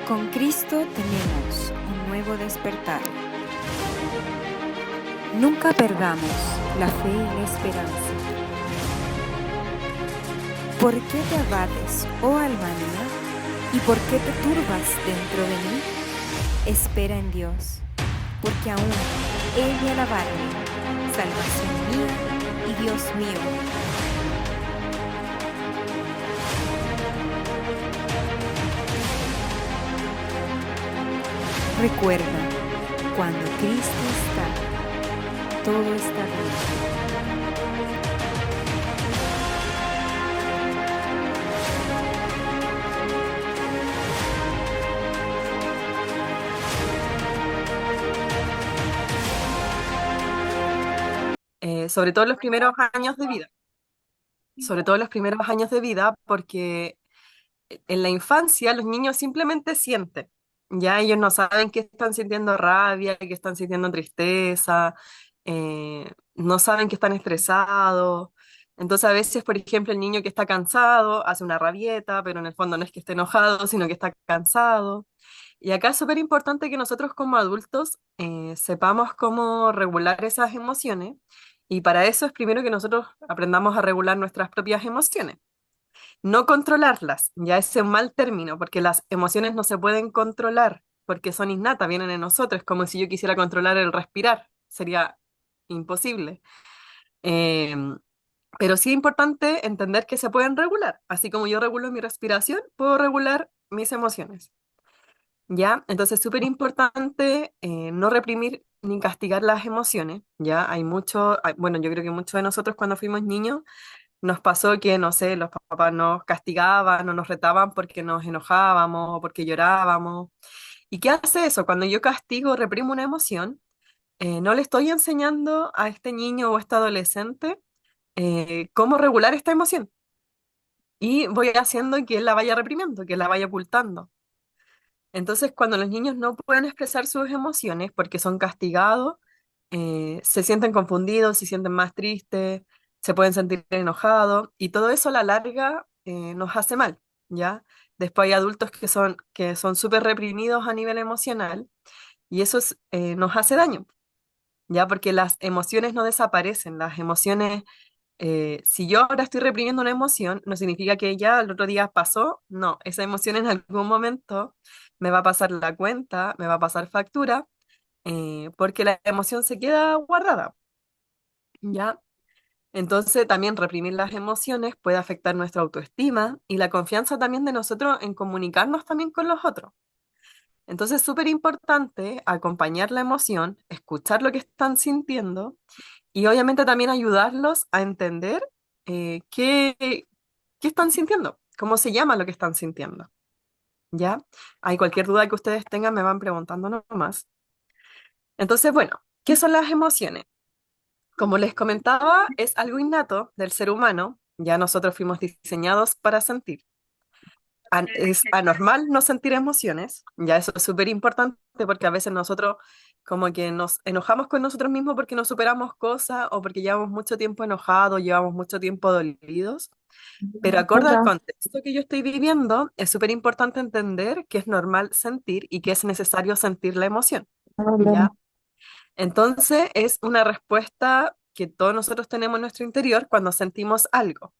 Con Cristo tenemos un nuevo despertar. Nunca perdamos la fe y la esperanza. ¿Por qué te abates, oh alma mía? ¿Y por qué te turbas dentro de mí? Espera en Dios, porque aún Él me alabarme, salvación mía y Dios mío. Recuerda, cuando Cristo está, todo está bien. Sobre todo en los primeros años de vida. Sobre todo en los primeros años de vida, porque en la infancia los niños simplemente sienten. Ya ellos no saben que están sintiendo rabia, que están sintiendo tristeza, no saben que están estresados. Entonces a veces, por ejemplo, el niño que está cansado hace una rabieta, pero en el fondo no es que esté enojado, sino que está cansado. Y acá es súper importante que nosotros como adultos sepamos cómo regular esas emociones. Y para eso es primero que nosotros aprendamos a regular nuestras propias emociones. No controlarlas, ya es un mal término, porque las emociones no se pueden controlar, porque son innatas, vienen en nosotros, es como si yo quisiera controlar el respirar, sería imposible. Em, pero sí es importante entender que se pueden regular, así como yo regulo mi respiración, puedo regular mis emociones, ¿ya? Entonces es súper importante no reprimir ni castigar las emociones, ¿ya? Bueno, yo creo que muchos de nosotros cuando fuimos niños nos pasó que, no sé, los papás nos castigaban o nos retaban porque nos enojábamos o porque llorábamos. ¿Y qué hace eso? Cuando yo castigo o reprimo una emoción, no le estoy enseñando a este niño o a este adolescente cómo regular esta emoción. Y voy haciendo que él la vaya reprimiendo, que la vaya ocultando. Entonces, cuando los niños no pueden expresar sus emociones porque son castigados, se sienten confundidos, se sienten más tristes, se pueden sentir enojados y todo eso a la larga nos hace mal, ¿ya? Después hay adultos que son súper reprimidos a nivel emocional y nos hace daño, ¿ya? Porque las emociones no desaparecen, las emociones, si yo ahora estoy reprimiendo una emoción, no significa que ya el otro día pasó, no, esa emoción en algún momento me va a pasar la cuenta, me va a pasar factura, porque la emoción se queda guardada, ¿ya? Entonces, también reprimir las emociones puede afectar nuestra autoestima y la confianza también de nosotros en comunicarnos también con los otros. Entonces, es súper importante acompañar la emoción, escuchar lo que están sintiendo y obviamente también ayudarlos a entender qué están sintiendo, cómo se llama lo que están sintiendo, ¿ya? Hay cualquier duda que ustedes tengan, me van preguntando nomás. Entonces, bueno, ¿qué son las emociones? Como les comentaba, es algo innato del ser humano, ya nosotros fuimos diseñados para sentir. Es anormal no sentir emociones, ya eso es súper importante porque a veces nosotros como que nos enojamos con nosotros mismos porque no superamos cosas o porque llevamos mucho tiempo enojados, llevamos mucho tiempo dolidos, pero acorde al ¿Verdad? contexto que yo estoy viviendo, es súper importante entender que es normal sentir y que es necesario sentir la emoción, ¿ya? Entonces es una respuesta que todos nosotros tenemos en nuestro interior cuando sentimos algo.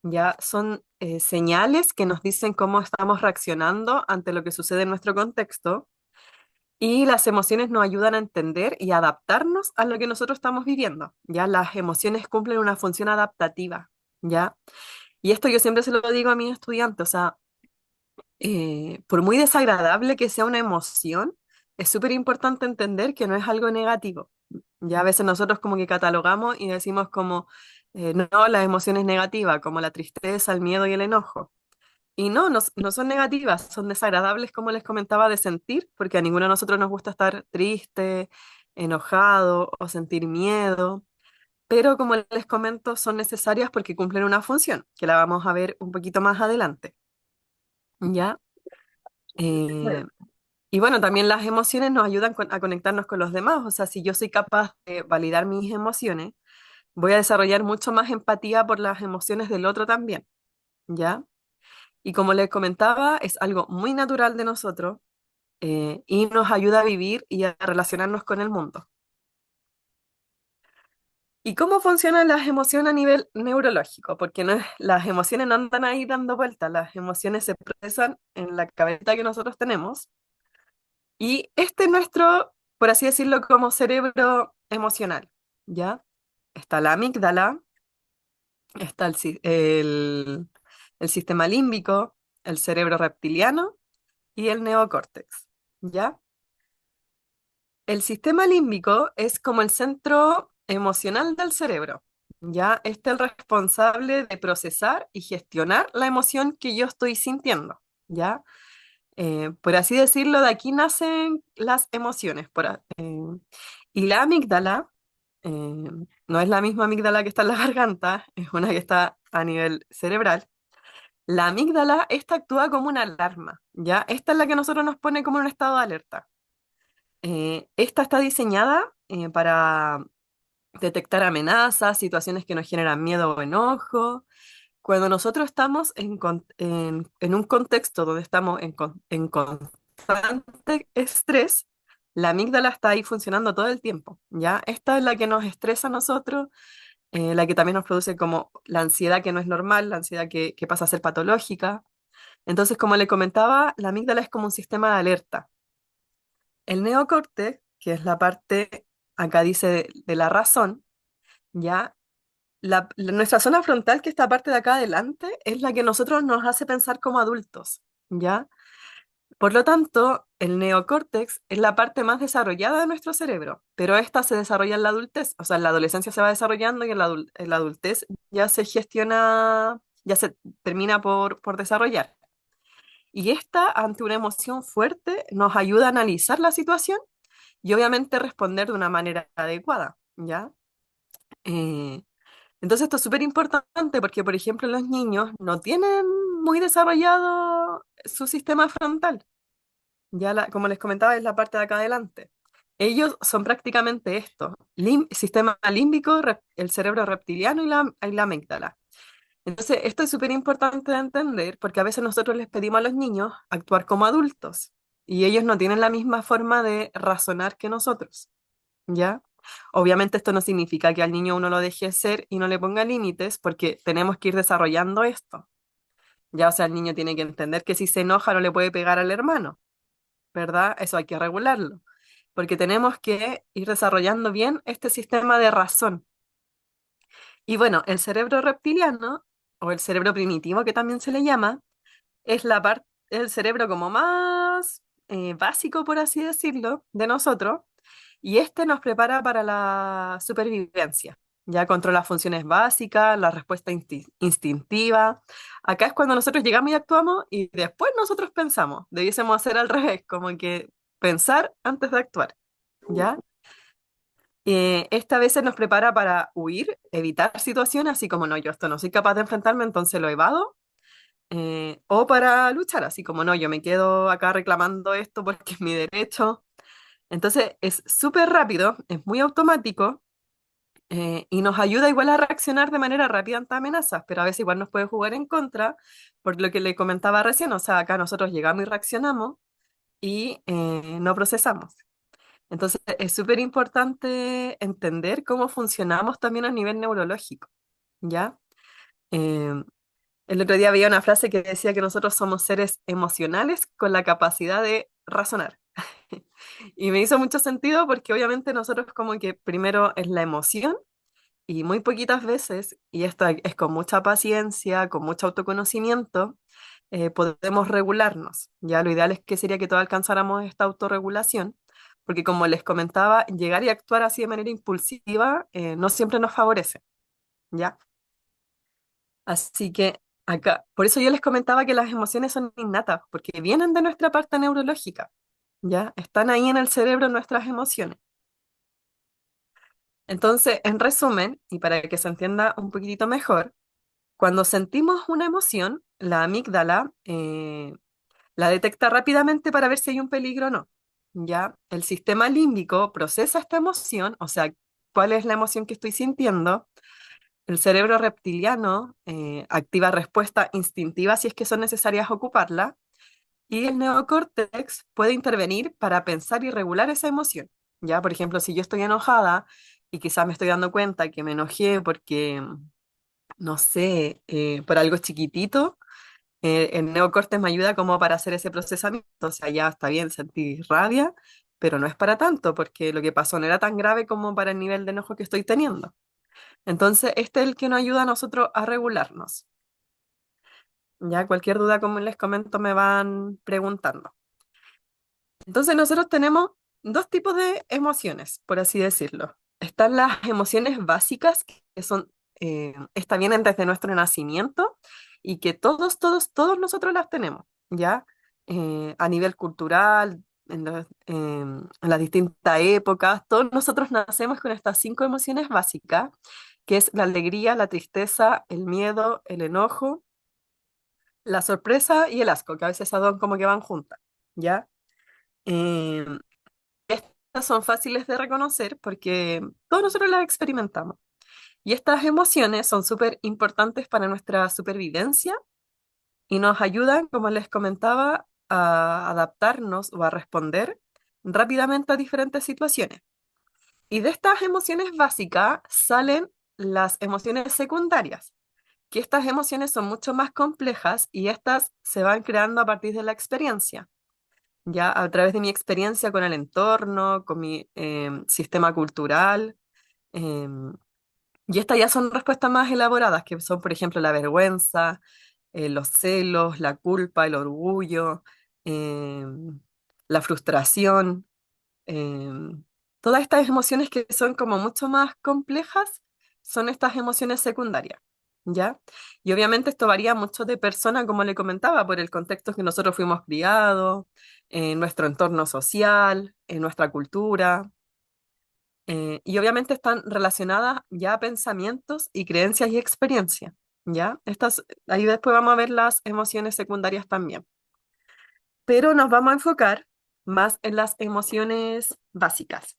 Ya son señales que nos dicen cómo estamos reaccionando ante lo que sucede en nuestro contexto y las emociones nos ayudan a entender y adaptarnos a lo que nosotros estamos viviendo. Ya las emociones cumplen una función adaptativa, ¿ya? Y esto yo siempre se lo digo a mis estudiantes, o sea, por muy desagradable que sea una emoción, es súper importante entender que no es algo negativo. Ya a veces nosotros como que catalogamos y decimos como, no, las emociones negativas, como la tristeza, el miedo y el enojo. Y no son negativas, son desagradables, como les comentaba, de sentir, porque a ninguno de nosotros nos gusta estar triste, enojado o sentir miedo. Pero como les comento, son necesarias porque cumplen una función, que la vamos a ver un poquito más adelante. ¿Ya? Eh, y bueno, también las emociones nos ayudan a conectarnos con los demás. O sea, si yo soy capaz de validar mis emociones, voy a desarrollar mucho más empatía por las emociones del otro también, ¿ya? Y como les comentaba, es algo muy natural de nosotros y nos ayuda a vivir y a relacionarnos con el mundo. ¿Y cómo funcionan las emociones a nivel neurológico? Porque las emociones no andan ahí dando vueltas, las emociones se procesan en la cabeza que nosotros tenemos. Y este es nuestro, por así decirlo, como cerebro emocional, ¿ya? Está la amígdala, está el sistema límbico, el cerebro reptiliano y el neocórtex, ¿ya? El sistema límbico es como el centro emocional del cerebro, ¿ya? Este es el responsable de procesar y gestionar la emoción que yo estoy sintiendo, ¿ya? Por así decirlo, de aquí nacen las emociones. Y la amígdala eh, no es la misma amígdala que está en la garganta, es una que está a nivel cerebral. La amígdala, esta actúa como una alarma, ¿ya? Esta es la que a nosotros nos pone como en un estado de alerta. Esta está diseñada para detectar amenazas, situaciones que nos generan miedo o enojo. Cuando nosotros estamos en un contexto donde estamos en constante estrés, la amígdala está ahí funcionando todo el tiempo, ¿ya? Esta es la que nos estresa a nosotros, la que también nos produce como la ansiedad que no es normal, la ansiedad que pasa a ser patológica. Entonces, como le comentaba, la amígdala es como un sistema de alerta. El neocorte, que es la parte, acá dice de la razón, ¿ya? Nuestra zona frontal, que esta parte de acá adelante, es la que nosotros nos hace pensar como adultos, ¿ya? Por lo tanto, el neocórtex es la parte más desarrollada de nuestro cerebro, pero esta se desarrolla en la adultez, o sea, en la adolescencia se va desarrollando y en la adultez ya se gestiona, ya se termina por desarrollar. Y esta, ante una emoción fuerte, nos ayuda a analizar la situación y obviamente responder de una manera adecuada, ¿ya? Eh, entonces esto es súper importante porque, por ejemplo, los niños no tienen muy desarrollado su sistema frontal. Como les comentaba, es la parte de acá adelante. Ellos son prácticamente esto, sistema límbico, el cerebro reptiliano y la amígdala. Entonces, esto es súper importante de entender porque a veces nosotros les pedimos a los niños actuar como adultos y ellos no tienen la misma forma de razonar que nosotros. ¿Ya? Obviamente esto no significa que al niño uno lo deje ser y no le ponga límites, porque tenemos que ir desarrollando esto. Ya, o sea, el niño tiene que entender que si se enoja no le puede pegar al hermano, ¿verdad? Eso hay que regularlo, porque tenemos que ir desarrollando bien este sistema de razón. Y bueno, el cerebro reptiliano, o el cerebro primitivo que también se le llama, es la parte, el cerebro como más básico, por así decirlo, de nosotros, y este nos prepara para la supervivencia. Ya controla funciones básicas, la respuesta instintiva. Acá es cuando nosotros llegamos y actuamos y después nosotros pensamos. Debiésemos hacer al revés, como que pensar antes de actuar. ¿Ya? Esta vez se nos prepara para huir, evitar situaciones, así como no, yo esto no soy capaz de enfrentarme, entonces lo evado o para luchar, así como no, yo me quedo acá reclamando esto porque es mi derecho. Entonces es súper rápido, es muy automático y nos ayuda igual a reaccionar de manera rápida ante amenazas, pero a veces igual nos puede jugar en contra, por lo que le comentaba recién, o sea, acá nosotros llegamos y reaccionamos y no procesamos. Entonces es súper importante entender cómo funcionamos también a nivel neurológico, ¿ya? Em, el otro día había una frase que decía que nosotros somos seres emocionales con la capacidad de razonar. Y me hizo mucho sentido porque obviamente nosotros como que primero es la emoción y muy poquitas veces, y esto es con mucha paciencia, con mucho autoconocimiento, podemos regularnos. Ya lo ideal es que sería que todos alcanzáramos esta autorregulación, porque como les comentaba, llegar y actuar así de manera impulsiva no siempre nos favorece, ¿ya? Así que acá, por eso yo les comentaba que las emociones son innatas, porque vienen de nuestra parte neurológica, ¿ya? Están ahí en el cerebro nuestras emociones. Entonces, en resumen, y para que se entienda un poquitito mejor, cuando sentimos una emoción, la amígdala la detecta rápidamente para ver si hay un peligro o no, ¿ya? El sistema límbico procesa esta emoción, o sea, cuál es la emoción que estoy sintiendo, El cerebro reptiliano activa respuesta instintiva si es que son necesarias ocuparla, y el neocórtex puede intervenir para pensar y regular esa emoción. Ya, por ejemplo, si yo estoy enojada y quizás me estoy dando cuenta que me enojé porque, no sé, por algo chiquitito, el neocórtex me ayuda como para hacer ese procesamiento. O sea, ya está bien sentir rabia, pero no es para tanto, porque lo que pasó no era tan grave como para el nivel de enojo que estoy teniendo. Entonces, este es el que nos ayuda a nosotros a regularnos. Ya, cualquier duda, como les comento, me van preguntando. Entonces, nosotros tenemos dos tipos de emociones, por así decirlo. Están las emociones básicas, que son, estas vienen desde nuestro nacimiento y que todos nosotros las tenemos, ¿ya? A nivel cultural, en las distintas épocas, todos nosotros nacemos con estas cinco emociones básicas, que es la alegría, la tristeza, el miedo, el enojo, la sorpresa y el asco, que a veces esas dos como que van juntas, ¿ya? Em, Estas son fáciles de reconocer porque todos nosotros las experimentamos. Y estas emociones son súper importantes para nuestra supervivencia y nos ayudan, como les comentaba, a adaptarnos o a responder rápidamente a diferentes situaciones. Y de estas emociones básicas salen las emociones secundarias, que estas emociones son mucho más complejas y estas se van creando a partir de la experiencia, ya a través de mi experiencia con el entorno, con mi sistema cultural. em, y estas ya son respuestas más elaboradas, que son, por ejemplo, la vergüenza, los celos, la culpa, el orgullo, em, la frustración. em, Todas estas emociones que son como mucho más complejas son estas emociones secundarias, ¿ya? Y obviamente esto varía mucho de persona, como le comentaba, por el contexto en que nosotros fuimos criados, en nuestro entorno social, en nuestra cultura. Y obviamente están relacionadas ya a pensamientos y creencias y experiencias, ¿ya? Ahí después vamos a ver las emociones secundarias también. Pero nos vamos a enfocar más en las emociones básicas.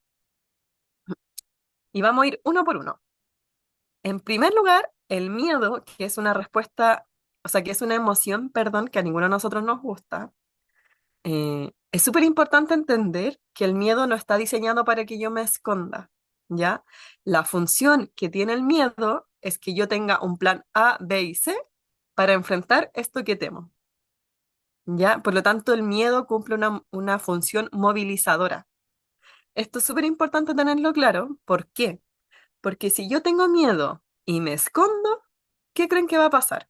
Y vamos a ir uno por uno. En primer lugar, el miedo, que es una respuesta, o sea, que es una emoción, perdón, que a ninguno de nosotros nos gusta. Es súper importante entender que el miedo no está diseñado para que yo me esconda, ¿ya? La función que tiene el miedo es que yo tenga un plan A, B y C para enfrentar esto que temo, ¿ya? Por lo tanto, el miedo cumple una función movilizadora. Esto es súper importante tenerlo claro. ¿Por qué? Porque si yo tengo miedo y me escondo, ¿qué creen que va a pasar?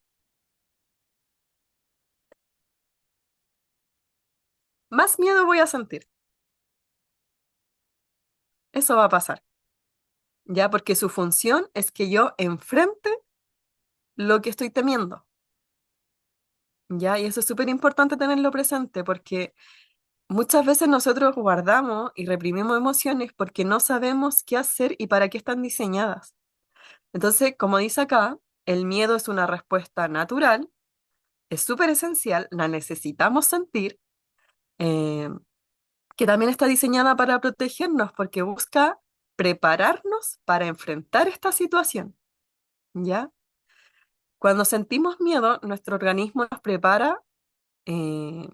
Más miedo voy a sentir. Eso va a pasar, ¿ya? Porque su función es que yo enfrente lo que estoy temiendo, ¿ya? Y eso es súper importante tenerlo presente porque muchas veces nosotros guardamos y reprimimos emociones porque no sabemos qué hacer y para qué están diseñadas. Entonces, como dice acá, el miedo es una respuesta natural, es súper esencial, la necesitamos sentir, eh, que también está diseñada para protegernos porque busca prepararnos para enfrentar esta situación, ¿ya? Cuando sentimos miedo, nuestro organismo nos prepara eh,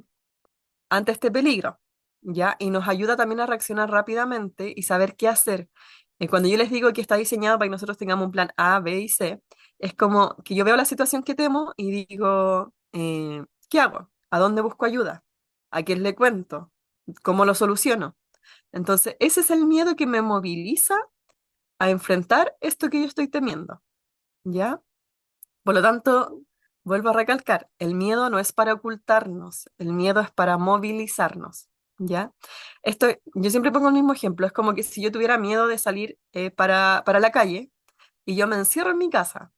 ante este peligro, ¿ya? Y nos ayuda también a reaccionar rápidamente y saber qué hacer. Cuando yo les digo que está diseñado para que nosotros tengamos un plan A, B y C, es como que yo veo la situación que temo y digo, ¿qué hago? ¿A dónde busco ayuda? ¿A quién le cuento? ¿Cómo lo soluciono? Entonces, ese es el miedo que me moviliza a enfrentar esto que yo estoy temiendo, ¿ya? Por lo tanto, vuelvo a recalcar, el miedo no es para ocultarnos, el miedo es para movilizarnos, ¿ya? Yo siempre pongo el mismo ejemplo, es como que si yo tuviera miedo de salir para la calle y yo me encierro en mi casa,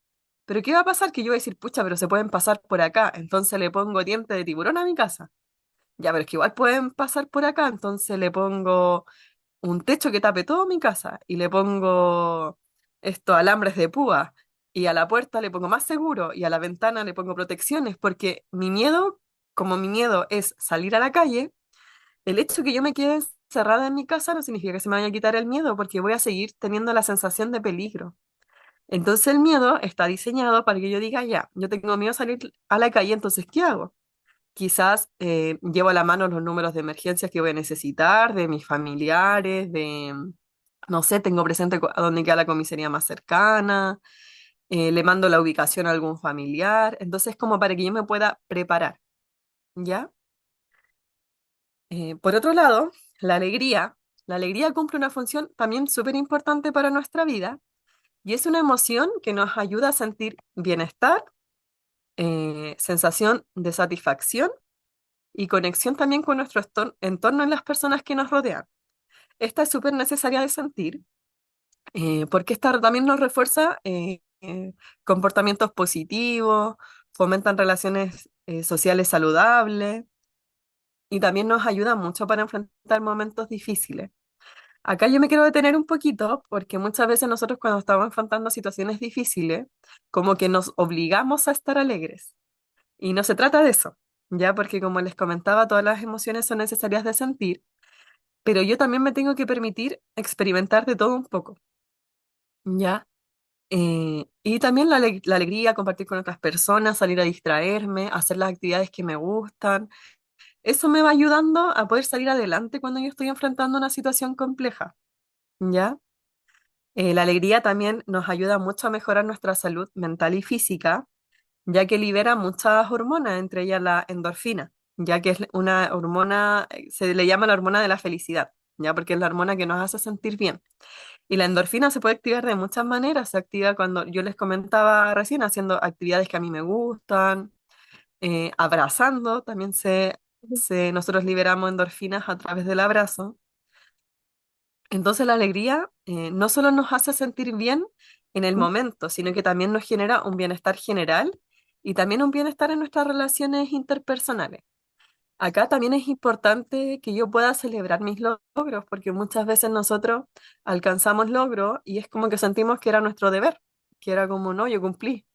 pero ¿qué va a pasar? Que yo voy a decir, pucha, pero se pueden pasar por acá, entonces le pongo diente de tiburón a mi casa. Ya, pero es que igual pueden pasar por acá, entonces le pongo un techo que tape toda mi casa y le pongo alambres de púa y a la puerta le pongo más seguro y a la ventana le pongo protecciones porque mi miedo, como mi miedo es salir a la calle, el hecho que yo me quede encerrada en mi casa no significa que se me vaya a quitar el miedo porque voy a seguir teniendo la sensación de peligro. Entonces el miedo está diseñado para que yo diga, ya, yo tengo miedo a salir a la calle, entonces, ¿qué hago? Quizás llevo a la mano los números de emergencias que voy a necesitar, de mis familiares, no sé, tengo presente a dónde queda la comisaría más cercana, le mando la ubicación a algún familiar, entonces como para que yo me pueda preparar, ¿ya? Por otro lado, la alegría. La alegría cumple una función también súper importante para nuestra vida y es una emoción que nos ayuda a sentir bienestar, sensación de satisfacción y conexión también con nuestro entorno en las personas que nos rodean. Esta es súper necesaria de sentir porque esta también nos refuerza comportamientos positivos, fomentan relaciones sociales saludables y también nos ayuda mucho para enfrentar momentos difíciles. Acá yo me quiero detener un poquito porque muchas veces nosotros cuando estamos enfrentando situaciones difíciles, como que nos obligamos a estar alegres. Y no se trata de eso, ya porque como les comentaba, todas las emociones son necesarias de sentir, pero yo también me tengo que permitir experimentar de todo un poco, ¿ya? Y también la alegría, compartir con otras personas, salir a distraerme, hacer las actividades que me gustan. Eso me va ayudando a poder salir adelante cuando yo estoy enfrentando una situación compleja, ¿ya? La alegría también nos ayuda mucho a mejorar nuestra salud mental y física, ya que libera muchas hormonas, entre ellas la endorfina, ya que es una hormona, se le llama la hormona de la felicidad, ya porque es la hormona que nos hace sentir bien. Y la endorfina se puede activar de muchas maneras, se activa cuando yo les comentaba recién, haciendo actividades que a mí me gustan, abrazando, también nosotros liberamos endorfinas a través del abrazo. Entonces la alegría no solo nos hace sentir bien en el momento, sino que también nos genera un bienestar general y también un bienestar en nuestras relaciones interpersonales. Acá también es importante que yo pueda celebrar mis logros, porque muchas veces nosotros alcanzamos logros y es como que sentimos que era nuestro deber, que era como, no, yo cumplí.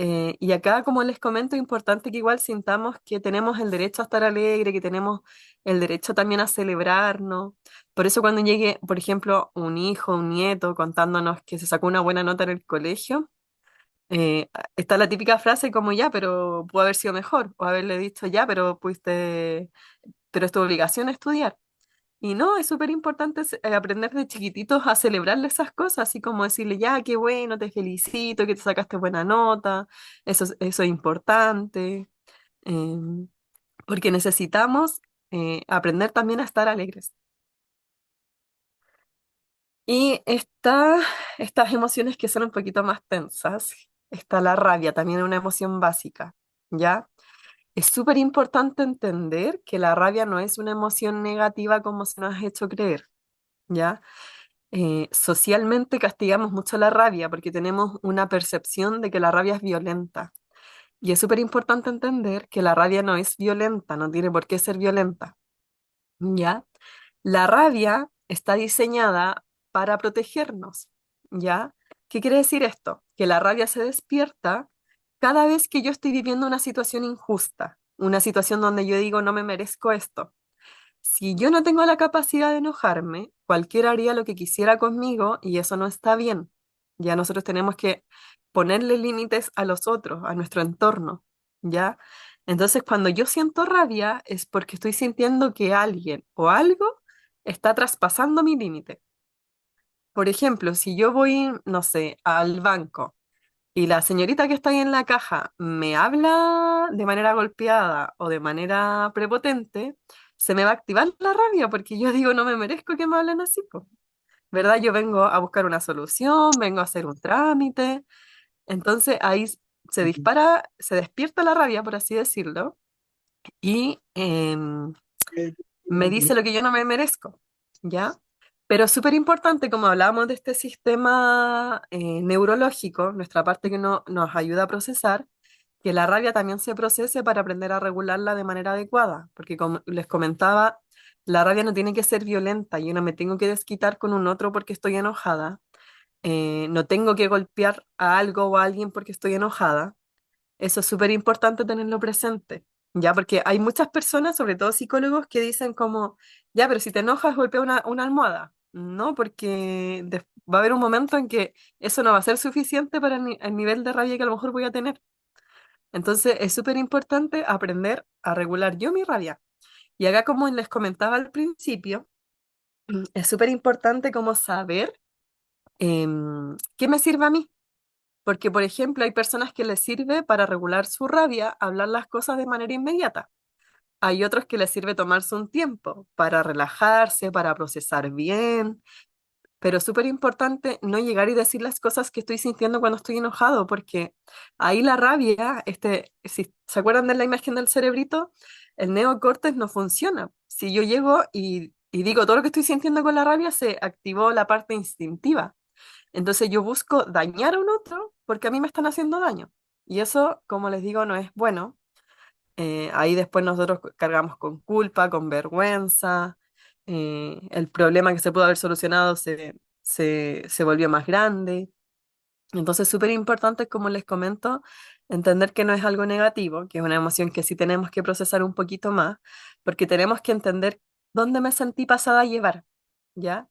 Y acá, como les comento, es importante que igual sintamos que tenemos el derecho a estar alegre, que tenemos el derecho también a celebrarnos. Por eso cuando llegue, por ejemplo, un hijo, un nieto contándonos que se sacó una buena nota en el colegio, está la típica frase como ya, pero pudo haber sido mejor, o haberle dicho ya, pero es tu obligación estudiar. Y no, es súper importante aprender de chiquititos a celebrarle esas cosas, así como decirle, ya, qué bueno, te felicito, que te sacaste buena nota, eso es importante, em, porque necesitamos aprender también a estar alegres. Y estas emociones que son un poquito más tensas, está la rabia, también es una emoción básica, ¿ya? Es súper importante entender que la rabia no es una emoción negativa como se nos ha hecho creer, ¿ya? Socialmente castigamos mucho la rabia porque tenemos una percepción de que la rabia es violenta. Y es súper importante entender que la rabia no es violenta, no tiene por qué ser violenta, ¿ya? La rabia está diseñada para protegernos, ¿ya? ¿Qué quiere decir esto? Que la rabia se despierta cada vez que yo estoy viviendo una situación injusta, una situación donde yo digo no me merezco esto. Si yo no tengo la capacidad de enojarme, cualquiera haría lo que quisiera conmigo y eso no está bien. Ya nosotros tenemos que ponerle límites a los otros, a nuestro entorno, ¿ya? Entonces, cuando yo siento rabia es porque estoy sintiendo que alguien o algo está traspasando mi límite. Por ejemplo, si yo voy, no sé, al banco y la señorita que está ahí en la caja me habla de manera golpeada o de manera prepotente, se me va a activar la rabia porque yo digo, no me merezco que me hablen así, po. ¿Verdad? Yo vengo a buscar una solución, vengo a hacer un trámite. Entonces ahí se dispara, se despierta la rabia, por así decirlo, y me dice lo que yo no me merezco, ¿ya? Pero es súper importante, como hablábamos de este sistema neurológico, nuestra parte que nos ayuda a procesar, que la rabia también se procese para aprender a regularla de manera adecuada, porque como les comentaba, la rabia no tiene que ser violenta, yo no me tengo que desquitar con un otro porque estoy enojada, no tengo que golpear a algo o a alguien porque estoy enojada. Eso es súper importante tenerlo presente, ¿ya? Porque hay muchas personas, sobre todo psicólogos, que dicen como, ya, pero si te enojas, golpea una almohada. No, porque va a haber un momento en que eso no va a ser suficiente para el nivel de rabia que a lo mejor voy a tener. Entonces es súper importante aprender a regular yo mi rabia. Y acá, como les comentaba al principio, es súper importante como saber qué me sirve a mí. Porque, por ejemplo, hay personas que les sirve para regular su rabia hablar las cosas de manera inmediata. Hay otros que les sirve tomarse un tiempo para relajarse, para procesar bien, pero es súper importante no llegar y decir las cosas que estoy sintiendo cuando estoy enojado, porque ahí la rabia, si se acuerdan de la imagen del cerebrito, el neocórtex no funciona. Si yo llego y digo todo lo que estoy sintiendo con la rabia, se activó la parte instintiva. Entonces yo busco dañar a un otro porque a mí me están haciendo daño. Y eso, como les digo, no es bueno. Ahí después nosotros cargamos con culpa, con vergüenza. El problema que se pudo haber solucionado se volvió más grande. Entonces, súper importante, como les comento, entender que no es algo negativo, que es una emoción que sí tenemos que procesar un poquito más, porque tenemos que entender dónde me sentí pasada a llevar, ¿ya?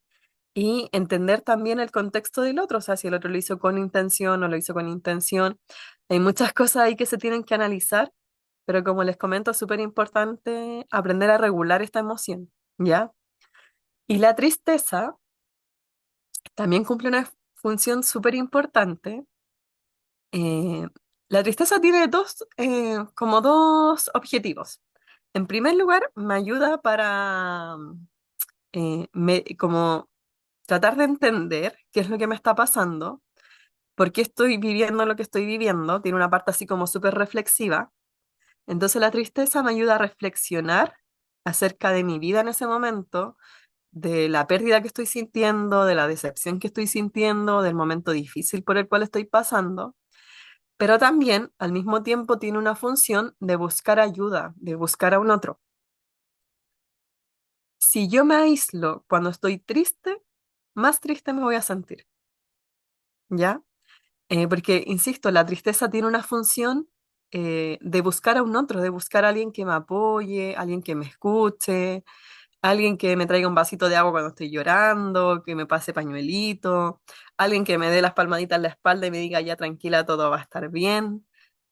Y entender también el contexto del otro, o sea, si el otro lo hizo con intención o lo hizo con intención. Hay muchas cosas ahí que se tienen que analizar, pero como les comento, es súper importante aprender a regular esta emoción, ¿ya? Y la tristeza también cumple una función súper importante. Eh, la tristeza tiene como dos objetivos. En primer lugar, me ayuda para como tratar de entender qué es lo que me está pasando, por qué estoy viviendo lo que estoy viviendo. Tiene una parte así como súper reflexiva. Entonces la tristeza me ayuda a reflexionar acerca de mi vida en ese momento, de la pérdida que estoy sintiendo, de la decepción que estoy sintiendo, del momento difícil por el cual estoy pasando. Pero también al mismo tiempo tiene una función de buscar ayuda, de buscar a un otro. Si yo me aíslo cuando estoy triste, más triste me voy a sentir, ¿ya? Porque, insisto, la tristeza tiene una función de buscar a un otro, de buscar a alguien que me apoye, alguien que me escuche, alguien que me traiga un vasito de agua cuando estoy llorando, que me pase pañuelito, alguien que me dé las palmaditas en la espalda y me diga, ya tranquila, todo va a estar bien.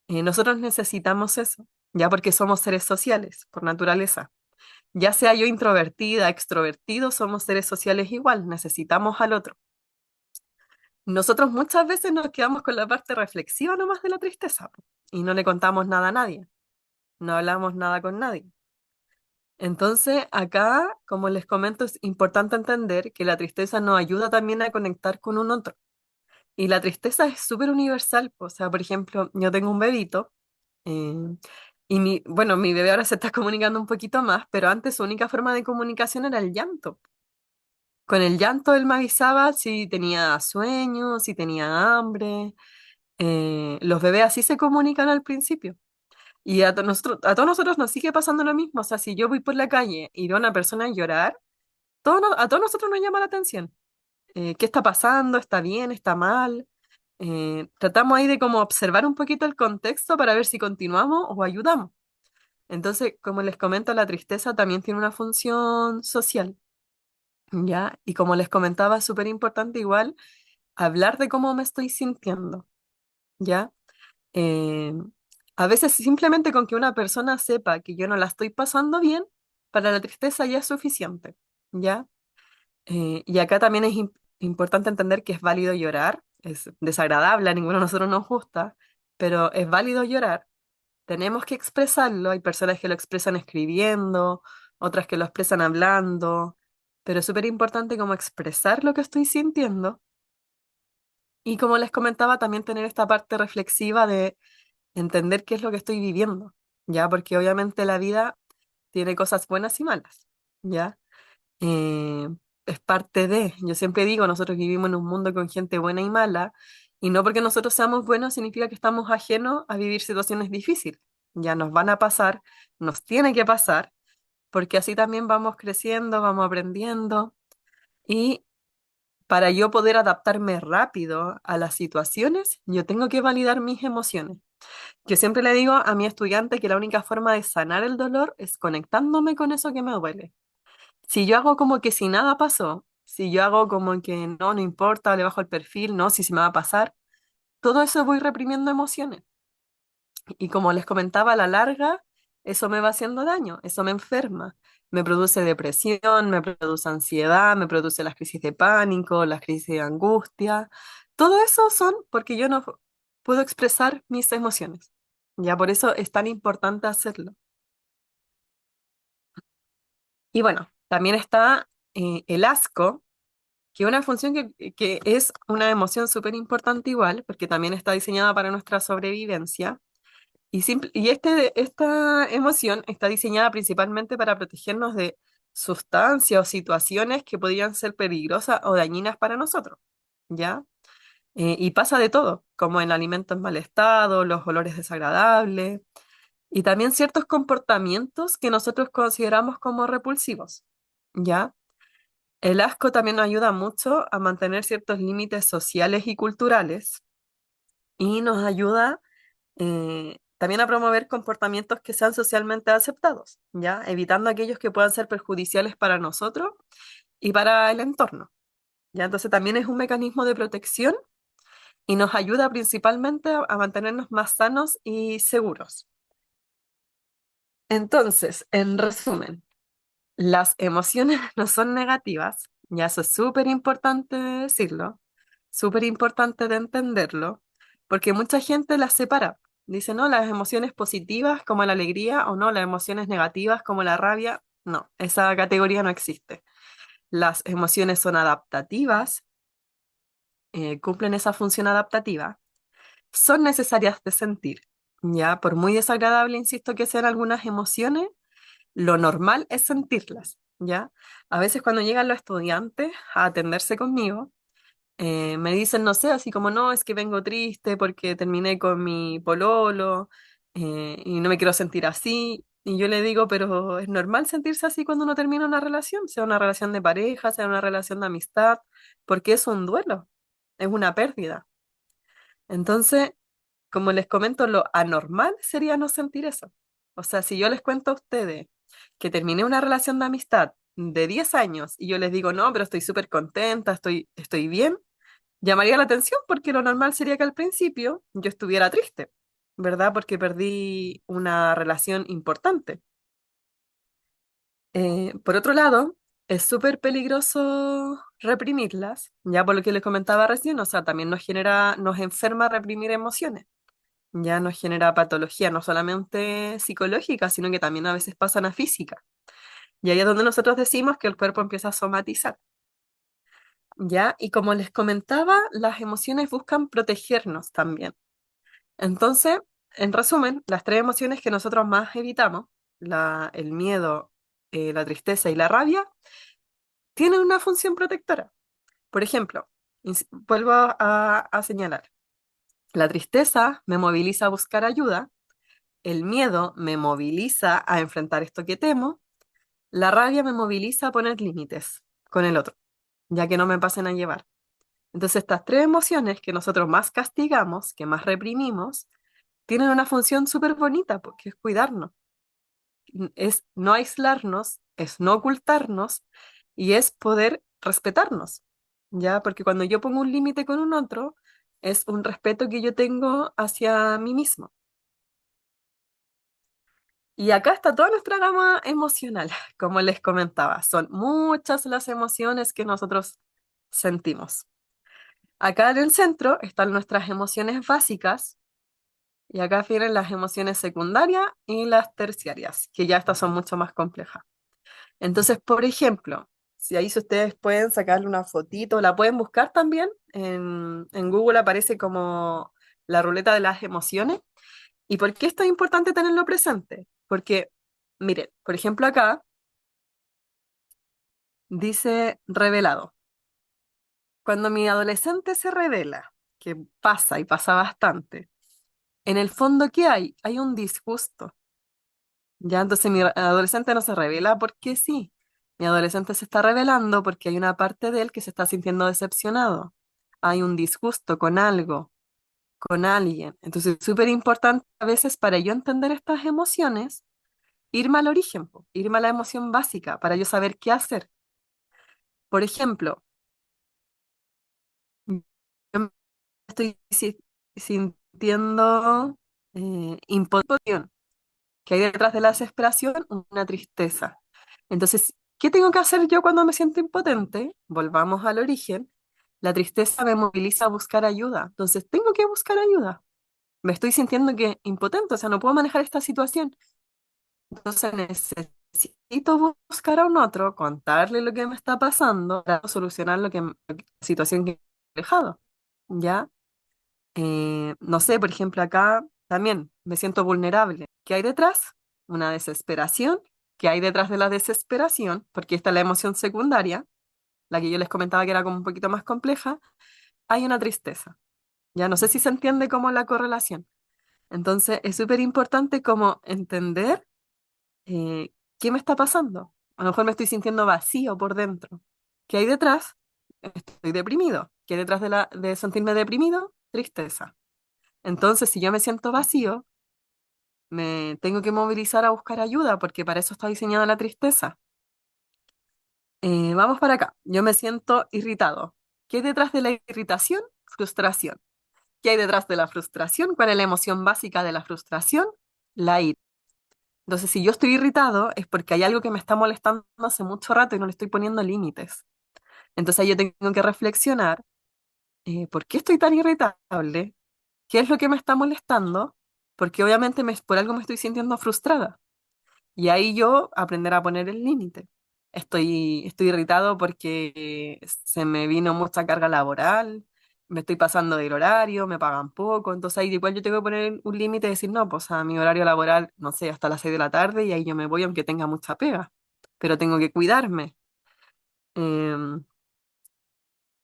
Nosotros necesitamos eso, ya porque somos seres sociales por naturaleza. Ya sea yo introvertida, extrovertido, somos seres sociales igual, necesitamos al otro. Nosotros muchas veces nos quedamos con la parte reflexiva nomás de la tristeza po, y no le contamos nada a nadie, no hablamos nada con nadie. Entonces, acá, como les comento, es importante entender que la tristeza nos ayuda también a conectar con un otro. Y la tristeza es súper universal, po. O sea, por ejemplo, yo tengo un bebito. Eh, y bueno, mi bebé ahora se está comunicando un poquito más, pero antes su única forma de comunicación era el llanto. Con el llanto él me avisaba si tenía sueño, si tenía hambre. Los bebés así se comunican al principio. Y a todos nosotros nos sigue pasando lo mismo. O sea, si yo voy por la calle y veo a una persona llorar, a todos nosotros nos llama la atención. ¿Qué está pasando? ¿Está bien? ¿Está mal? Tratamos ahí de como observar un poquito el contexto para ver si continuamos o ayudamos. Entonces, como les comento, la tristeza también tiene una función social, ¿ya? Y como les comentaba, es súper importante igual hablar de cómo me estoy sintiendo, ¿ya? Eh, a veces simplemente con que una persona sepa que yo no la estoy pasando bien, para la tristeza ya es suficiente, ¿ya? Y acá también es importante entender que es válido llorar, es desagradable, a ninguno de nosotros nos gusta, pero es válido llorar. Tenemos que expresarlo. Hay personas que lo expresan escribiendo, otras que lo expresan hablando, pero es súper importante como expresar lo que estoy sintiendo y como les comentaba, también tener esta parte reflexiva de entender qué es lo que estoy viviendo, ¿ya? Porque obviamente la vida tiene cosas buenas y malas, ¿ya? eh, es parte de, yo siempre digo, nosotros vivimos en un mundo con gente buena y mala, y no porque nosotros seamos buenos significa que estamos ajenos a vivir situaciones difíciles. Ya nos van a pasar, nos tiene que pasar, porque así también vamos creciendo, vamos aprendiendo, y para yo poder adaptarme rápido a las situaciones, yo tengo que validar mis emociones. Yo siempre le digo a mi estudiante que la única forma de sanar el dolor es conectándome con eso que me duele. Si yo hago como que si nada pasó, si yo hago como que no, no importa, le bajo el perfil, no, si se me va a pasar, todo eso voy reprimiendo emociones. Y como les comentaba, a la larga, eso me va haciendo daño, eso me enferma. Me produce depresión, me produce ansiedad, me produce las crisis de pánico, las crisis de angustia. Todo eso son porque yo no puedo expresar mis emociones. Ya por eso es tan importante hacerlo. Y bueno, también está el asco, que es una función que es una emoción súper importante igual, porque también está diseñada para nuestra sobrevivencia. Esta emoción está diseñada principalmente para protegernos de sustancias o situaciones que podrían ser peligrosas o dañinas para nosotros, ¿ya? Y pasa de todo, como en alimentos en mal estado, los olores desagradables y también ciertos comportamientos que nosotros consideramos como repulsivos, ¿ya? El asco también nos ayuda mucho a mantener ciertos límites sociales y culturales y nos ayuda también a promover comportamientos que sean socialmente aceptados, ¿ya? Evitando aquellos que puedan ser perjudiciales para nosotros y para el entorno, ¿ya? Entonces también es un mecanismo de protección y nos ayuda principalmente a mantenernos más sanos y seguros. Entonces, en resumen, las emociones no son negativas, ya eso es súper importante decirlo, súper importante de entenderlo, porque mucha gente las separa. Dice, no, las emociones positivas como la alegría o no, las emociones negativas como la rabia. No, esa categoría no existe. Las emociones son adaptativas, cumplen esa función adaptativa, son necesarias de sentir. Ya, por muy desagradable, insisto, que sean algunas emociones, lo normal es sentirlas, ¿ya? A veces cuando llegan los estudiantes a atenderse conmigo, me dicen, no sé, así como, no, es que vengo triste porque terminé con mi pololo y no me quiero sentir así. Y yo le digo, pero es normal sentirse así cuando uno termina una relación, sea una relación de pareja, sea una relación de amistad, porque es un duelo, es una pérdida. Entonces, como les comento, lo anormal sería no sentir eso. O sea, si yo les cuento a ustedes que terminé una relación de amistad de 10 años y yo les digo, no, pero estoy súper contenta, estoy bien, llamaría la atención porque lo normal sería que al principio yo estuviera triste, ¿verdad? Porque perdí una relación importante. Por otro lado, es súper peligroso reprimirlas, ya por lo que les comentaba recién, o sea, también nos enferma reprimir emociones. Ya nos genera patología no solamente psicológica, sino que también a veces pasan a física. Y ahí es donde nosotros decimos que el cuerpo empieza a somatizar. ¿Ya? Y como les comentaba, las emociones buscan protegernos también. Entonces, en resumen, las tres emociones que nosotros más evitamos, el miedo, la tristeza y la rabia, tienen una función protectora. Por ejemplo, vuelvo a señalar, la tristeza me moviliza a buscar ayuda. El miedo me moviliza a enfrentar esto que temo. La rabia me moviliza a poner límites con el otro, ya que no me pasen a llevar. Entonces, estas tres emociones que nosotros más castigamos, que más reprimimos, tienen una función súper bonita, porque es cuidarnos, es no aislarnos, es no ocultarnos y es poder respetarnos, ¿ya? Porque cuando yo pongo un límite con un otro, es un respeto que yo tengo hacia mí mismo. Y acá está toda nuestra gama emocional, como les comentaba. Son muchas las emociones que nosotros sentimos. Acá en el centro están nuestras emociones básicas y acá vienen las emociones secundarias y las terciarias, que ya estas son mucho más complejas. Entonces, por ejemplo, si ahí si ustedes pueden sacarle una fotito, la pueden buscar también. En Google aparece como la ruleta de las emociones. ¿Y por qué esto es importante tenerlo presente? Porque, miren, por ejemplo acá dice revelado. Cuando mi adolescente se revela, que pasa y pasa bastante, en el fondo, ¿qué hay? Hay un disgusto. Ya, entonces mi adolescente no se revela porque sí. Mi adolescente se está revelando porque hay una parte de él que se está sintiendo decepcionado. Hay un disgusto con algo, con alguien. Entonces es súper importante a veces para yo entender estas emociones, irme al origen, po, irme a la emoción básica para yo saber qué hacer. Por ejemplo, estoy sintiendo impotencia. Que hay detrás de la desesperación una tristeza. Entonces, ¿qué tengo que hacer yo cuando me siento impotente? Volvamos al origen. La tristeza me moviliza a buscar ayuda. Entonces, tengo que buscar ayuda. Me estoy sintiendo que impotente, o sea, no puedo manejar esta situación. Entonces, necesito buscar a un otro, contarle lo que me está pasando para solucionar la situación que he dejado. ¿Ya? No sé, por ejemplo, acá también me siento vulnerable. ¿Qué hay detrás? Una desesperación. ¿Qué hay detrás de la desesperación? Porque esta es la emoción secundaria, la que yo les comentaba que era como un poquito más compleja. Hay una tristeza. Ya no sé si se entiende como la correlación. Entonces, es súper importante como entender qué me está pasando. A lo mejor me estoy sintiendo vacío por dentro. ¿Qué hay detrás? Estoy deprimido. ¿Qué hay detrás de sentirme deprimido? Tristeza. Entonces, si yo me siento vacío, me tengo que movilizar a buscar ayuda porque para eso está diseñada la tristeza. Vamos para acá. Yo me siento irritado. ¿Qué hay detrás de la irritación? Frustración. ¿Qué hay detrás de la frustración? ¿Cuál es la emoción básica de la frustración? La ira. Entonces, si yo estoy irritado es porque hay algo que me está molestando hace mucho rato y no le estoy poniendo límites. Entonces, ahí yo tengo que reflexionar, ¿por qué estoy tan irritable? ¿Qué es lo que me está molestando? Porque obviamente por algo me estoy sintiendo frustrada. Y ahí yo aprender a poner el límite. Estoy irritado porque se me vino mucha carga laboral, me estoy pasando del horario, me pagan poco, entonces ahí igual yo tengo que poner un límite y decir, no, pues a mi horario laboral, no sé, hasta las 6 de la tarde y ahí yo me voy aunque tenga mucha pega, pero tengo que cuidarme. Em,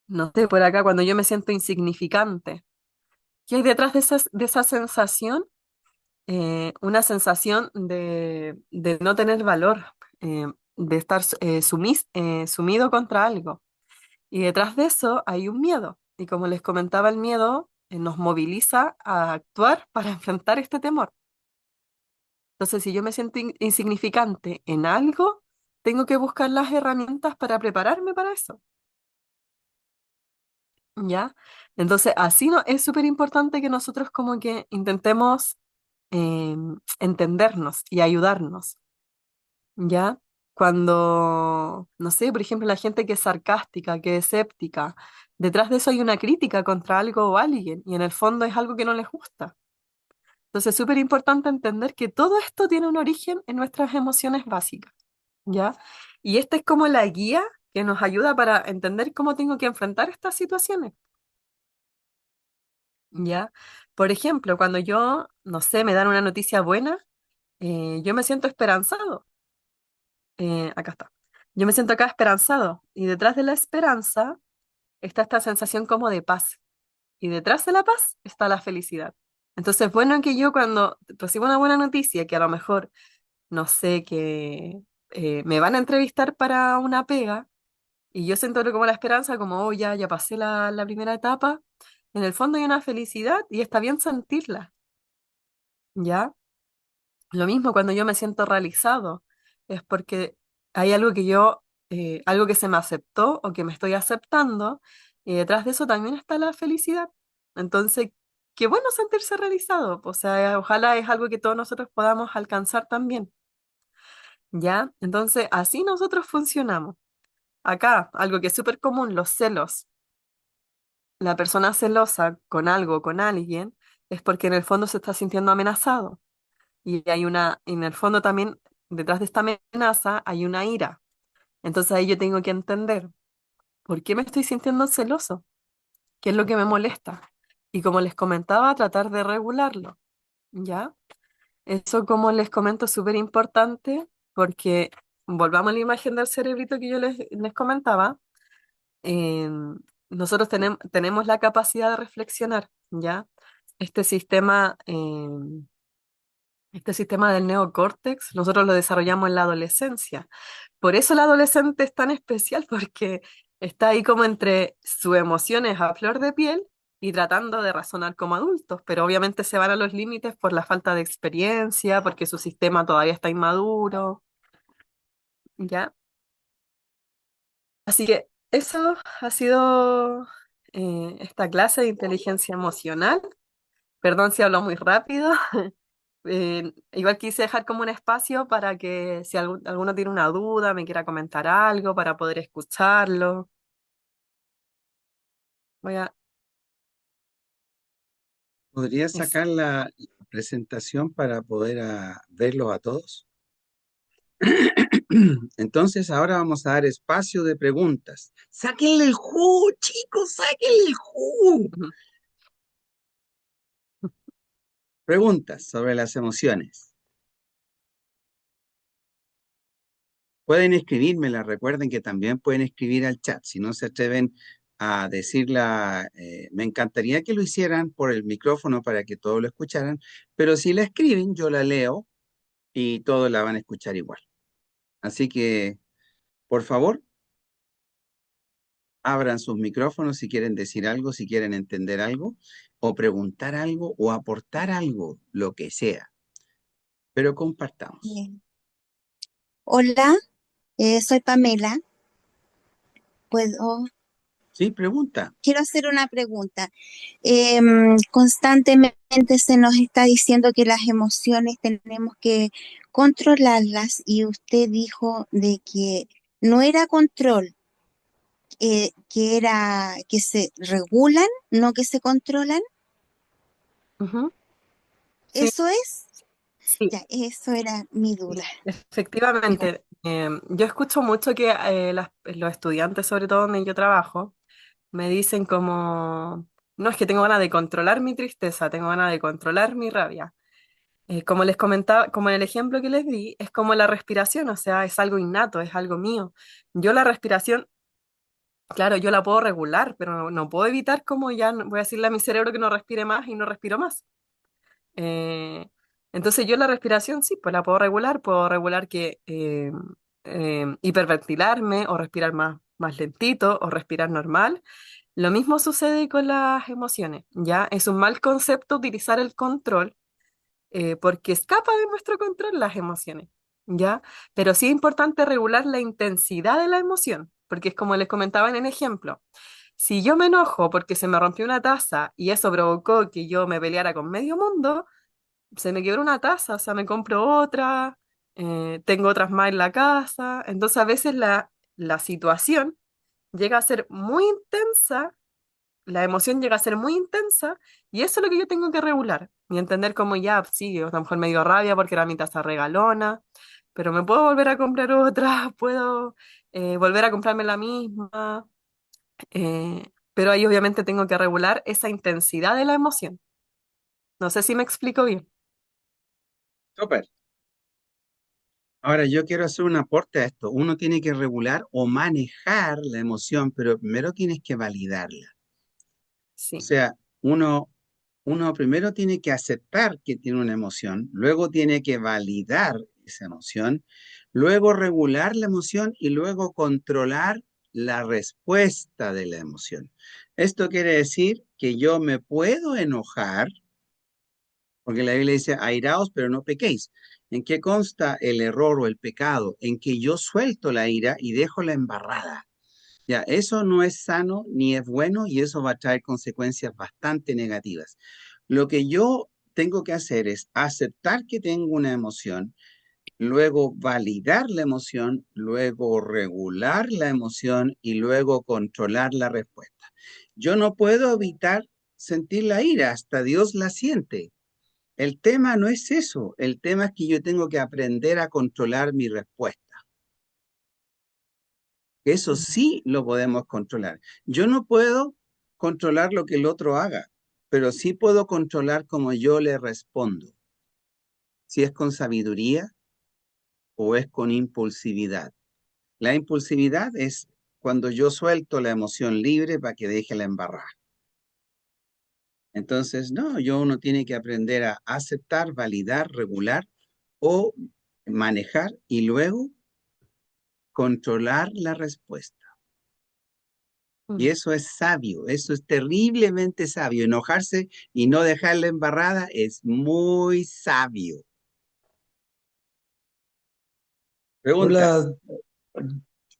no sé, por acá cuando yo me siento insignificante, ¿qué hay detrás de esa sensación? Una sensación de no tener valor, de estar sumido contra algo. Y detrás de eso hay un miedo. Y como les comentaba, el miedo nos moviliza a actuar para enfrentar este temor. Entonces, si yo me siento insignificante en algo, tengo que buscar las herramientas para prepararme para eso. ¿Ya? Entonces, así no, es súper importante que nosotros como que intentemos entendernos y ayudarnos. ¿Ya? Cuando, no sé, por ejemplo, la gente que es sarcástica, que es escéptica, detrás de eso hay una crítica contra algo o alguien, y en el fondo es algo que no les gusta. Entonces es súper importante entender que todo esto tiene un origen en nuestras emociones básicas, ¿ya? Y esta es como la guía que nos ayuda para entender cómo tengo que enfrentar estas situaciones, ¿ya? Por ejemplo, cuando yo, no sé, me dan una noticia buena, yo me siento esperanzado. Acá está. Yo me siento acá esperanzado y detrás de la esperanza está esta sensación como de paz y detrás de la paz está la felicidad. Entonces, bueno que yo cuando recibo una buena noticia, que a lo mejor, no sé, que me van a entrevistar para una pega y yo siento como la esperanza, como, oh, ya pasé la primera etapa, en el fondo hay una felicidad y está bien sentirla, ¿ya? Lo mismo cuando yo me siento realizado, es porque hay algo algo que se me aceptó o que me estoy aceptando, y detrás de eso también está la felicidad. Entonces, qué bueno sentirse realizado, o sea, ojalá es algo que todos nosotros podamos alcanzar también, ¿ya? Entonces, así nosotros funcionamos. Acá, algo que es súper común, los celos. La persona celosa con algo o con alguien es porque en el fondo se está sintiendo amenazado. Y en el fondo también, detrás de esta amenaza hay una ira. Entonces ahí yo tengo que entender por qué me estoy sintiendo celoso, qué es lo que me molesta. Y como les comentaba, tratar de regularlo, ¿ya? Eso, como les comento, es súper importante porque volvamos a la imagen del cerebrito que yo les comentaba. Nosotros tenemos la capacidad de reflexionar, ¿ya? Este sistema, este sistema del neocórtex, nosotros lo desarrollamos en la adolescencia. Por eso el adolescente es tan especial, porque está ahí como entre sus emociones a flor de piel y tratando de razonar como adultos, pero obviamente se van a los límites por la falta de experiencia, porque su sistema todavía está inmaduro, ¿ya? Así que eso ha sido esta clase de inteligencia emocional. Perdón si hablo muy rápido. Igual quise dejar como un espacio para que si alguno tiene una duda, me quiera comentar algo, para poder escucharlo. Voy a... ¿Podrías es- sacar la presentación para poder verlos a todos? Entonces, ahora vamos a dar espacio de preguntas. Sáquenle el jugo, chicos, sáquenle el jugo. Ujú, Preguntas sobre las emociones. Pueden escribírmelas, recuerden que también pueden escribir al chat. Si no se atreven a decirla, me encantaría que lo hicieran por el micrófono para que todos lo escucharan, pero si la escriben, yo la leo y todos la van a escuchar igual. Así que, por favor, abran sus micrófonos si quieren decir algo, si quieren entender algo, o preguntar algo, o aportar algo, lo que sea. Pero compartamos. Bien. Hola, soy Pamela. Puedo, Sí, pregunta. quiero hacer una pregunta. Constantemente se nos está diciendo que las emociones tenemos que controlarlas y usted dijo de que no era control, que era que se regulan, no que se controlan. ujú. Sí, ¿Eso es? sí, Ya, eso era mi duda. sí, efectivamente. Yo escucho mucho que los estudiantes, sobre todo donde yo trabajo, me dicen como, no, es que tengo ganas de controlar mi tristeza, tengo ganas de controlar mi rabia. Como les comentaba, como en el ejemplo que les di, es como la respiración, o sea, es algo innato, es algo mío. Yo la respiración, claro, yo la puedo regular, pero no puedo evitar como ya voy a decirle a mi cerebro que no respire más y no respiro más. Eh, entonces yo la respiración sí, pues la puedo regular que hiperventilarme o respirar más lentito o respirar normal. Lo mismo sucede con las emociones, ¿ya? Es un mal concepto utilizar el control porque escapa de nuestro control las emociones, ¿ya? Pero sí es importante regular la intensidad de la emoción, porque es como les comentaba en el ejemplo. Si yo me enojo porque se me rompió una taza y eso provocó que yo me peleara con medio mundo, se me quebró una taza, o sea, me compro otra, tengo otras más en la casa. Entonces a veces la situación llega a ser muy intensa, la emoción llega a ser muy intensa y eso es lo que yo tengo que regular y entender como ya, sí, a lo mejor me dio rabia porque era mi taza regalona, pero me puedo volver a comprar otra, puedo volver a comprarme la misma, pero ahí obviamente tengo que regular esa intensidad de la emoción. No sé si me explico bien. Súper. Ahora, yo quiero hacer un aporte a esto. Uno tiene que regular o manejar la emoción, pero primero tienes que validarla. O Sí. sea, uno primero tiene que aceptar que tiene una emoción, luego tiene que validar esa emoción, luego regular la emoción y luego controlar la respuesta de la emoción. Esto quiere decir que yo me puedo enojar, porque la Biblia dice, airaos, pero no pequéis. ¿En qué consta el error o el pecado? En que yo suelto la ira y dejo la embarrada. Ya, eso no es sano ni es bueno y eso va a traer consecuencias bastante negativas. Lo que yo tengo que hacer es aceptar que tengo una emoción, luego validar la emoción, luego regular la emoción y luego controlar la respuesta. Yo no puedo evitar sentir la ira, hasta Dios la siente. El tema no es eso, el tema es que yo tengo que aprender a controlar mi respuesta. Eso sí lo podemos controlar. Yo no puedo controlar lo que el otro haga, pero sí puedo controlar cómo yo le respondo, si es con sabiduría o es con impulsividad. La impulsividad es cuando yo suelto la emoción libre para que deje la embarrada. Entonces, no, uno tiene que aprender a aceptar, validar, regular o manejar y luego controlar la respuesta. Y Mm. eso es sabio, eso es terriblemente sabio. Enojarse y no dejarla embarrada es muy sabio. Pregunta. Hola,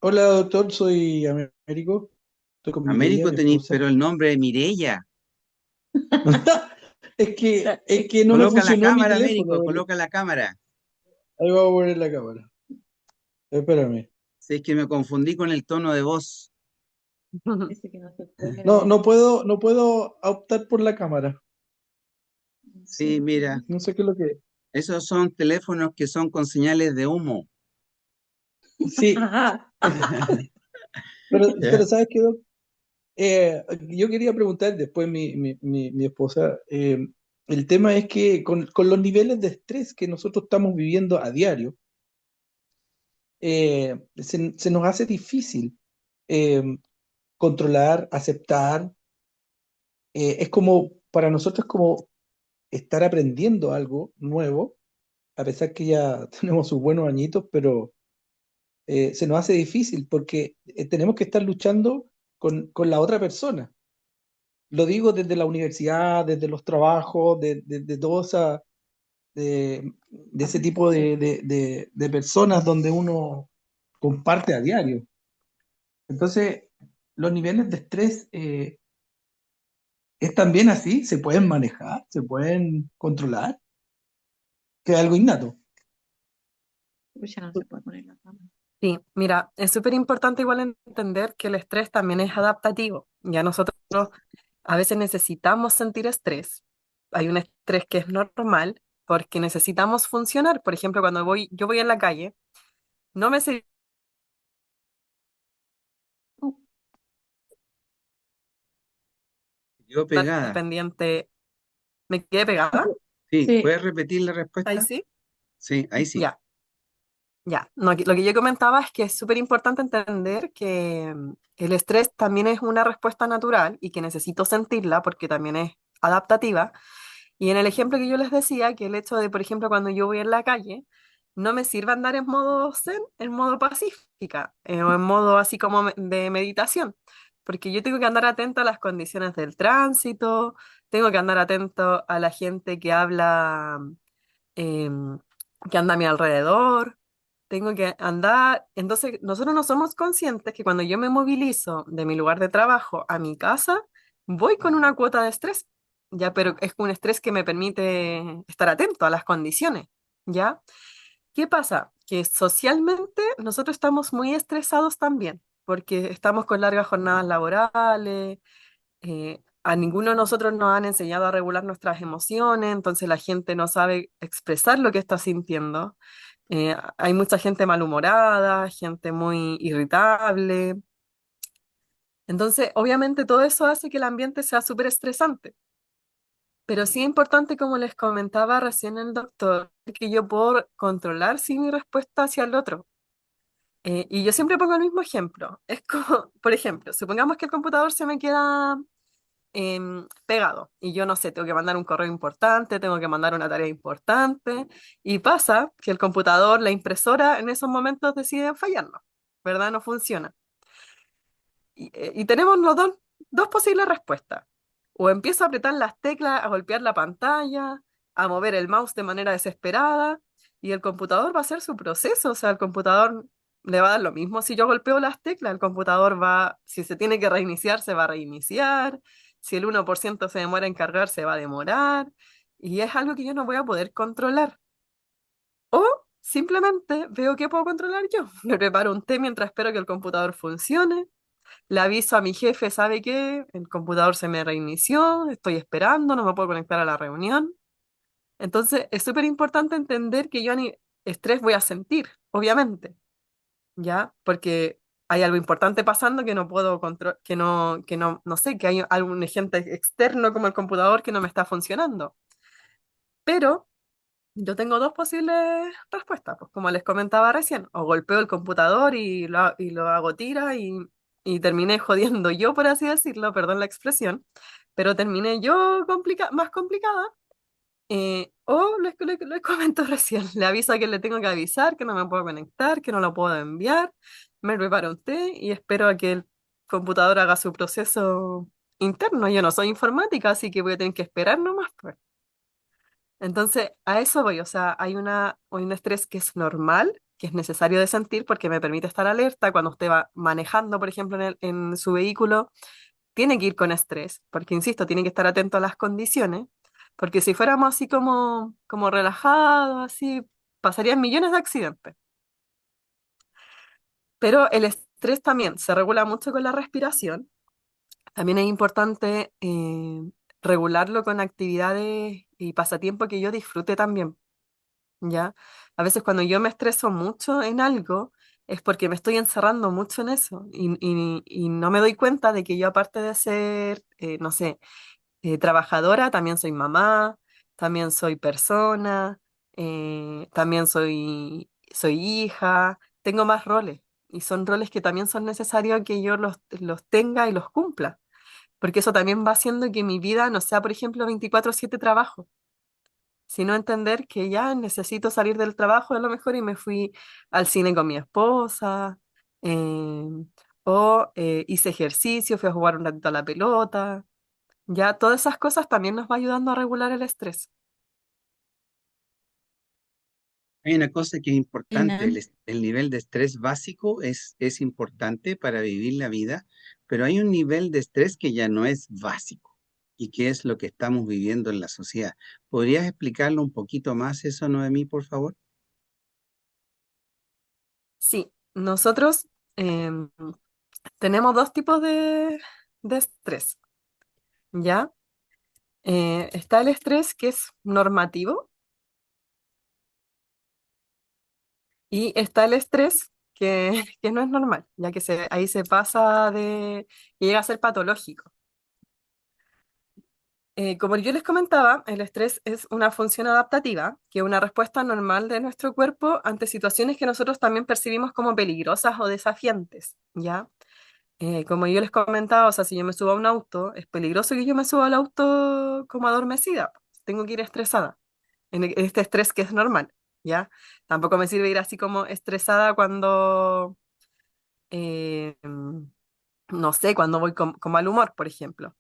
hola doctor, soy Américo. Estoy con Mireia, Américo mi tenéis, esposa. pero el nombre de Mireia. Es que no me Coloca la funcionó mi cámara, teléfono. Américo, coloca la cámara. Ahí vamos a poner la cámara. Espérame. Si es que me confundí con el tono de voz. No puedo optar por la cámara. Sí, mira, No sé qué es lo que esos son teléfonos que son con señales de humo. es. Sí, pero Ya. ¿sabes qué, Doc? Yo quería preguntar después mi esposa, el tema es que con los niveles de estrés que nosotros estamos viviendo a diario, se nos hace difícil eh, controlar, aceptar. Es como, para nosotros es como estar aprendiendo algo nuevo, a pesar que ya tenemos sus buenos añitos, pero se nos hace difícil porque tenemos que estar luchando con la otra persona. Lo digo desde la universidad, desde los trabajos, de todo de ese tipo de personas donde uno comparte a diario. Entonces, los niveles de estrés es también así, se pueden manejar, se pueden controlar, que es algo innato. Sí, mira, es súper importante igual entender que el estrés también es adaptativo. Ya nosotros a veces necesitamos sentir estrés. Hay un estrés que es normal porque necesitamos funcionar. Por ejemplo, yo voy en la calle, no me sirve Quedó estar pegada. pendiente, me quedé pegada. Sí, ¿puedes repetir la Ahí respuesta? sí, Sí, ahí sí. ya. Ya, no, lo que yo comentaba es que es súper importante entender que el estrés también es una respuesta natural y que necesito sentirla porque también es adaptativa. Y en el ejemplo que yo les decía, que el hecho de, por ejemplo, cuando yo voy en la calle, no me sirve andar en modo zen, en modo pacífica, o en modo así como de meditación, porque yo tengo que andar atento a las condiciones del tránsito, tengo que andar atento a la gente que habla, em, que anda a mi alrededor. Tengo que andar, entonces nosotros no somos conscientes que cuando yo me movilizo de mi lugar de trabajo a mi casa, voy con una cuota de estrés, ya, pero es un estrés que me permite estar atento a las condiciones, ¿ya? ¿Qué pasa? Que socialmente nosotros estamos muy estresados también, porque estamos con largas jornadas laborales, a ninguno de nosotros nos han enseñado a regular nuestras emociones, entonces la gente no sabe expresar lo que está sintiendo. Hay mucha gente malhumorada, gente muy irritable. Entonces, obviamente todo eso hace que el ambiente sea súper estresante. Pero sí es importante, como les comentaba recién el doctor, que yo puedo controlar sí mi respuesta hacia el otro. Y yo siempre pongo el mismo ejemplo. Es como, por ejemplo, supongamos que el computador se me queda pegado y yo no sé, tengo que mandar un correo importante, tengo que mandar una tarea importante y pasa que el computador, la impresora en esos momentos deciden fallarnos, ¿verdad? No funciona. Y tenemos dos posibles respuestas. O empiezo a apretar las teclas, a golpear la pantalla, a mover el mouse de manera desesperada, y el computador va a hacer su proceso. O sea, el computador le va a dar lo mismo si yo golpeo las teclas. El computador va, si se tiene que reiniciar, se va a reiniciar. Si el 1% se demora en cargar, se va a demorar. Y es algo que yo no voy a poder controlar. O simplemente veo que puedo controlar yo. Me preparo un té mientras espero que el computador funcione. Le aviso a mi jefe, ¿sabe qué? El computador se me reinició, estoy esperando, no me puedo conectar a la reunión. Entonces, es súper importante entender que yo ni estrés voy a sentir, obviamente, ¿ya? Porque hay algo importante pasando que no puedo controlar, no sé, que hay algún agente externo como el computador que no me está funcionando. Pero yo tengo dos posibles respuestas, pues como les comentaba recién, o golpeo el computador y lo hago tira y terminé jodiendo yo, por así decirlo, perdón la expresión, pero terminé yo más complicada, o les comento recién, le aviso a quien le tengo que avisar, que no me puedo conectar, que no lo puedo enviar, me preparo un té y espero a que el computador haga su proceso interno. Yo no soy informática, así que voy a tener que esperar nomás, pues. Entonces, a eso voy, o sea, hay un estrés que es normal, que es necesario de sentir porque me permite estar alerta cuando usted va manejando, por ejemplo, en su vehículo, tiene que ir con estrés, porque insisto, tiene que estar atento a las condiciones, porque si fuéramos así como relajados, así, pasarían millones de accidentes. Pero el estrés también se regula mucho con la respiración. También es importante regularlo con actividades y pasatiempos que yo disfrute también, ¿ya? A veces cuando yo me estreso mucho en algo es porque me estoy encerrando mucho en eso y no me doy cuenta de que yo aparte de ser, no sé, trabajadora, también soy mamá, también soy persona, también soy hija, tengo más roles y son roles que también son necesarios que yo los tenga y los cumpla, porque eso también va haciendo que mi vida no sea, por ejemplo, 24/7 trabajo, sino entender que ya necesito salir del trabajo a lo mejor y me fui al cine con mi esposa, o hice ejercicio, fui a jugar un ratito a la pelota. Ya todas esas cosas también nos va ayudando a regular el estrés. Hay una cosa que es importante, Buena. el nivel de estrés básico es importante para vivir la vida, pero hay un nivel de estrés que ya no es básico y que es lo que estamos viviendo en la sociedad. ¿Podrías explicarlo un poquito más eso, Noemí, por favor? Sí, nosotros tenemos dos tipos de estrés, ¿ya? Está el estrés que es normativo y está el estrés que no es normal, ya que ahí se pasa y llega a ser patológico. Como yo les comentaba, el estrés es una función adaptativa, que es una respuesta normal de nuestro cuerpo ante situaciones que nosotros también percibimos como peligrosas o desafiantes, ¿ya? Como yo les comentaba, o sea, si yo me subo a un auto, es peligroso que yo me suba al auto como adormecida, tengo que ir estresada, en este estrés que es normal, ¿ya? Tampoco me sirve ir así como estresada cuando, no sé, cuando voy con mal humor, por ejemplo.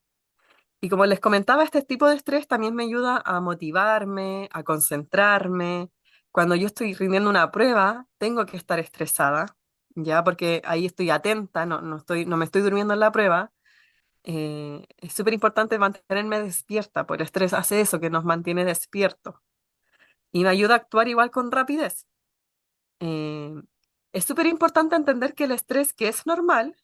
Y como les comentaba, este tipo de estrés también me ayuda a motivarme, a concentrarme. Cuando yo estoy rindiendo una prueba, tengo que estar estresada, ¿ya? Porque ahí estoy atenta, no me estoy durmiendo en la prueba. Es súper importante mantenerme despierta, porque el estrés hace eso, que nos mantiene despiertos. Y me ayuda a actuar igual con rapidez. Eh, es súper importante entender que el estrés, que es normal,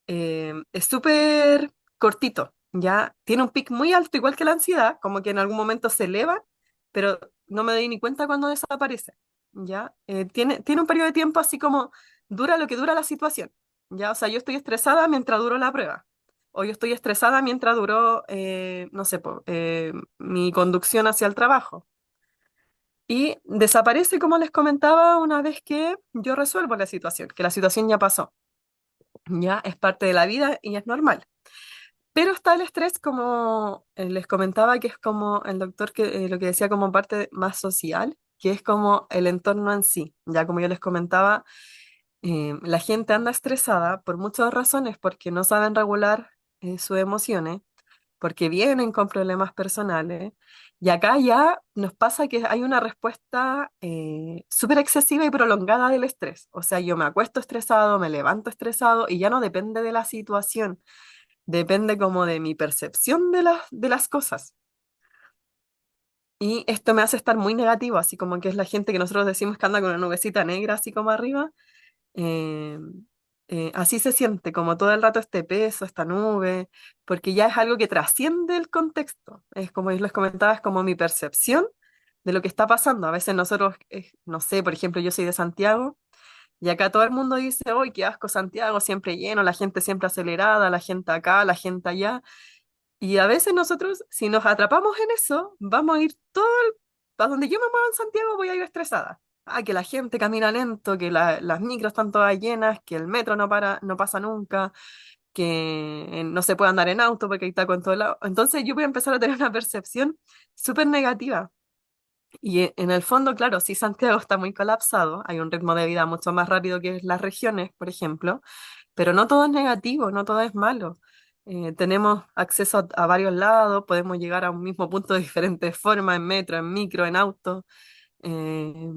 es súper cortito, ¿ya? Tiene un pic muy alto, igual que la ansiedad, como que en algún momento se eleva, pero no me doy ni cuenta cuando desaparece, ¿ya? Tiene un periodo de tiempo así como dura lo que dura la situación, ¿ya? O sea, yo estoy estresada mientras duró la prueba, o yo estoy estresada mientras duró, no sé, mi conducción hacia el trabajo. Y desaparece, como les comentaba, una vez que yo resuelvo la situación, que la situación ya pasó, ya es parte de la vida y es normal. Pero está el estrés, como les comentaba, que es como el doctor lo que decía como parte más social, que es como el entorno en sí. Ya como yo les comentaba, la gente anda estresada por muchas razones, porque no saben regular sus emociones, porque vienen con problemas personales. Y acá ya nos pasa que hay una respuesta súper excesiva y prolongada del estrés. O sea, yo me acuesto estresado, me levanto estresado y ya no depende de la situación, depende como de mi percepción de las cosas. Y esto me hace estar muy negativo, así como que es la gente que nosotros decimos que anda con una nubecita negra así como arriba. eh, Así se siente, como todo el rato este peso, esta nube, porque ya es algo que trasciende el contexto. Es como yo les comentaba, es como mi percepción de lo que está pasando. A veces nosotros, no sé, por ejemplo, yo soy de Santiago y acá todo el mundo dice, ¡hoy qué asco Santiago, siempre lleno, la gente siempre acelerada, la gente acá, la gente allá! Y a veces nosotros, si nos atrapamos en eso, vamos a ir a donde yo me muevo en Santiago, voy a ir estresada. Ah, que la gente camina lento, que las micros están todas llenas, que el metro no para, no pasa nunca, que no se puede andar en auto porque hay taco en todo lado. Entonces yo voy a empezar a tener una percepción súper negativa. Y en el fondo, claro, sí Santiago está muy colapsado, hay un ritmo de vida mucho más rápido que las regiones, por ejemplo, pero no todo es negativo, no todo es malo. Tenemos acceso a varios lados, podemos llegar a un mismo punto de diferentes formas, en metro, en micro, en auto. Eh,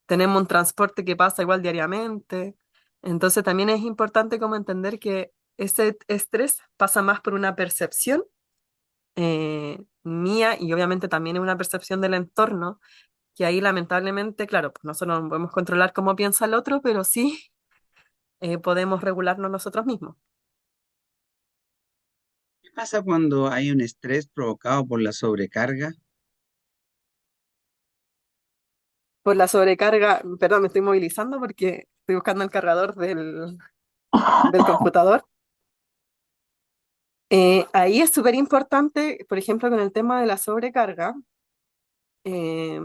tenemos un transporte que pasa igual diariamente. Entonces también es importante como entender que ese estrés pasa más por una percepción mía y obviamente también es una percepción del entorno, que ahí lamentablemente, claro, pues nosotros no podemos controlar cómo piensa el otro, pero sí podemos regularnos nosotros mismos. ¿Qué pasa cuando hay un estrés provocado por la sobrecarga? Por la sobrecarga, perdón, me estoy movilizando porque estoy buscando el cargador del computador. Ahí es súper importante, por ejemplo, con el tema de la sobrecarga, eh,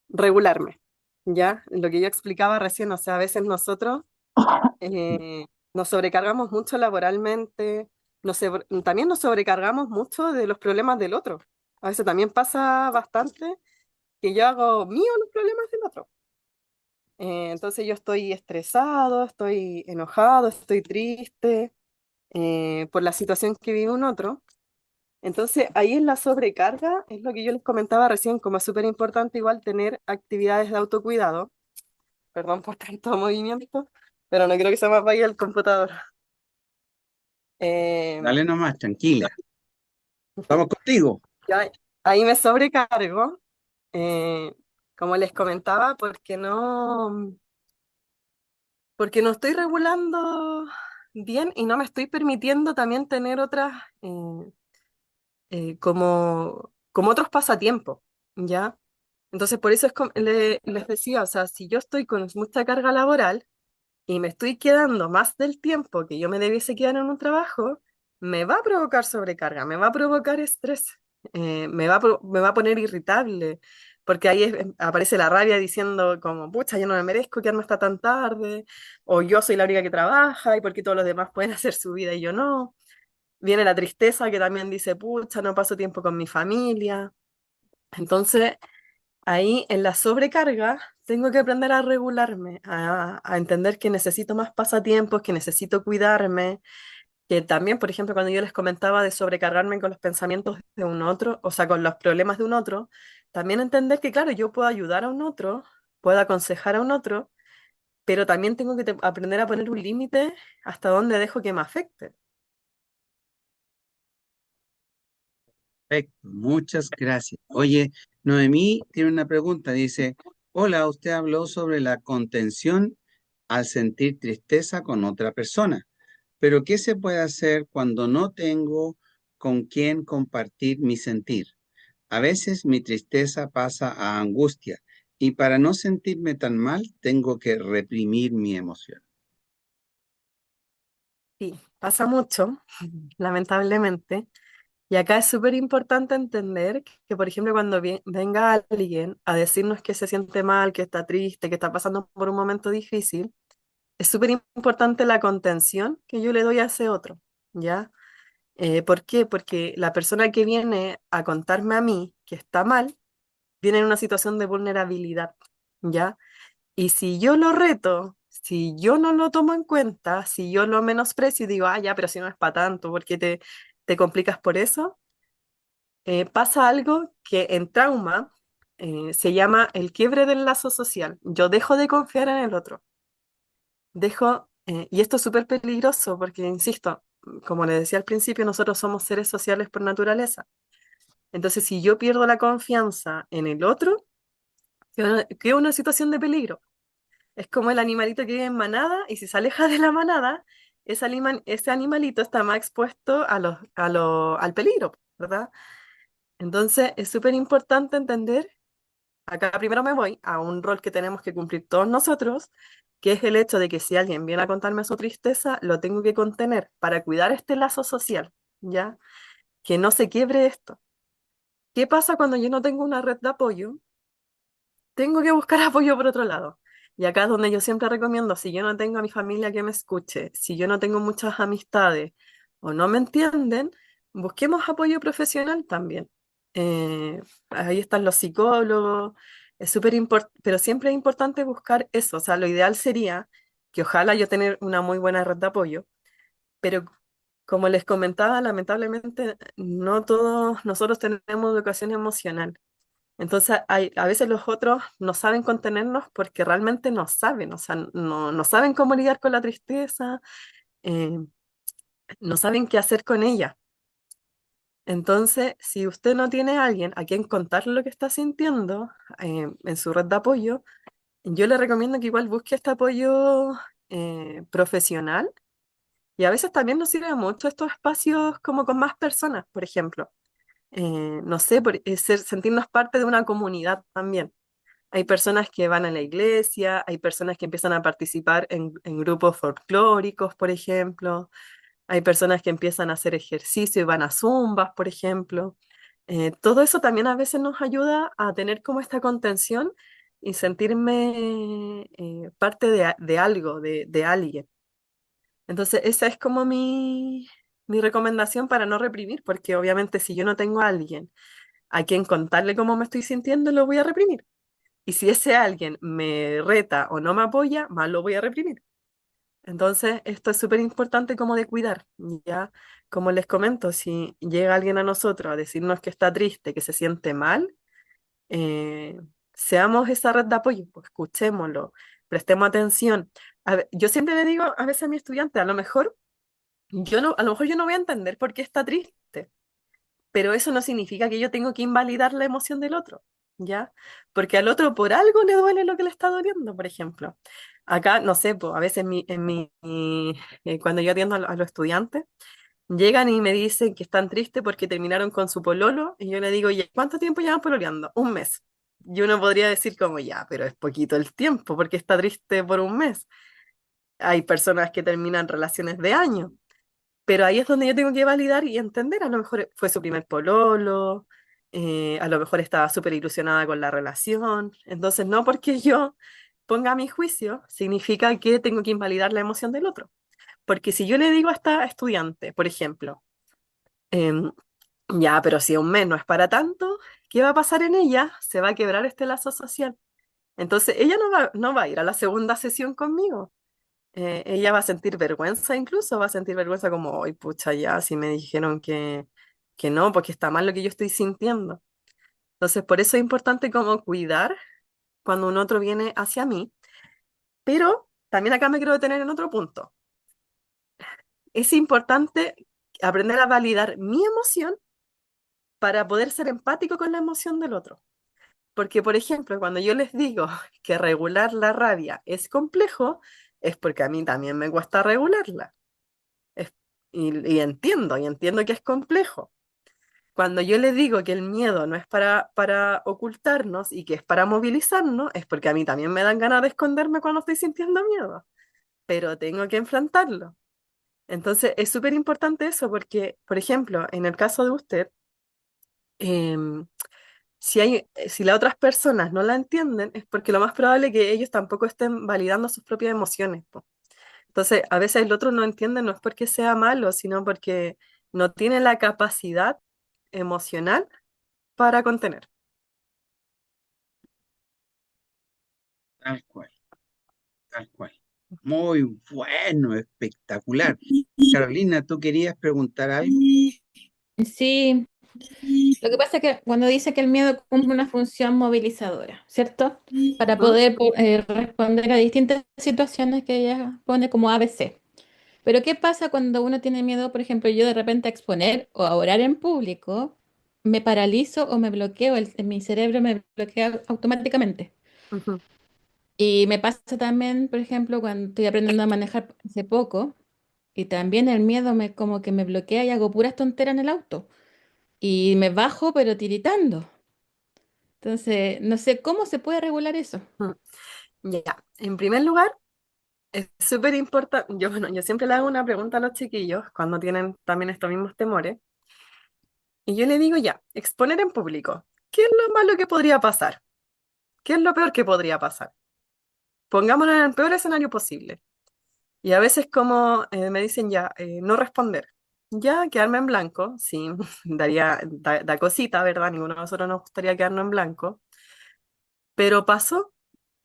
regularme, ¿ya? Lo que yo explicaba recién, o sea, a veces nosotros nos sobrecargamos mucho laboralmente, también nos sobrecargamos mucho de los problemas del otro. A veces también pasa bastante que yo hago mío los problemas del otro. Entonces yo estoy estresado, estoy enojado, estoy triste por la situación que vive un otro. Entonces ahí en la sobrecarga es lo que yo les comentaba recién, como es súper importante igual tener actividades de autocuidado. Perdón por tanto movimiento, pero no creo que se me vaya el computador. Eh, Dale nomás, tranquila. Estamos contigo. yo ahí me sobrecargo, eh, como les comentaba, porque no estoy regulando bien y no me estoy permitiendo también tener otras, como otros pasatiempos, ¿ya? Entonces, por eso les decía, o sea, si yo estoy con mucha carga laboral y me estoy quedando más del tiempo que yo me debiese quedar en un trabajo, me va a provocar sobrecarga, me va a provocar estrés, me va a poner irritable, porque ahí aparece la rabia diciendo como, pucha, yo no me merezco quedarme hasta tan tarde, o yo soy la única que trabaja y porque todos los demás pueden hacer su vida y yo no. Viene la tristeza que también dice, pucha, no paso tiempo con mi familia. Entonces, ahí en la sobrecarga tengo que aprender a regularme, a entender que necesito más pasatiempos, que necesito cuidarme, que también, por ejemplo, cuando yo les comentaba de sobrecargarme con los pensamientos de un otro, o sea, con los problemas de un otro, también entender que, claro, yo puedo ayudar a un otro, puedo aconsejar a un otro, pero también tengo que aprender a poner un límite hasta dónde dejo que me afecte. Perfecto, muchas gracias. Oye, Noemí tiene una pregunta. Dice, hola, usted habló sobre la contención al sentir tristeza con otra persona, pero ¿qué se puede hacer cuando no tengo con quién compartir mi sentir? A veces mi tristeza pasa a angustia y para no sentirme tan mal tengo que reprimir mi emoción. Sí, pasa mucho, lamentablemente. Y acá es súper importante entender que, por ejemplo, cuando venga alguien a decirnos que se siente mal, que está triste, que está pasando por un momento difícil, es súper importante la contención que yo le doy a ese otro, ¿ya? ¿Por qué? Porque la persona que viene a contarme a mí que está mal, viene en una situación de vulnerabilidad, ¿ya? Y si yo lo reto, si yo no lo tomo en cuenta, si yo lo menosprecio y digo, ah, ya, pero si no es para tanto, ¿por qué te complicas por eso? Pasa algo que en trauma se llama el quiebre del lazo social. Yo dejo de confiar en el otro. Y esto es súper peligroso porque, insisto, como le decía al principio, nosotros somos seres sociales por naturaleza. Entonces, si yo pierdo la confianza en el otro, queda una situación de peligro. Es como el animalito que vive en manada y si se aleja de la manada, ese animalito está más expuesto al peligro, ¿verdad? Entonces, es súper importante entender, acá primero me voy a un rol que tenemos que cumplir todos nosotros, que es el hecho de que si alguien viene a contarme su tristeza, lo tengo que contener para cuidar este lazo social, ¿ya? Que no se quiebre esto. ¿Qué pasa cuando yo no tengo una red de apoyo? Tengo que buscar apoyo por otro lado. Y acá es donde yo siempre recomiendo, si yo no tengo a mi familia que me escuche, si yo no tengo muchas amistades o no me entienden, busquemos apoyo profesional también. Ahí están los psicólogos, es súper importante, pero siempre es importante buscar eso. O sea, lo ideal sería que ojalá yo tener una muy buena red de apoyo, pero como les comentaba, lamentablemente no todos nosotros tenemos educación emocional. Entonces, a veces los otros no saben contenernos porque realmente no saben, o sea, no saben cómo lidiar con la tristeza, eh, no saben qué hacer con ella. Entonces, si usted no tiene a alguien a quien contarle lo que está sintiendo en su red de apoyo, yo le recomiendo que igual busque este apoyo profesional y a veces también nos sirve mucho estos espacios como con más personas, por ejemplo. No sé, sentirnos parte de una comunidad también. Hay personas que van a la iglesia, hay personas que empiezan a participar en grupos folclóricos, por ejemplo. Hay personas que empiezan a hacer ejercicio y van a zumbas, por ejemplo. Todo eso también a veces nos ayuda a tener como esta contención y sentirme parte de algo, de alguien. Entonces, esa es como mi recomendación para no reprimir, porque obviamente si yo no tengo a alguien a quien contarle cómo me estoy sintiendo, lo voy a reprimir. Y si ese alguien me reta o no me apoya, más lo voy a reprimir. Entonces, esto es súper importante como de cuidar, ¿ya? Como les comento, si llega alguien a nosotros a decirnos que está triste, que se siente mal, eh, seamos esa red de apoyo, pues escuchémoslo, prestemos atención. Yo siempre le digo a veces a mi estudiante, a lo mejor yo no voy a entender por qué está triste, pero eso no significa que yo tengo que invalidar la emoción del otro, ¿ya? Porque al otro por algo le duele lo que le está doliendo, por ejemplo. Acá, no sé, pues, a veces cuando yo atiendo a los estudiantes, llegan y me dicen que están tristes porque terminaron con su pololo, y yo le digo, "Ya, ¿cuánto tiempo llevan pololeando? Un mes". Y uno podría decir como, ya, pero es poquito el tiempo, porque está triste por un mes. Hay personas que terminan relaciones de años. Pero ahí es donde yo tengo que validar y entender, a lo mejor fue su primer pololo, a lo mejor estaba súper ilusionada con la relación, entonces no porque yo ponga mi juicio, significa que tengo que invalidar la emoción del otro. Porque si yo le digo a esta estudiante, por ejemplo, em, ya, pero si un mes no es para tanto, ¿qué va a pasar en ella? Se va a quebrar este lazo social. Entonces ella no va a ir a la segunda sesión conmigo. Ella va a sentir vergüenza incluso, va a sentir vergüenza como, hoy pucha, ya, si me dijeron que no, porque está mal lo que yo estoy sintiendo. Entonces, por eso es importante como cuidar cuando un otro viene hacia mí, pero también acá me quiero detener en otro punto. Es importante aprender a validar mi emoción para poder ser empático con la emoción del otro. Porque, por ejemplo, cuando yo les digo que regular la rabia es complejo, es porque a mí también me cuesta regularla. Es- y entiendo que es complejo. Cuando yo le digo que el miedo no es para ocultarnos y que es para movilizarnos, es porque a mí también me dan ganas de esconderme cuando estoy sintiendo miedo, pero tengo que enfrentarlo. Entonces es súper importante eso porque, por ejemplo, en el caso de usted, em, si las otras personas no la entienden, es porque lo más probable es que ellos tampoco estén validando sus propias emociones, po. Entonces, a veces el otro no entiende, no es porque sea malo, sino porque no tiene la capacidad emocional para contener. Tal cual, tal cual. Muy bueno, espectacular. Carolina, ¿tú querías preguntar algo? Sí, lo que pasa es que cuando dice que el miedo cumple una función movilizadora, ¿cierto? Para ¿Mm? poder responder a distintas situaciones que ella pone como ABC. Pero ¿qué pasa cuando uno tiene miedo, por ejemplo, yo de repente a exponer o a orar en público, me paralizo o me bloqueo, mi cerebro me bloquea automáticamente? Ujú. Y me pasa también, por ejemplo, cuando estoy aprendiendo a manejar hace poco, y también el miedo me como que me bloquea y hago puras tonteras en el auto. Y me bajo, pero tiritando. Entonces, no sé cómo se puede regular eso. Mm. Ya, en primer lugar, es súper importante, yo siempre le hago una pregunta a los chiquillos cuando tienen también estos mismos temores, y yo le digo ya, exponer en público, ¿qué es lo malo que podría pasar? ¿Qué es lo peor que podría pasar? Pongámonos en el peor escenario posible. Y a veces como me dicen ya, no responder, ya quedarme en blanco, sí, da cosita, ¿verdad? Ninguno de nosotros nos gustaría quedarnos en blanco, pero pasó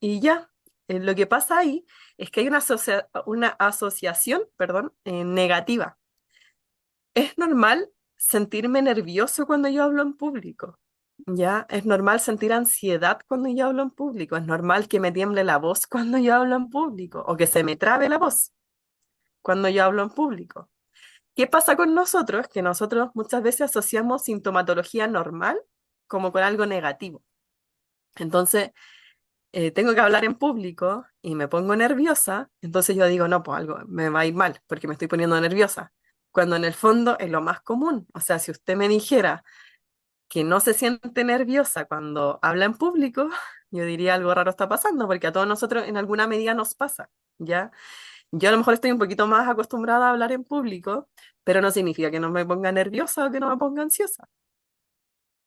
y ya. Lo que pasa ahí es que hay una asociación, perdón, negativa. Es normal sentirme nervioso cuando yo hablo en público. ¿ya? Es normal sentir ansiedad cuando yo hablo en público, es normal que me tiemble la voz cuando yo hablo en público o que se me trabe la voz cuando yo hablo en público. ¿Qué pasa con nosotros? Que nosotros muchas veces asociamos sintomatología normal como con algo negativo. Entonces, tengo que hablar en público y me pongo nerviosa, entonces yo digo, no, pues algo me va a ir mal porque me estoy poniendo nerviosa. Cuando en el fondo es lo más común. O sea, si usted me dijera que no se siente nerviosa cuando habla en público, yo diría algo raro está pasando, porque a todos nosotros en alguna medida nos pasa, ¿ya? Yo a lo mejor estoy un poquito más acostumbrada a hablar en público, pero no significa que no me ponga nerviosa o que no me ponga ansiosa,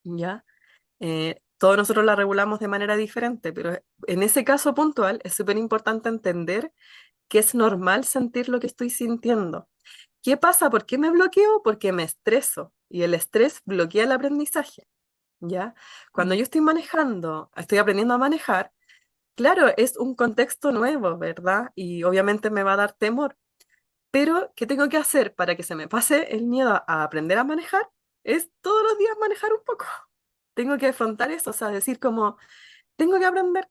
¿ya? Todos nosotros la regulamos de manera diferente, pero en ese caso puntual es súper importante entender que es normal sentir lo que estoy sintiendo. ¿Qué pasa? ¿Por qué me bloqueo? Porque me estreso y el estrés bloquea el aprendizaje. ¿Ya? Cuando yo estoy manejando, estoy aprendiendo a manejar, claro, es un contexto nuevo, ¿verdad? Y obviamente me va a dar temor, pero ¿qué tengo que hacer para que se me pase el miedo a aprender a manejar? Es todos los días manejar un poco. Tengo que afrontar eso, o sea, decir como, tengo que aprender,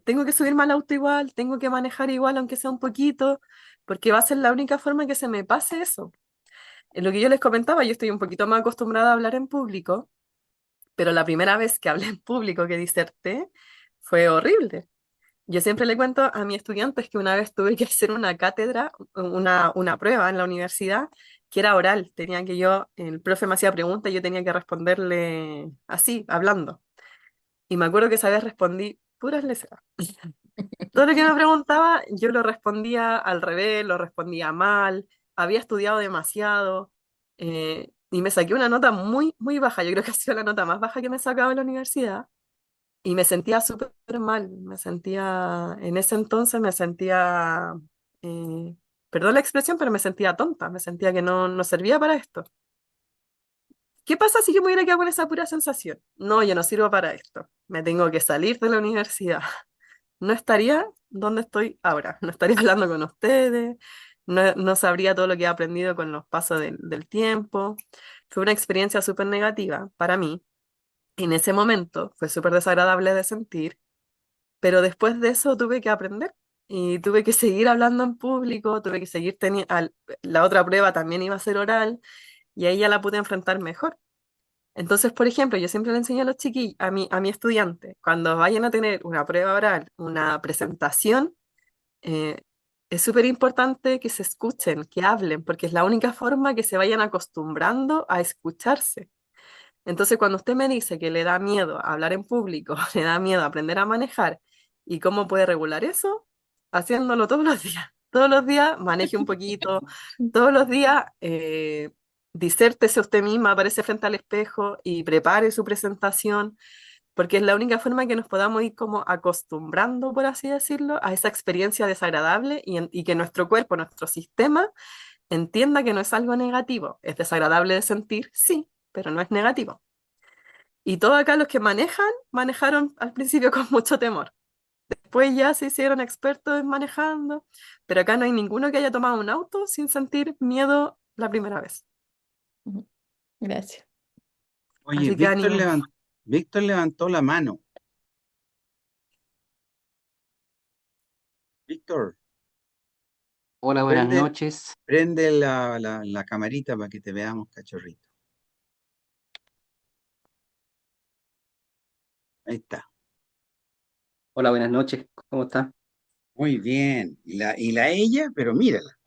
tengo que subirme al auto igual, tengo que manejar igual, aunque sea un poquito, porque va a ser la única forma que se me pase eso. En lo que yo les comentaba, yo estoy un poquito más acostumbrada a hablar en público, pero la primera vez que hablé en público, que diserté, fue horrible. Yo siempre le cuento a mis estudiantes que una vez tuve que hacer una cátedra, una prueba en la universidad, que era oral. Tenía que yo, el profe me hacía preguntas y yo tenía que responderle así, hablando. Y me acuerdo que esa vez respondí puras leceras. Todo lo que me preguntaba, yo lo respondía al revés, lo respondía mal, había estudiado demasiado, y me saqué una nota muy, muy baja. Yo creo que ha sido la nota más baja que me he sacado en la universidad. Y me sentía súper mal, me sentía, en ese entonces me sentía, eh, perdón la expresión, pero me sentía tonta, me sentía que no servía para esto. ¿Qué pasa si yo me hubiera quedado con esa pura sensación? No, yo no sirvo para esto, me tengo que salir de la universidad. No estaría donde estoy ahora, no estaría hablando con ustedes, no sabría todo lo que he aprendido con los pasos del tiempo. Fue una experiencia súper negativa para mí. En ese momento fue súper desagradable de sentir, pero después de eso tuve que aprender y tuve que seguir hablando en público, tuve que seguir teniendo... La otra prueba también iba a ser oral y ahí ya la pude enfrentar mejor. Entonces, por ejemplo, yo siempre le enseño a los chiquillos, a mi estudiante, cuando vayan a tener una prueba oral, una presentación, eh, es súper importante que se escuchen, que hablen, porque es la única forma que se vayan acostumbrando a escucharse. Entonces, cuando usted me dice que le da miedo hablar en público, le da miedo aprender a manejar, ¿y cómo puede regular eso? Haciéndolo todos los días. Todos los días maneje un poquito, todos los días disértese usted misma, aparece frente al espejo y prepare su presentación, porque es la única forma que nos podamos ir como acostumbrando, por así decirlo, a esa experiencia desagradable y que nuestro cuerpo, nuestro sistema, entienda que no es algo negativo. Es desagradable de sentir, sí, pero no es negativo. Y todos acá los que manejan, manejaron al principio con mucho temor. Después ya se hicieron expertos en manejando, pero acá no hay ninguno que haya tomado un auto sin sentir miedo la primera vez. Ujú. Gracias. Oye, Así que ánimo. Víctor levantó la mano. Víctor, Hola, buenas prende, noches. prende la camarita para que te veamos, cachorrito. Ahí está. Hola, buenas noches. ¿Cómo está? Muy bien. Y la ella, pero mírala.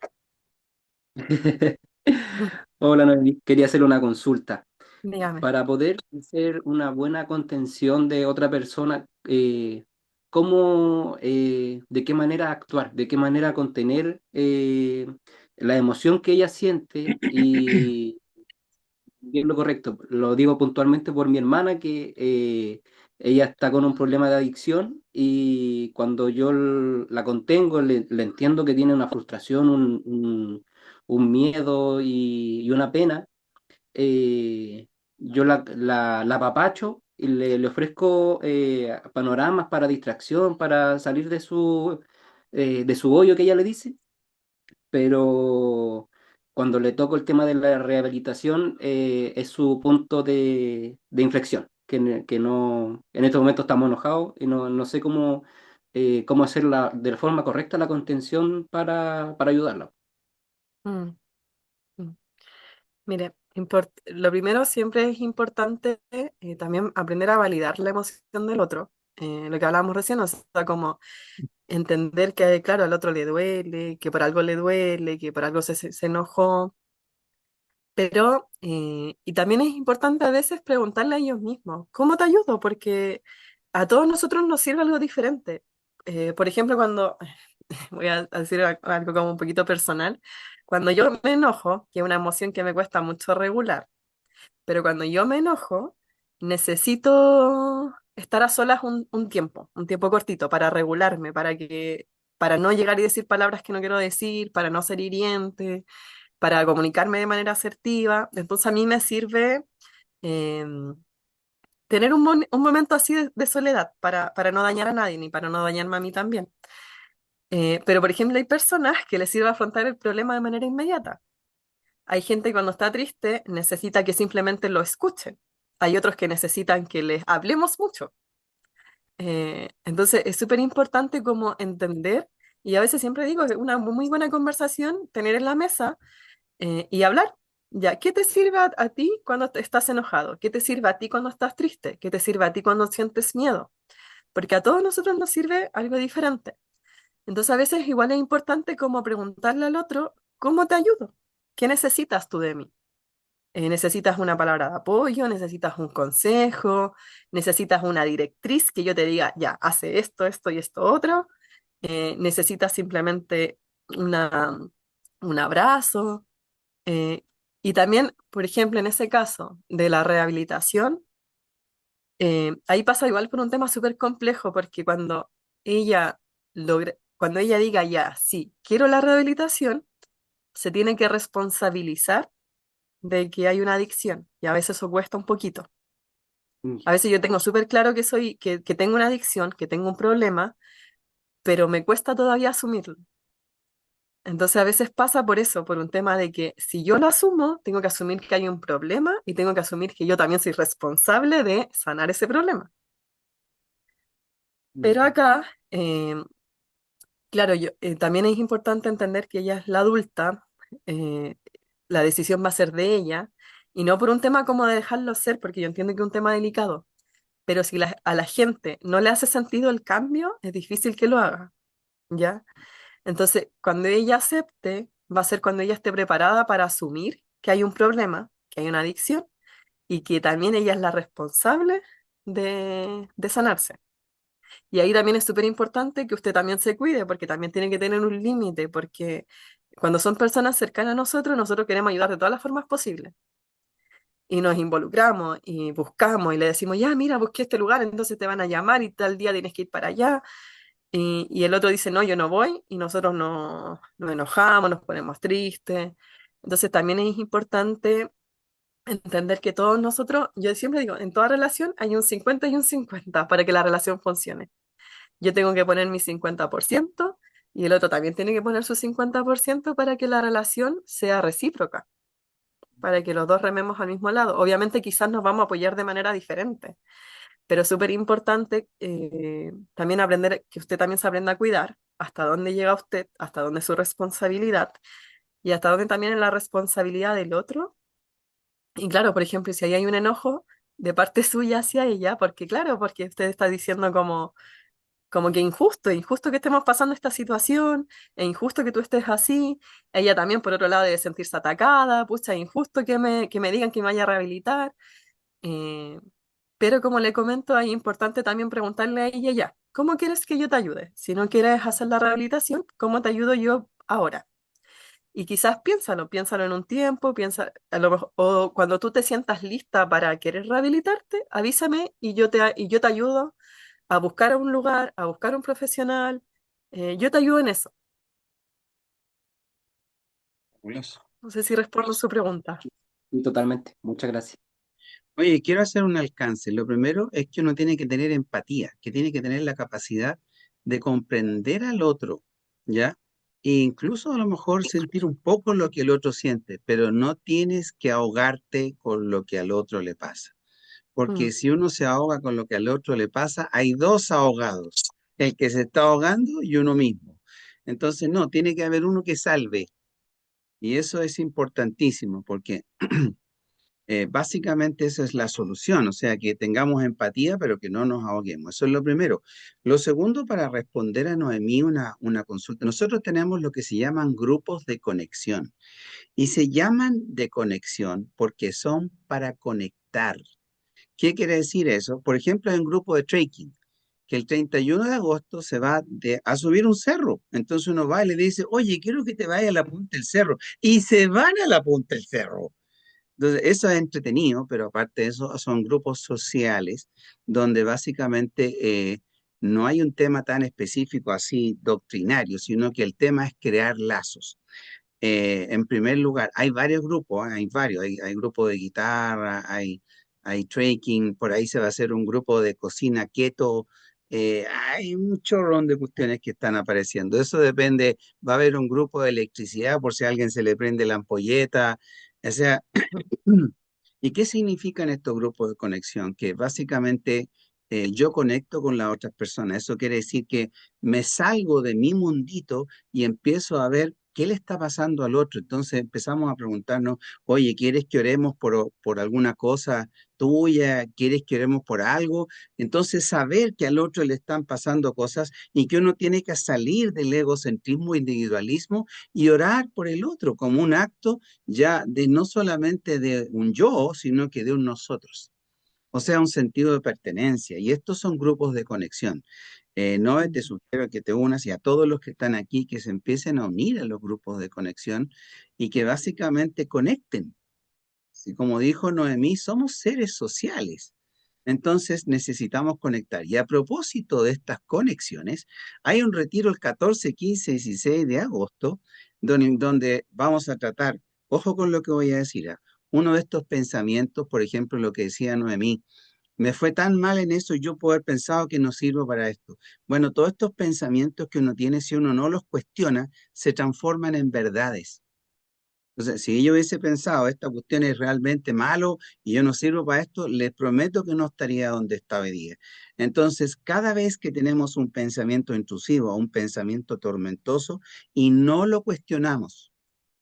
Hola, Noemí. Quería hacer una consulta. Dígame. Para poder hacer una buena contención de otra persona, ¿cómo, de qué manera actuar? ¿De qué manera contener la emoción que ella siente? Y bien lo correcto, lo digo puntualmente por mi hermana que ella está con un problema de adicción y cuando yo la contengo, le entiendo que tiene una frustración, un miedo y una pena, yo la apapacho y le ofrezco panoramas para distracción, para salir de su hoyo que ella le dice, pero cuando le toco el tema de la rehabilitación es su punto de inflexión. que no, en estos momentos estamos enojados y no sé cómo hacer de la forma correcta la contención para ayudarla. Mm, mm. Mire, lo primero siempre es importante también aprender a validar la emoción del otro. Lo que hablábamos recién, o sea, como entender que, claro, al otro le duele, que por algo le duele, que por algo se enojó. Pero, y también es importante a veces preguntarle a ellos mismos, ¿cómo te ayudo? Porque a todos nosotros nos sirve algo diferente. Por ejemplo, voy a decir algo como un poquito personal, cuando yo me enojo, que es una emoción que me cuesta mucho regular, pero cuando yo me enojo, necesito estar a solas un tiempo cortito para regularme, para no llegar y decir palabras que no quiero decir, para no ser hiriente, para comunicarme de manera asertiva. Entonces a mí me sirve em, tener un momento así de soledad para no dañar a nadie ni para no dañarme a mí también. Pero, por ejemplo, hay personas que les sirve afrontar el problema de manera inmediata. Hay gente que cuando está triste necesita que simplemente lo escuchen. Hay otros que necesitan que les hablemos mucho. Entonces, es súper importante como entender, y a veces siempre digo, es una muy buena conversación tener en la mesa y hablar. Ya, ¿qué te sirve a ti cuando estás enojado? ¿Qué te sirve a ti cuando estás triste? ¿Qué te sirve a ti cuando sientes miedo? Porque a todos nosotros nos sirve algo diferente. Entonces, a veces igual es importante como preguntarle al otro, ¿cómo te ayudo? ¿Qué necesitas tú de mí? ¿Necesitas una palabra de apoyo? ¿Necesitas un consejo? ¿Necesitas una directriz que yo te diga, ya, hace esto, esto y esto otro? ¿Necesitas simplemente una, un abrazo? Eh, y también, por ejemplo, en ese caso de la rehabilitación, ahí pasa igual por un tema súper complejo, porque ella cuando ella diga ya, sí, quiero la rehabilitación, se tiene que responsabilizar de que hay una adicción, y a veces eso cuesta un poquito. Mm. A veces yo tengo súper claro que tengo una adicción, que tengo un problema, pero me cuesta todavía asumirlo. Entonces a veces pasa por eso, por un tema de que si yo lo asumo, tengo que asumir que hay un problema y tengo que asumir que yo también soy responsable de sanar ese problema. Pero acá, claro, también es importante entender que ella es la adulta, eh, la decisión va a ser de ella, y no por un tema como de dejarlo ser, porque yo entiendo que es un tema delicado, pero si a la gente no le hace sentido el cambio, es difícil que lo haga, ¿ya? Entonces, cuando ella acepte, va a ser cuando ella esté preparada para asumir que hay un problema, que hay una adicción, y que también ella es la responsable de sanarse. Y ahí también es súper importante que usted también se cuide, porque también tiene que tener un límite, porque cuando son personas cercanas a nosotros, nosotros queremos ayudar de todas las formas posibles. Y nos involucramos y buscamos y le decimos, ya, mira, busqué este lugar, entonces te van a llamar y tal día tienes que ir para allá. Y el otro dice, no, yo no voy, y nosotros nos enojamos, nos ponemos tristes. Entonces también es importante entender que todos nosotros, yo siempre digo, en toda relación hay un 50 y un 50 para que la relación funcione. Yo tengo que poner mi 50% y el otro también tiene que poner su 50% para que la relación sea recíproca, para que los dos rememos al mismo lado. Obviamente quizás nos vamos a apoyar de manera diferente, pero es súper importante también aprender, que usted también se aprenda a cuidar hasta dónde llega usted, hasta dónde es su responsabilidad y hasta dónde también es la responsabilidad del otro. Y claro, por ejemplo, si ahí hay un enojo de parte suya hacia ella, porque claro, porque usted está diciendo como que injusto que estemos pasando esta situación, es injusto que tú estés así. Ella también, por otro lado, debe sentirse atacada, pucha, es injusto que me digan que me vaya a rehabilitar. Eh, pero como le comento, es importante también preguntarle a ella ya, ¿cómo quieres que yo te ayude? Si no quieres hacer la rehabilitación, ¿cómo te ayudo yo ahora? Y quizás piénsalo en un tiempo, piensa, a lo mejor, o cuando tú te sientas lista para querer rehabilitarte, avísame y yo te ayudo a buscar un lugar, a buscar un profesional. Yo te ayudo en eso. Fabuloso. No sé si respondo su pregunta. Y totalmente, muchas gracias. Oye, quiero hacer un alcance. Lo primero es que uno tiene que tener empatía, que tiene que tener la capacidad de comprender al otro, ¿ya? E incluso a lo mejor sentir un poco lo que el otro siente, pero no tienes que ahogarte con lo que al otro le pasa. porque si uno se ahoga con lo que al otro le pasa, hay dos ahogados, el que se está ahogando y uno mismo. Entonces, no, tiene que haber uno que salve. Y eso es importantísimo, porque básicamente esa es la solución, o sea, que tengamos empatía, pero que no nos ahoguemos. Eso es lo primero. Lo segundo, para responder a Noemí una consulta, nosotros tenemos lo que se llaman grupos de conexión. Y se llaman de conexión porque son para conectar. ¿Qué quiere decir eso? Por ejemplo, hay un grupo de trekking que el 31 de agosto se va a subir un cerro. Entonces uno va y le dice, oye, quiero que te vayas a la punta del cerro. Y se van a la punta del cerro. Entonces, eso es entretenido, pero aparte de eso, son grupos sociales donde básicamente no hay un tema tan específico así doctrinario, sino que el tema es crear lazos. En primer lugar, hay varios grupos, hay varios, hay grupos de guitarra, hay trekking, por ahí se va a hacer un grupo de cocina keto, hay un chorrón de cuestiones que están apareciendo. Eso depende, va a haber un grupo de electricidad por si a alguien se le prende la ampolleta, o sea, ¿y qué significan estos grupos de conexión? Que básicamente yo conecto con las otras personas. Eso quiere decir que me salgo de mi mundito y empiezo a ver qué le está pasando al otro. Entonces empezamos a preguntarnos, oye, ¿quieres que oremos por alguna cosa tuya? ¿Quieres que oremos por algo? Entonces saber que al otro le están pasando cosas y que uno tiene que salir del egocentrismo, individualismo y orar por el otro como un acto ya de no solamente de un yo, sino que de un nosotros. O sea, un sentido de pertenencia. Y estos son grupos de conexión. No te sugiero que te unas y a todos los que están aquí que se empiecen a unir a los grupos de conexión y que básicamente conecten. Y como dijo Noemí, somos seres sociales. Entonces necesitamos conectar. Y a propósito de estas conexiones, hay un retiro el 14, 15, 16 de agosto, donde vamos a tratar, ojo con lo que voy a decir, uno de estos pensamientos, por ejemplo, lo que decía Noemí, me fue tan mal en eso, yo puedo haber pensado que no sirvo para esto. Bueno, todos estos pensamientos que uno tiene, si uno no los cuestiona, se transforman en verdades. Entonces, si yo hubiese pensado, esta cuestión es realmente malo y yo no sirvo para esto, les prometo que no estaría donde está hoy día. Entonces, cada vez que tenemos un pensamiento intrusivo, un pensamiento tormentoso y no lo cuestionamos,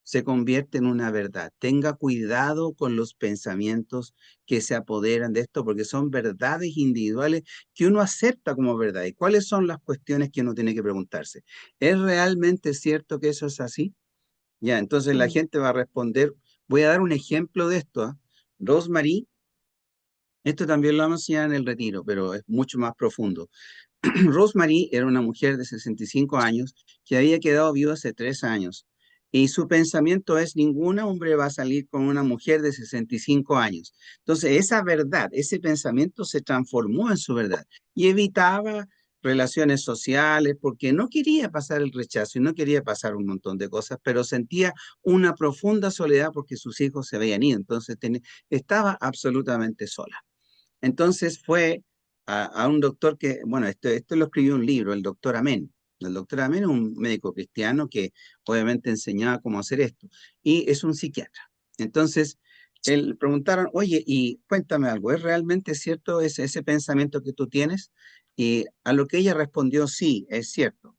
se convierte en una verdad. Tenga cuidado con los pensamientos que se apoderan de esto, porque son verdades individuales que uno acepta como verdad. ¿Y cuáles son las cuestiones que uno tiene que preguntarse? ¿Es realmente cierto que eso es así? Ya, entonces la gente va a responder, voy a dar un ejemplo de esto, ¿ah? Rosemary, esto también lo vamos a enseñar en el retiro, pero es mucho más profundo. Rosemary era una mujer de 65 años que había quedado viuda hace 3 años. Y su pensamiento es, ningún hombre va a salir con una mujer de 65 años. Entonces, esa verdad, ese pensamiento se transformó en su verdad y evitaba relaciones sociales porque no quería pasar el rechazo y no quería pasar un montón de cosas, pero sentía una profunda soledad porque sus hijos se habían ido. Entonces, estaba absolutamente sola. Entonces fue a un doctor que, bueno, esto lo escribió un libro, el doctor Amén. El doctor Amén es un médico cristiano que obviamente enseñaba cómo hacer esto y es un psiquiatra. Entonces, le preguntaron, oye, y cuéntame algo, ¿es realmente cierto ese pensamiento que tú tienes? Y a lo que ella respondió, sí, es cierto.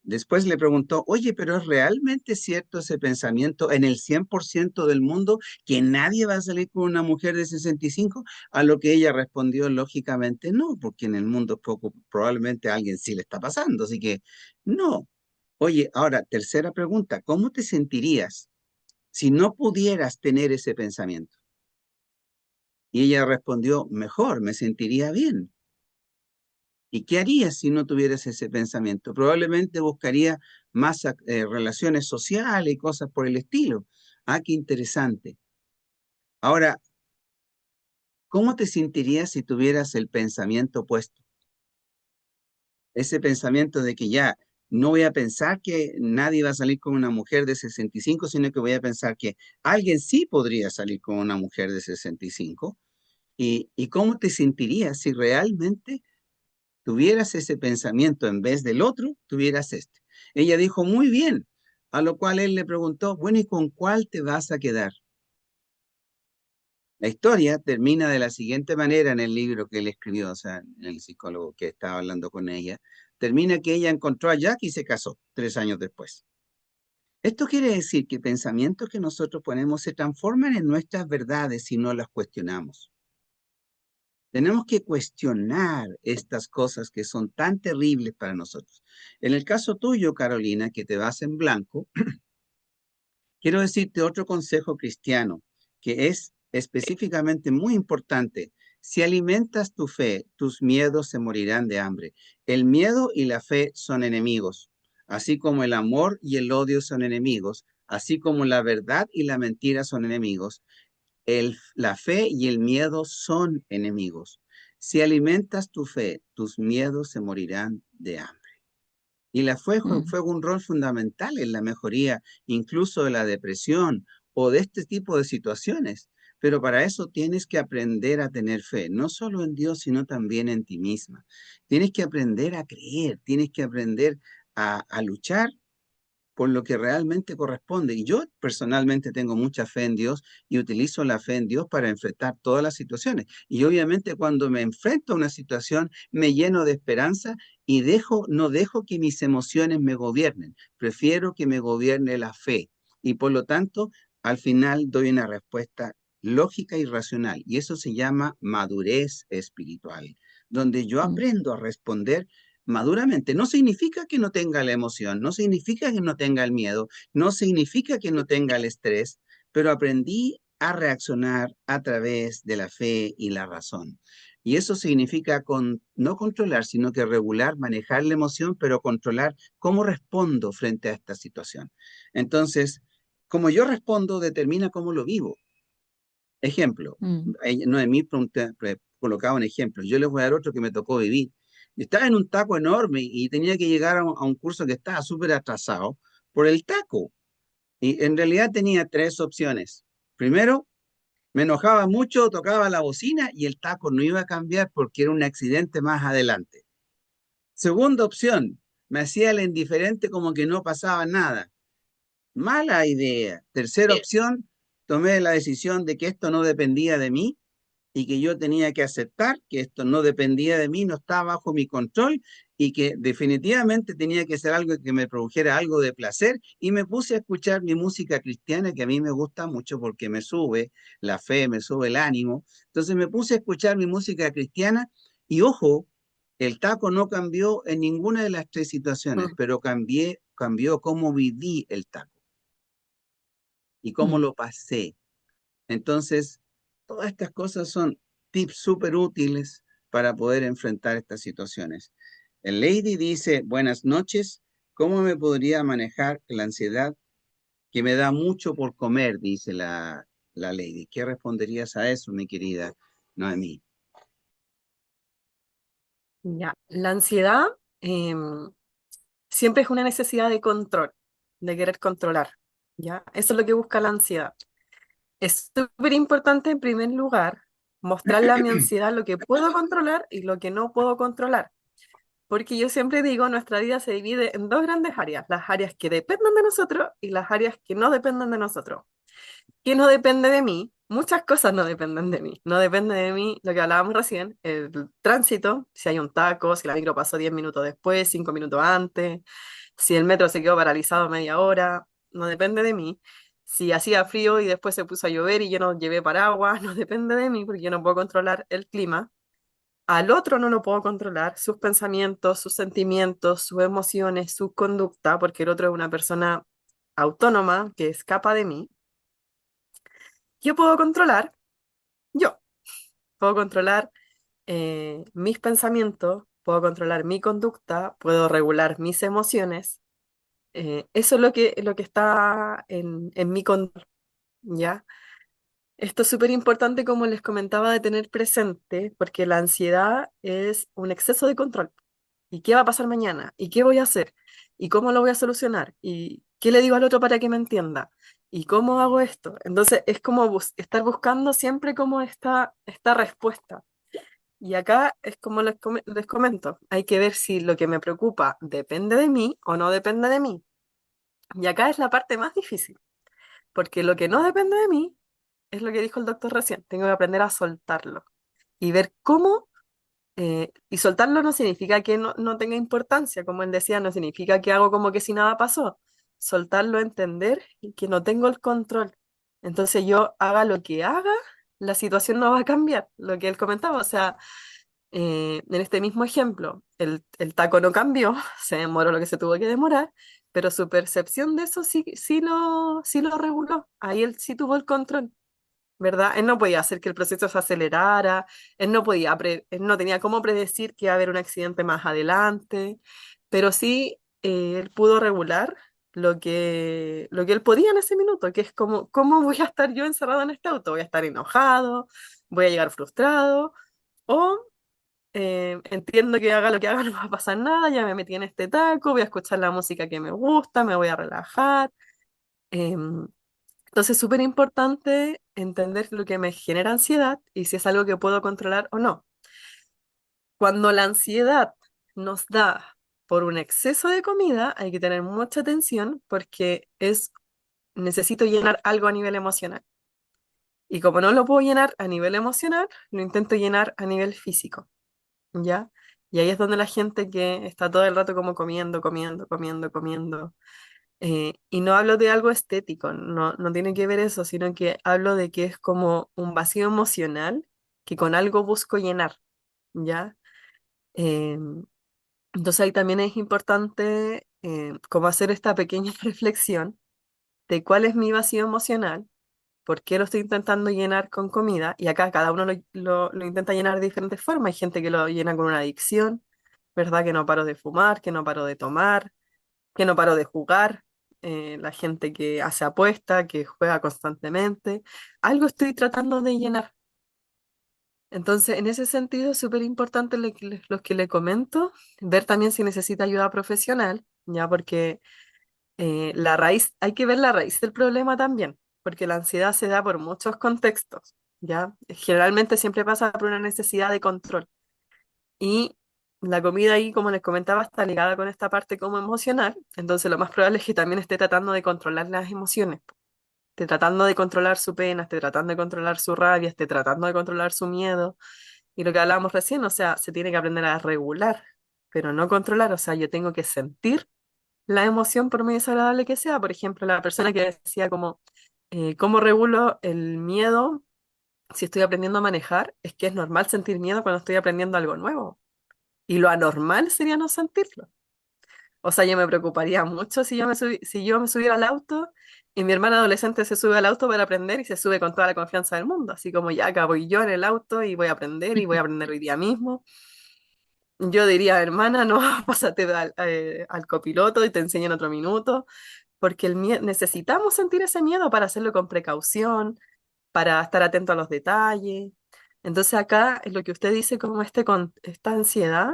Después le preguntó, oye, pero ¿es realmente cierto ese pensamiento en el 100% del mundo que nadie va a salir con una mujer de 65? A lo que ella respondió lógicamente no, porque en el mundo poco, probablemente a alguien sí le está pasando, así que no. Oye, ahora, tercera pregunta, ¿cómo te sentirías si no pudieras tener ese pensamiento? Y ella respondió, mejor, me sentiría bien. ¿Y qué harías si no tuvieras ese pensamiento? Probablemente buscaría más relaciones sociales y cosas por el estilo. Ah, qué interesante. Ahora, ¿cómo te sentirías si tuvieras el pensamiento opuesto? Ese pensamiento de que ya no voy a pensar que nadie va a salir con una mujer de 65, sino que voy a pensar que alguien sí podría salir con una mujer de 65. ¿Y cómo te sentirías si realmente tuvieras ese pensamiento en vez del otro, tuvieras este? Ella dijo, muy bien, a lo cual él le preguntó, bueno, ¿y con cuál te vas a quedar? La historia termina de la siguiente manera en el libro que él escribió, o sea, el psicólogo que estaba hablando con ella. Termina que ella encontró a Jack y se casó 3 años después. Esto quiere decir que pensamientos que nosotros ponemos se transforman en nuestras verdades si no las cuestionamos. Tenemos que cuestionar estas cosas que son tan terribles para nosotros. En el caso tuyo, Carolina, que te vas en blanco, quiero decirte otro consejo cristiano que es específicamente muy importante. Si alimentas tu fe, tus miedos se morirán de hambre. El miedo y la fe son enemigos, así como el amor y el odio son enemigos, así como la verdad y la mentira son enemigos. La fe y el miedo son enemigos. Si alimentas tu fe, tus miedos se morirán de hambre. Y la fe Mm. juega un rol fundamental en la mejoría, incluso de la depresión o de este tipo de situaciones. Pero para eso tienes que aprender a tener fe, no solo en Dios, sino también en ti misma. Tienes que aprender a creer, tienes que aprender a luchar por lo que realmente corresponde. Y yo personalmente tengo mucha fe en Dios y utilizo la fe en Dios para enfrentar todas las situaciones. Y obviamente cuando me enfrento a una situación, me lleno de esperanza y no dejo que mis emociones me gobiernen. Prefiero que me gobierne la fe. Y por lo tanto, al final doy una respuesta lógica y racional. Y eso se llama madurez espiritual, donde yo Mm. aprendo a responder maduramente. No significa que no tenga la emoción, no significa que no tenga el miedo, no significa que no tenga el estrés, pero aprendí a reaccionar a través de la fe y la razón. Y eso significa no controlar, sino que regular, manejar la emoción, pero controlar cómo respondo frente a esta situación. Entonces, como yo respondo, determina cómo lo vivo. Ejemplo, Mm. Noemí colocaba un ejemplo. Yo les voy a dar otro que me tocó vivir. Yo estaba en un taco enorme y tenía que llegar a un curso que estaba súper atrasado por el taco. Y en realidad tenía 3 opciones. Primero, me enojaba mucho, tocaba la bocina y el taco no iba a cambiar porque era un accidente más adelante. Segunda opción, me hacía el indiferente como que no pasaba nada. Mala idea. Tercera opción, tomé la decisión de que esto no dependía de mí y que yo tenía que aceptar que esto no dependía de mí, no estaba bajo mi control y que definitivamente tenía que ser algo que me produjera algo de placer y me puse a escuchar mi música cristiana que a mí me gusta mucho porque me sube la fe, me sube el ánimo. Entonces me puse a escuchar mi música cristiana y ojo, el taco no cambió en ninguna de las 3 situaciones, Mm. pero cambió cómo viví el taco y cómo Mm. lo pasé. Entonces, todas estas cosas son tips súper útiles para poder enfrentar estas situaciones. El Lady dice, buenas noches, ¿cómo me podría manejar la ansiedad que me da mucho por comer? Dice la Lady. ¿Qué responderías a eso, mi querida Noemí? Ya, la ansiedad siempre es una necesidad de control, de querer controlar, ¿ya? Eso es lo que busca la ansiedad. Es súper importante, en primer lugar, mostrarle a mi ansiedad lo que puedo controlar y lo que no puedo controlar. Porque yo siempre digo, nuestra vida se divide en dos grandes áreas, las áreas que dependen de nosotros y las áreas que no dependen de nosotros. ¿Qué no depende de mí? Muchas cosas no dependen de mí. No depende de mí lo que hablábamos recién, el tránsito, si hay un taco, si la micro pasó 10 minutos después, 5 minutos antes, si el metro se quedó paralizado media hora, no depende de mí. Si hacía frío y después se puso a llover y yo no llevé paraguas, no depende de mí porque yo no puedo controlar el clima. Al otro no lo puedo controlar, sus pensamientos, sus sentimientos, sus emociones, su conducta, porque el otro es una persona autónoma que escapa de mí. Yo puedo controlar, yo puedo controlar mis pensamientos, puedo controlar mi conducta, puedo regular mis emociones. Eso es lo que está en mi control, ¿ya? Esto es súper importante, como les comentaba, de tener presente, porque la ansiedad es un exceso de control. ¿Y qué va a pasar mañana? ¿Y qué voy a hacer? ¿Y cómo lo voy a solucionar? ¿Y qué le digo al otro para que me entienda? ¿Y cómo hago esto? Entonces es como estar buscando siempre como esta respuesta. Y acá es como les comento, hay que ver si lo que me preocupa depende de mí o no depende de mí. Y acá es la parte más difícil, porque lo que no depende de mí es lo que dijo el doctor recién, tengo que aprender a soltarlo y ver cómo, y soltarlo no significa que no tenga importancia, como él decía, no significa que hago como que si nada pasó. Soltarlo, entender que no tengo el control. Entonces yo haga lo que haga, la situación no va a cambiar, lo que él comentaba, o sea, en este mismo ejemplo, el taco no cambió, se demoró lo que se tuvo que demorar, pero su percepción de eso sí lo reguló, ahí él sí tuvo el control. ¿Verdad? Él no podía hacer que el proceso se acelerara, él no tenía cómo predecir que iba a haber un accidente más adelante, pero sí él pudo regular lo que él podía en ese minuto, que es como, ¿cómo voy a estar yo encerrado en este auto? ¿Voy a estar enojado? ¿Voy a llegar frustrado? ¿O entiendo que haga lo que haga, no va a pasar nada, ya me metí en este taco, voy a escuchar la música que me gusta, me voy a relajar? Em, entonces, súper importante entender lo que me genera ansiedad y si es algo que puedo controlar o no. Cuando la ansiedad nos da por un exceso de comida, hay que tener mucha atención porque necesito llenar algo a nivel emocional. Y como no lo puedo llenar a nivel emocional, lo intento llenar a nivel físico, ¿ya? Y ahí es donde la gente que está todo el rato como comiendo, comiendo, comiendo, comiendo, y no hablo de algo estético, no tiene que ver eso, sino que hablo de que es como un vacío emocional que con algo busco llenar, ¿ya? Eh, entonces ahí también es importante como hacer esta pequeña reflexión de cuál es mi vacío emocional, por qué lo estoy intentando llenar con comida, y acá cada uno lo intenta llenar de diferentes formas. Hay gente que lo llena con una adicción, ¿verdad? Que no paro de fumar, que no paro de tomar, que no paro de jugar, la gente que hace apuesta, que juega constantemente. Algo estoy tratando de llenar. Entonces, en ese sentido, es súper importante lo que le comento, ver también si necesita ayuda profesional, ya porque hay que ver la raíz del problema también, porque la ansiedad se da por muchos contextos, ya. Generalmente siempre pasa por una necesidad de control. Y la comida ahí, como les comentaba, está ligada con esta parte como emocional, entonces lo más probable es que también esté tratando de controlar las emociones, esté tratando de controlar su pena, esté tratando de controlar su rabia, esté tratando de controlar su miedo. Y lo que hablábamos recién, o sea, se tiene que aprender a regular, pero no controlar, o sea, yo tengo que sentir la emoción por muy desagradable que sea. Por ejemplo, la persona que decía como, ¿cómo regulo el miedo si estoy aprendiendo a manejar? Es que es normal sentir miedo cuando estoy aprendiendo algo nuevo. Y lo anormal sería no sentirlo. O sea, yo me preocuparía mucho si yo me subiera al auto y mi hermana adolescente se sube al auto para aprender y se sube con toda la confianza del mundo. Así como ya acá voy yo en el auto y voy a aprender hoy día mismo. Yo diría, hermana, no, pásate al copiloto y te enseño en otro minuto, porque necesitamos sentir ese miedo para hacerlo con precaución, para estar atento a los detalles. Entonces acá es lo que usted dice como con esta ansiedad,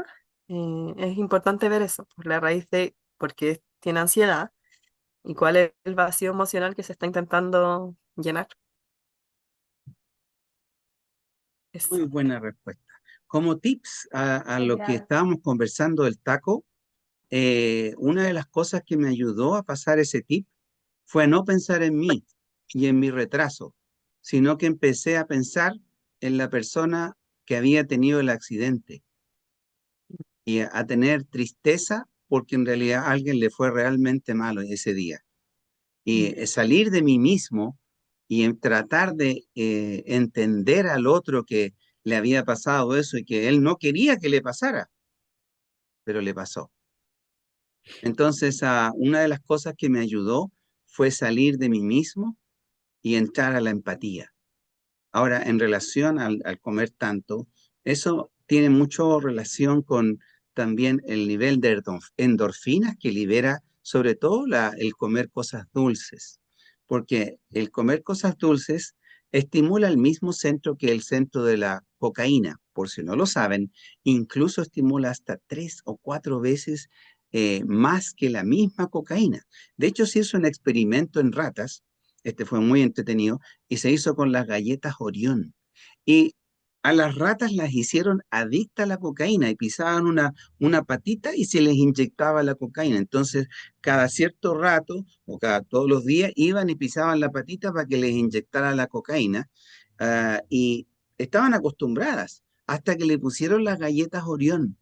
es importante ver eso, por la raíz de por qué tiene ansiedad y cuál es el vacío emocional que se está intentando llenar. Muy Eso. buena respuesta. Como tips a lo que estábamos conversando del taco, una de las cosas que me ayudó a pasar ese tip fue no pensar en mí y en mi retraso, sino que empecé a pensar en la persona que había tenido el accidente y a tener tristeza porque en realidad a alguien le fue realmente malo ese día. Y salir de mí mismo y tratar de entender al otro que le había pasado eso y que él no quería que le pasara, pero le pasó. Entonces, una de las cosas que me ayudó fue salir de mí mismo y entrar a la empatía. Ahora, en relación al comer tanto, eso tiene mucho relación con también el nivel de endorfinas que libera, sobre todo el comer cosas dulces, porque el comer cosas dulces estimula el mismo centro que el centro de la cocaína. Por si no lo saben, incluso estimula hasta 3 o 4 veces más que la misma cocaína. De hecho, se hizo un experimento en ratas, este fue muy entretenido, y se hizo con las galletas Orión. Y A las ratas las hicieron adictas a la cocaína y pisaban una patita y se les inyectaba la cocaína. Entonces, cada cierto rato o cada todos los días iban y pisaban la patita para que les inyectara la cocaína. Y estaban acostumbradas hasta que le pusieron las galletas Orión.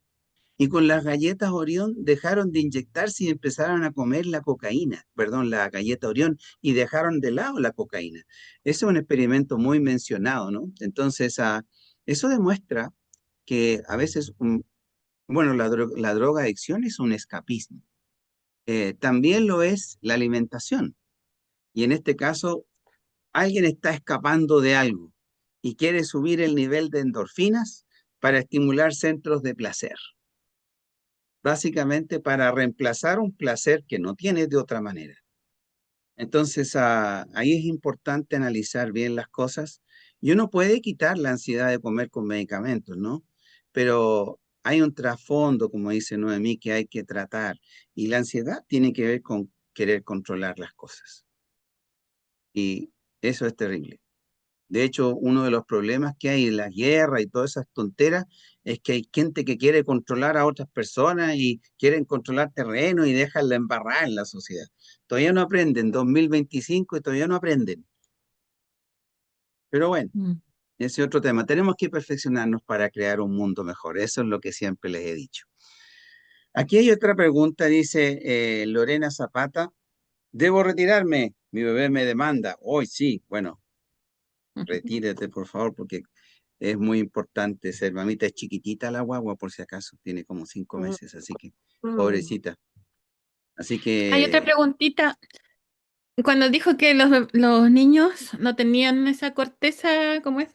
Y con las galletas Orión dejaron de inyectarse y empezaron a comer la cocaína, perdón, la galleta Orión, y dejaron de lado la cocaína. Ese es un experimento muy mencionado, ¿no? Entonces, eso demuestra que a veces, bueno, la droga adicción es un escapismo. También lo es la alimentación. Y en este caso, alguien está escapando de algo y quiere subir el nivel de endorfinas para estimular centros de placer, básicamente para reemplazar un placer que no tiene de otra manera. Entonces, ahí es importante analizar bien las cosas. Y uno puede quitar la ansiedad de comer con medicamentos, ¿no? Pero hay un trasfondo, como dice Noemí, que hay que tratar. Y la ansiedad tiene que ver con querer controlar las cosas. Y eso es terrible. De hecho, uno de los problemas que hay en la guerra y todas esas tonteras es que hay gente que quiere controlar a otras personas y quieren controlar terreno y dejarla embarrada en la sociedad. Todavía no aprenden, 2025 y todavía no aprenden. Pero bueno, Mm. ese es otro tema. Tenemos que perfeccionarnos para crear un mundo mejor. Eso es lo que siempre les he dicho. Aquí hay otra pregunta, dice Lorena Zapata. ¿Debo retirarme? Mi bebé me demanda. Hoy sí, bueno, retírate por favor porque es muy importante ser mamita. Es chiquitita la guagua por si acaso, tiene como 5 meses, así que Mm. pobrecita. Así Hay otra que preguntita. Cuando dijo que los niños no tenían esa corteza, ¿cómo es?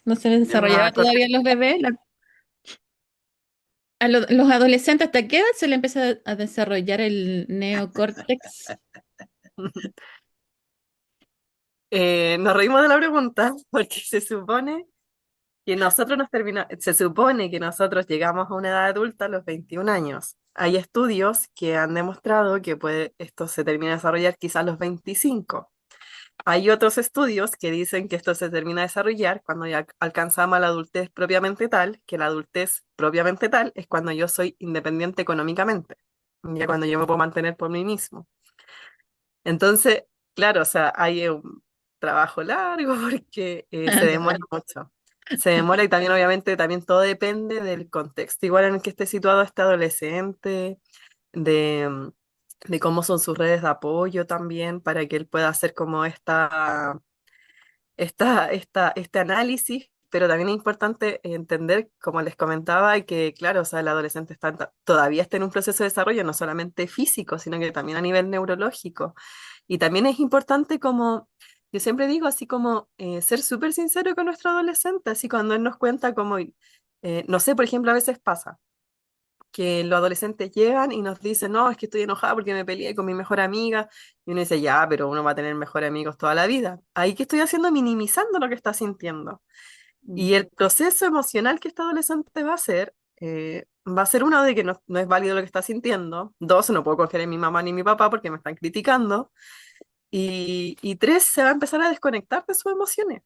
No se les desarrollaba La todavía los bebés. Los adolescentes, ¿hasta qué edad se le empieza a desarrollar el neocórtex? Nos reímos de la pregunta porque se supone que se supone que nosotros llegamos a una edad adulta a los 21 años. Hay estudios que han demostrado que esto se termina de desarrollar quizás a los 25. Hay otros estudios que dicen que esto se termina de desarrollar cuando ya alcanzamos la adultez propiamente tal, que la adultez propiamente tal es cuando yo soy independiente económicamente, ya cuando yo me puedo mantener por mí mismo. Entonces, claro, o sea, hay un trabajo largo porque se demora mucho. Se demora y también obviamente también todo depende del contexto, igual en el que esté situado este adolescente, de, de cómo son sus redes de apoyo también, para que él pueda hacer como este análisis, pero también es importante entender, como les comentaba, que claro, o sea, el adolescente todavía está en un proceso de desarrollo no solamente físico, sino que también a nivel neurológico. Y también es importante como, yo siempre digo, así como ser súper sincero con nuestro adolescente, así cuando él nos cuenta como, no sé, por ejemplo, a veces pasa que los adolescentes llegan y nos dicen, no, es que estoy enojada porque me peleé con mi mejor amiga. Y uno dice, ya, pero uno va a tener mejores amigos toda la vida. Ahí que estoy haciendo, minimizando lo que está sintiendo. Mm. Y el proceso emocional que este adolescente va a ser uno de que no es válido lo que está sintiendo. Dos, no puedo confiar en mi mamá ni mi papá porque me están criticando. Y tres, se va a empezar a desconectar de sus emociones.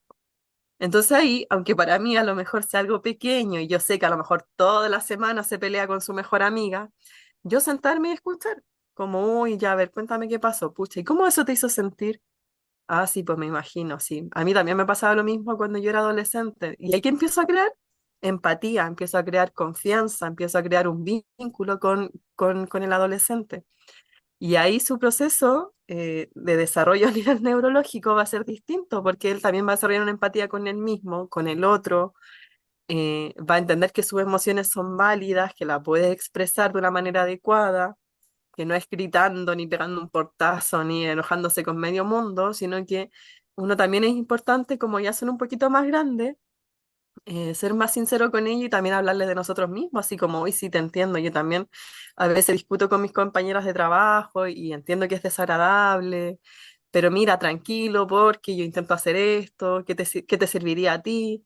Entonces ahí, aunque para mí a lo mejor sea algo pequeño y yo sé que a lo mejor toda la semana se pelea con su mejor amiga, yo sentarme y escuchar, como, uy, ya, a ver, cuéntame qué pasó, pucha, ¿y cómo eso te hizo sentir? Ah, sí, pues me imagino, sí. A mí también me pasaba lo mismo cuando yo era adolescente. Y ahí que empiezo a crear empatía, empiezo a crear confianza, empiezo a crear un vínculo con el adolescente. Y ahí su proceso de desarrollo a nivel neurológico va a ser distinto, porque él también va a desarrollar una empatía con él mismo, con el otro, va a entender que sus emociones son válidas, que la puede expresar de una manera adecuada, que no es gritando, ni pegando un portazo, ni enojándose con medio mundo, sino que uno también es importante, como ya son un poquito más grandes, ser más sincero con ellos y también hablarles de nosotros mismos, así como hoy sí te entiendo, yo también a veces discuto con mis compañeras de trabajo y entiendo que es desagradable, pero mira, tranquilo, porque yo intento hacer esto, ¿qué te serviría a ti?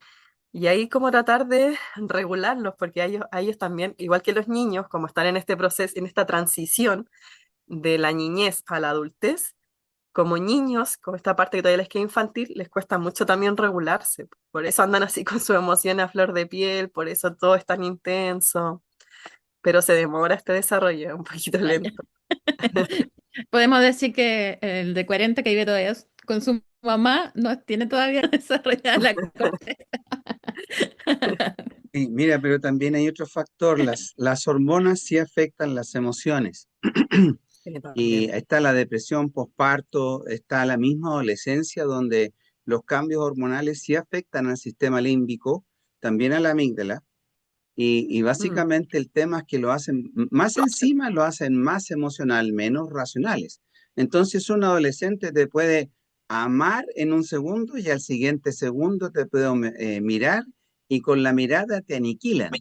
Y ahí como tratar de regularlos, porque a ellos también, igual que los niños, como están en este proceso, en esta transición de la niñez a la adultez, como niños, con esta parte que todavía les queda infantil, les cuesta mucho también regularse. Por eso andan así con su emoción a flor de piel, por eso todo es tan intenso, pero se demora este desarrollo, es un poquito Ah, ya. lento. Podemos decir que el de 40 que vive todavía con su mamá no tiene todavía desarrollada la corteza. Sí, mira, pero también hay otro factor, las hormonas sí afectan las emociones. Sí, Y también. está la depresión postparto, está la misma adolescencia donde los cambios hormonales sí afectan al sistema límbico, también a la amígdala. Y Mm, básicamente el tema es que lo hacen más encima, lo hacen más emocional, menos racionales. Entonces un adolescente te puede amar en un segundo y al siguiente segundo te puede mirar y con la mirada te aniquilan.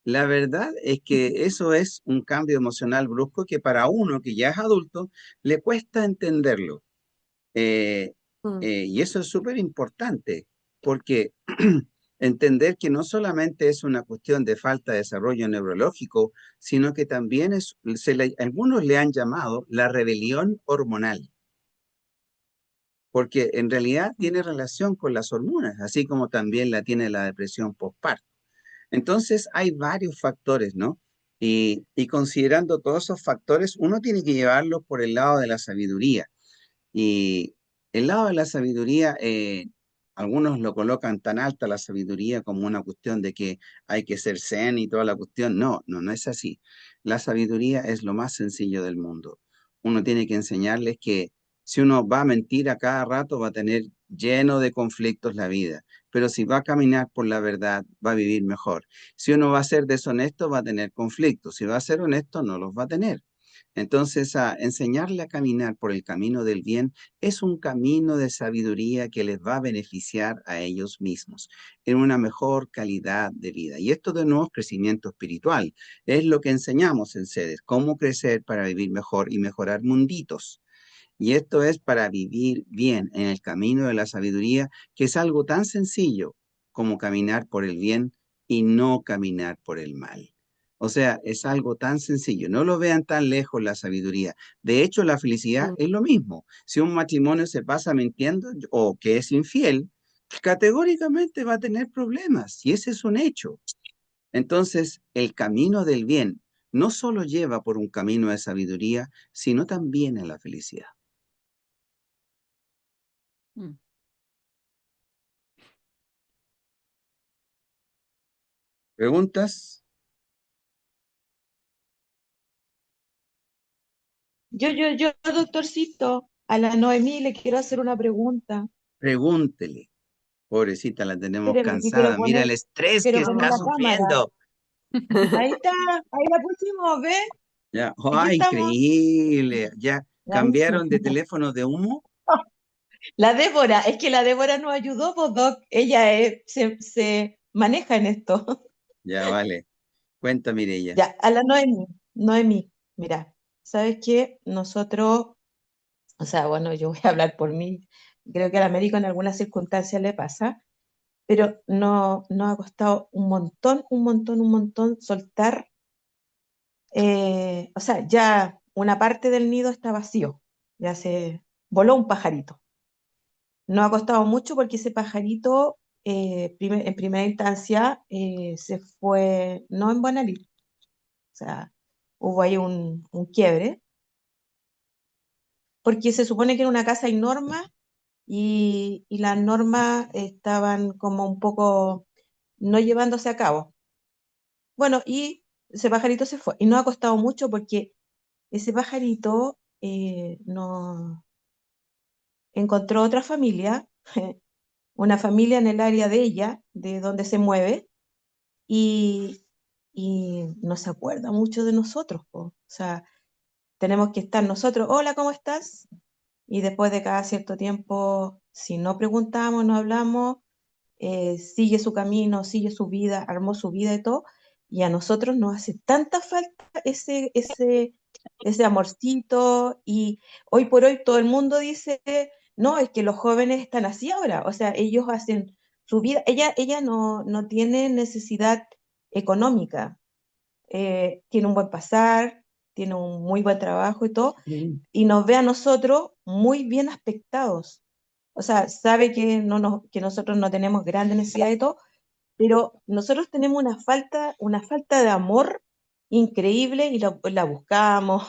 La verdad es que eso es un cambio emocional brusco que para uno que ya es adulto le cuesta entenderlo. Eh, mm, y eso es súper importante porque entender que no solamente es una cuestión de falta de desarrollo neurológico, sino que también algunos le han llamado la rebelión hormonal, porque en realidad mm, tiene relación con las hormonas, así como también la tiene la depresión postparto. Entonces hay varios factores, ¿no? Y considerando todos esos factores, uno tiene que llevarlos por el lado de la sabiduría. Y el lado de la sabiduría, algunos lo colocan tan alta la sabiduría como una cuestión de que hay que ser zen y toda la cuestión. No, no, no es así. La sabiduría es lo más sencillo del mundo. Uno tiene que enseñarles que si uno va a mentir a cada rato, va a tener lleno de conflictos la vida. Pero si va a caminar por la verdad, va a vivir mejor. Si uno va a ser deshonesto, va a tener conflictos. Si va a ser honesto, no los va a tener. Entonces, a enseñarle a caminar por el camino del bien es un camino de sabiduría que les va a beneficiar a ellos mismos en una mejor calidad de vida. Y esto de nuevo es crecimiento espiritual. Es lo que enseñamos en sedes, cómo crecer para vivir mejor y mejorar munditos. Y esto es para vivir bien en el camino de la sabiduría, que es algo tan sencillo como caminar por el bien y no caminar por el mal. O sea, es algo tan sencillo. No lo vean tan lejos la sabiduría. De hecho, la felicidad mm. es lo mismo. Si un matrimonio se pasa mintiendo o que es infiel, categóricamente va a tener problemas. Y ese es un hecho. Entonces, el camino del bien no solo lleva por un camino de sabiduría, sino también a la felicidad. Mm. ¿Preguntas? Doctorcito, a la Noemí le quiero hacer una pregunta. Pregúntele. Pobrecita, la tenemos Espéreme que cansada. Mira el estrés que quiero poner está la cámara. sufriendo. Ahí está, ahí la pusimos, ¿ve? Ya, Aquí ¡ay, estamos. increíble! ¿Ya Ahí cambiaron de está. teléfono de humo? La Débora, es que la Débora nos ayudó, pues, Doc. Ella se maneja en esto. Ya, vale. Cuenta, Mireya. Ya, a la Noemí. Noemí, mira, ¿sabes qué? Nosotros, o sea, bueno, yo voy a hablar por mí. Creo que al médico en algunas circunstancias le pasa, pero no, nos ha costado un montón soltar. O sea, ya una parte del nido está vacío, ya se voló un pajarito. Nos ha costado mucho porque ese pajarito en primera instancia se fue, no en buena lid, o sea, hubo ahí un quiebre, porque se supone que era una casa sin normas y las normas estaban como un poco no llevándose a cabo. Bueno, y ese pajarito se fue y nos ha costado mucho porque ese pajarito no encontró otra familia, una familia en el área de ella, de donde se mueve, y, y no se acuerda mucho de nosotros, po. O sea, tenemos que estar nosotros, hola, ¿cómo estás? Y después de cada cierto tiempo, si no preguntamos, no hablamos, sigue su camino, sigue su vida, armó su vida y todo, y a nosotros nos hace tanta falta ese amorcito, y hoy por hoy todo el mundo dice, no, es que los jóvenes están así ahora, o sea, ellos hacen su vida, ella no tiene necesidad económica, tiene un buen pasar, tiene un muy buen trabajo y todo, Mm. y nos ve a nosotros muy bien aspectados. O sea, sabe que, que nosotros no tenemos grandes necesidades y todo, pero nosotros tenemos una falta de amor increíble y la buscamos,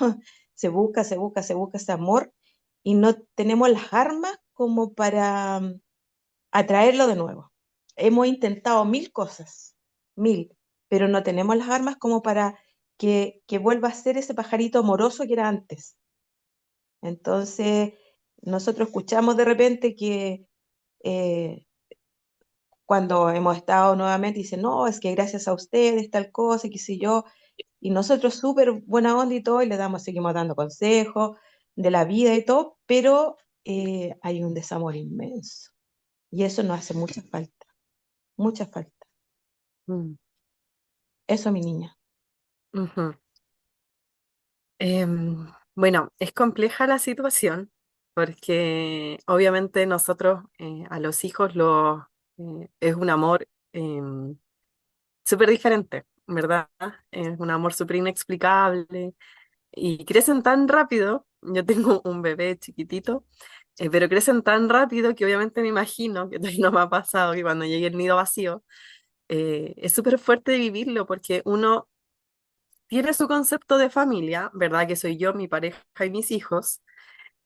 se busca ese amor y no tenemos las armas como para atraerlo de nuevo. Hemos intentado mil cosas, mil, pero no tenemos las armas como para que vuelva a ser ese pajarito amoroso que era antes. Entonces, nosotros escuchamos de repente que eh, cuando hemos estado nuevamente, dicen, no, es que gracias a ustedes, tal cosa, qué sé yo, y nosotros súper buena onda y todo, y le damos, seguimos dando consejos de la vida y todo, pero hay un desamor inmenso, y eso nos hace mucha falta, mucha falta. Mm, Eso, mi niña. ujú. Bueno, es compleja la situación porque obviamente nosotros a los hijos es un amor súper diferente, ¿verdad? Es un amor súper inexplicable y crecen tan rápido. Yo tengo un bebé chiquitito, pero crecen tan rápido que obviamente me imagino que todavía no me ha pasado que cuando llegue el nido vacío, es súper fuerte vivirlo porque uno tiene su concepto de familia, ¿verdad? Que soy yo, mi pareja y mis hijos,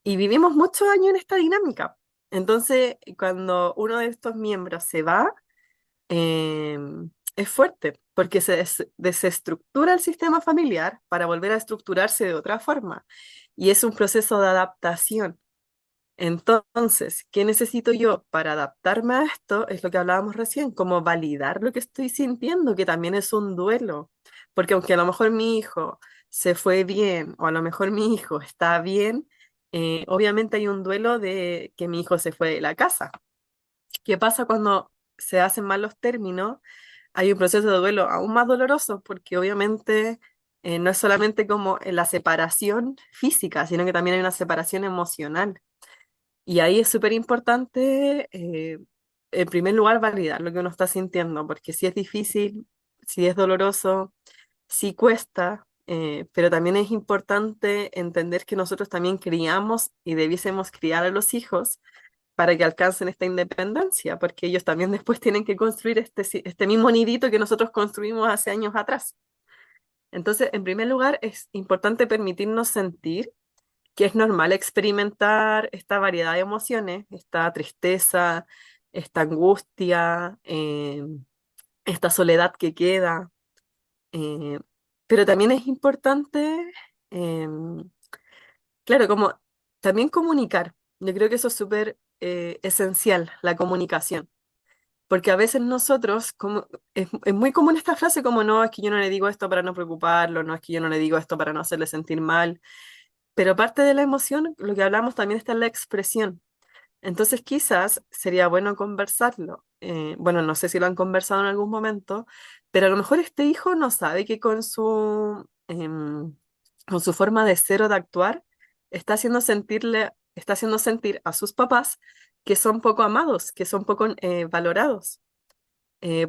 y vivimos muchos años en esta dinámica. Entonces, cuando uno de estos miembros se va, eh, es fuerte, porque se desestructura el sistema familiar para volver a estructurarse de otra forma. Y es un proceso de adaptación. Entonces, ¿qué necesito yo para adaptarme a esto? Es lo que hablábamos recién, como validar lo que estoy sintiendo, que también es un duelo. Porque aunque a lo mejor mi hijo se fue bien o a lo mejor mi hijo está bien, obviamente hay un duelo de que mi hijo se fue de la casa. ¿Qué pasa cuando se hacen mal los términos? Hay un proceso de duelo aún más doloroso porque obviamente no es solamente como en la separación física, sino que también hay una separación emocional. Y ahí es súper importante, en primer lugar, validar lo que uno está sintiendo, porque si es difícil, si es doloroso, si cuesta, pero también es importante entender que nosotros también criamos y debiésemos criar a los hijos para que alcancen esta independencia, porque ellos también después tienen que construir este mismo nidito que nosotros construimos hace años atrás. Entonces, en primer lugar, es importante permitirnos sentir que es normal experimentar esta variedad de emociones, esta tristeza, esta angustia, esta soledad que queda. eh, pero también es importante, claro, como también comunicar. Yo creo que eso es súper esencial, la comunicación. Porque a veces nosotros, como, es muy común esta frase como, no, es que yo no le digo esto para no preocuparlo, no es que yo no le digo esto para no hacerle sentir mal. Pero parte de la emoción, lo que hablamos también está en la expresión. Entonces quizás sería bueno conversarlo. Bueno, no sé si lo han conversado en algún momento, pero a lo mejor este hijo no sabe que con su forma de ser o de actuar está haciendo sentir a sus papás que son poco amados, que son poco valorados.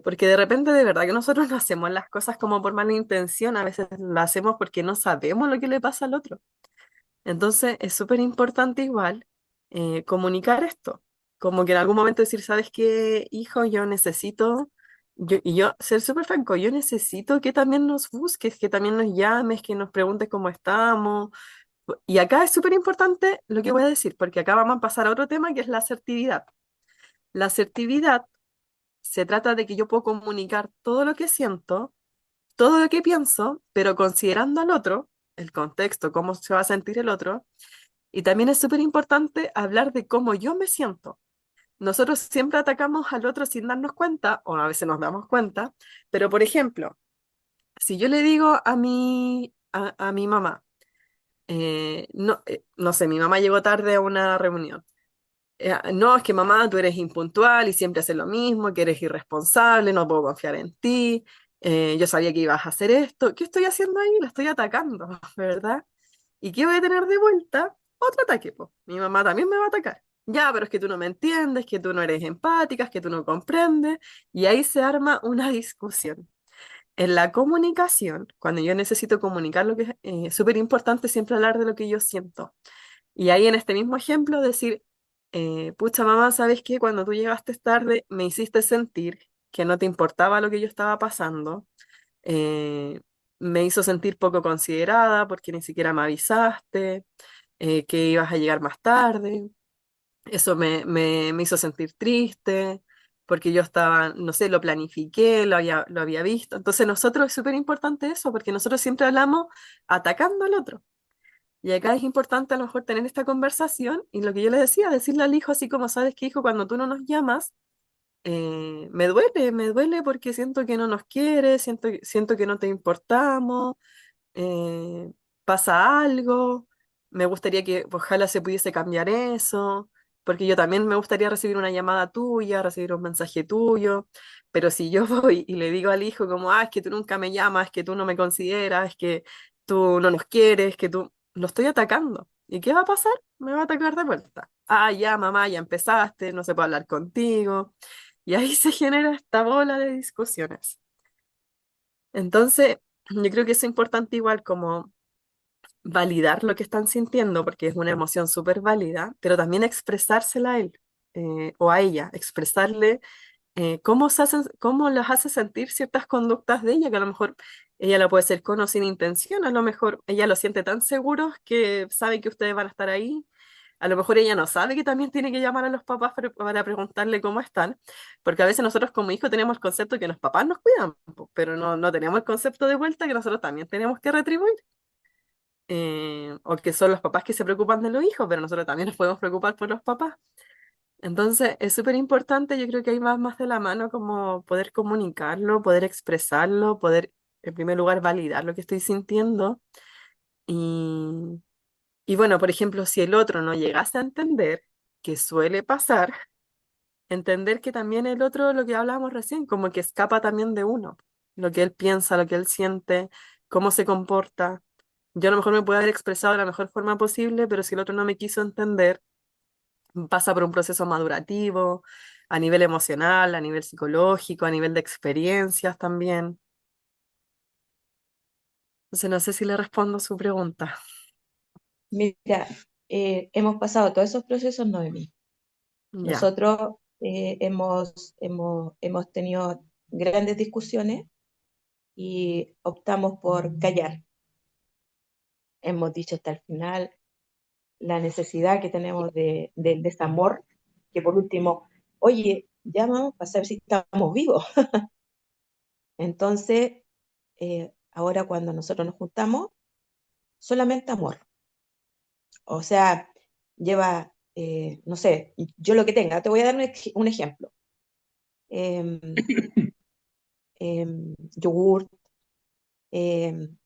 Porque de repente de verdad que nosotros no hacemos las cosas como por mala intención, a veces lo hacemos porque no sabemos lo que le pasa al otro. Entonces es súper importante igual comunicar esto, como que en algún momento decir, ¿sabes qué, hijo? Yo necesito, y yo ser súper franco, yo necesito que también nos busques, que también nos llames, que nos preguntes cómo estamos. Y acá es súper importante lo que voy a decir, porque acá vamos a pasar a otro tema que es la asertividad. La asertividad se trata de que yo puedo comunicar todo lo que siento, todo lo que pienso, pero considerando al otro, el contexto, cómo se va a sentir el otro, y también es súper importante hablar de cómo yo me siento. Nosotros siempre atacamos al otro sin darnos cuenta, o a veces nos damos cuenta, pero por ejemplo, si yo le digo a mi mamá, no sé, mi mamá llegó tarde a una reunión. No, es que mamá, tú eres impuntual y siempre haces lo mismo, que eres irresponsable, no puedo confiar en ti, yo sabía que ibas a hacer esto. ¿Qué estoy haciendo ahí? La estoy atacando, ¿verdad? ¿Y qué voy a tener de vuelta? Otro ataque, po. Mi mamá también me va a atacar. Ya, pero es que tú no me entiendes, que tú no eres empática, es que tú no comprendes. Y ahí se arma una discusión. En la comunicación, cuando yo necesito comunicar lo que es súper importante, siempre hablar de lo que yo siento. Y ahí en este mismo ejemplo decir, pucha mamá, ¿sabes qué? Cuando tú llegaste tarde me hiciste sentir que no te importaba lo que yo estaba pasando, eh, me hizo sentir poco considerada porque ni siquiera me avisaste, que ibas a llegar más tarde. Eso me hizo sentir triste porque yo estaba, no sé, lo planifiqué, lo había visto. Entonces nosotros es súper importante eso porque nosotros siempre hablamos atacando al otro. Y acá es importante a lo mejor tener esta conversación y lo que yo le decía, decirle al hijo así como, sabes que hijo, cuando tú no nos llamas, me duele porque siento que no nos quieres, siento que no te importamos, eh, pasa algo, me gustaría que ojalá se pudiese cambiar eso, porque yo también me gustaría recibir una llamada tuya, recibir un mensaje tuyo, pero si yo voy y le digo al hijo como, es que tú nunca me llamas, que tú no me consideras, que tú no nos quieres, que tú, lo estoy atacando. ¿Y qué va a pasar? Me va a atacar de vuelta. Ya, mamá, ya empezaste, no se puede hablar contigo. Y ahí se genera esta bola de discusiones. Entonces, yo creo que es importante igual como validar lo que están sintiendo, porque es una emoción súper válida, pero también expresársela a él o a ella, expresarle cómo las hace sentir ciertas conductas de ella, que a lo mejor ella lo puede hacer con o sin intención, a lo mejor ella lo siente tan seguro que sabe que ustedes van a estar ahí. A lo mejor ella no sabe que también tiene que llamar a los papás para preguntarle cómo están, porque a veces nosotros como hijos tenemos el concepto que los papás nos cuidan, po, pero no tenemos el concepto de vuelta que nosotros también tenemos que retribuir. O que son los papás que se preocupan de los hijos, pero nosotros también nos podemos preocupar por los papás. Entonces, es súper importante, yo creo que hay más de la mano como poder comunicarlo, poder expresarlo, poder, en primer lugar, validar lo que estoy sintiendo. Y, y bueno, por ejemplo, si el otro no llegase a entender, que suele pasar, entender que también el otro, lo que hablábamos recién, como que escapa también de uno, lo que él piensa, lo que él siente, cómo se comporta. Yo a lo mejor me puedo haber expresado de la mejor forma posible, pero si el otro no me quiso entender, pasa por un proceso madurativo, a nivel emocional, a nivel psicológico, a nivel de experiencias también. Entonces no sé si le respondo su pregunta. Mira, hemos pasado todos esos procesos, Noemí. Ya. Nosotros hemos tenido grandes discusiones y optamos por callar. Hemos dicho hasta el final la necesidad que tenemos del desamor, que por último, oye, llamamos para saber si estamos vivos. Entonces, ahora cuando nosotros nos juntamos, solamente amor. O sea, lleva, no sé, yo lo que tenga, te voy a dar un ejemplo. Em, Yogur, em,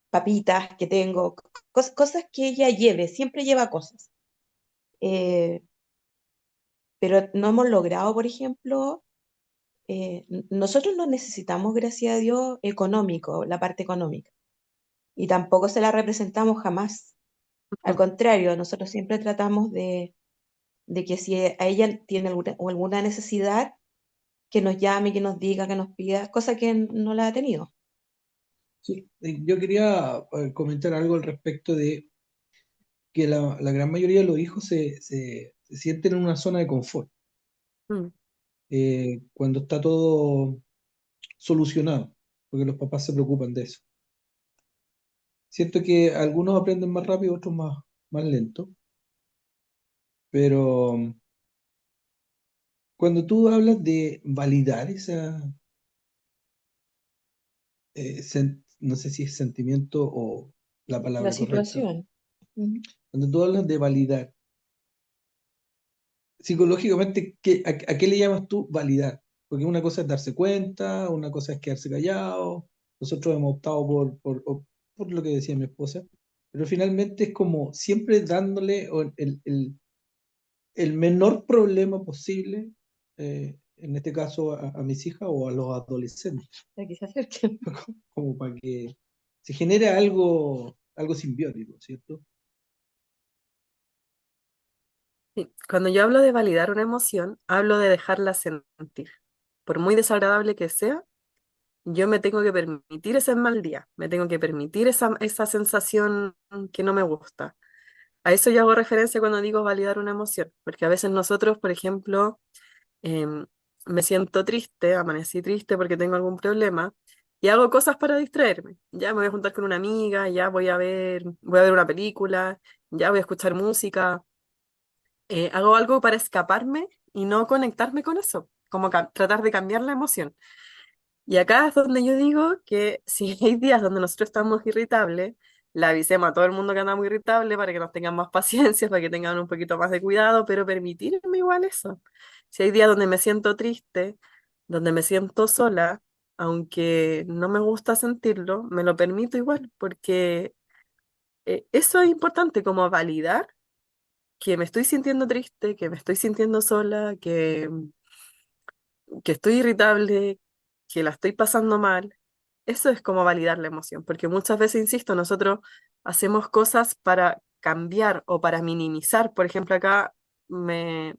papitas que tengo, cosas que ella lleve, siempre lleva cosas. Eh, pero no hemos logrado, por ejemplo, nosotros no necesitamos, gracias a Dios, económico, la parte económica, y tampoco se la representamos jamás. Al contrario, nosotros siempre tratamos de que si a ella tiene alguna necesidad, que nos llame, que nos diga, que nos pida, cosa que no la ha tenido. Sí, yo quería comentar algo al respecto de que la gran mayoría de los hijos se sienten en una zona de confort Mm. cuando está todo solucionado, porque los papás se preocupan de eso. Siento que algunos aprenden más rápido, otros más lento, pero cuando tú hablas de validar esa, no sé si es sentimiento o la La palabra correcta, situación. Ujú. cuando tú hablas de validar, psicológicamente, a qué le llamas tú validar? Porque una cosa es darse cuenta, una cosa es quedarse callado. Nosotros hemos optado por lo que decía mi esposa, pero finalmente es como siempre dándole el menor problema posible, en este caso a mis hijas o a los adolescentes, Para que se acerquen. como para que se genere algo simbiótico, ¿cierto? Sí. Cuando yo hablo de validar una emoción, hablo de dejarla sentir. Por muy desagradable que sea, yo me tengo que permitir ese mal día, me tengo que permitir esa sensación que no me gusta. A eso yo hago referencia cuando digo validar una emoción, porque a veces nosotros, por ejemplo, em, me siento triste, amanecí triste porque tengo algún problema y hago cosas para distraerme. Ya me voy a juntar con una amiga, ya voy a ver una película, ya voy a escuchar música, hago algo para escaparme y no conectarme con eso, como tratar de cambiar la emoción. Y acá es donde yo digo que si hay días donde nosotros estamos irritables, le avisemos a todo el mundo que andamos irritables para que nos tengan más paciencia, para que tengan un poquito más de cuidado, pero permitirme igual eso. Si hay días donde me siento triste, donde me siento sola, aunque no me gusta sentirlo, me lo permito igual, porque eso es importante, como validar que me estoy sintiendo triste, que me estoy sintiendo sola, que estoy irritable, que la estoy pasando mal. Eso es como validar la emoción, porque muchas veces, insisto, nosotros hacemos cosas para cambiar o para minimizar. Por ejemplo, acá me,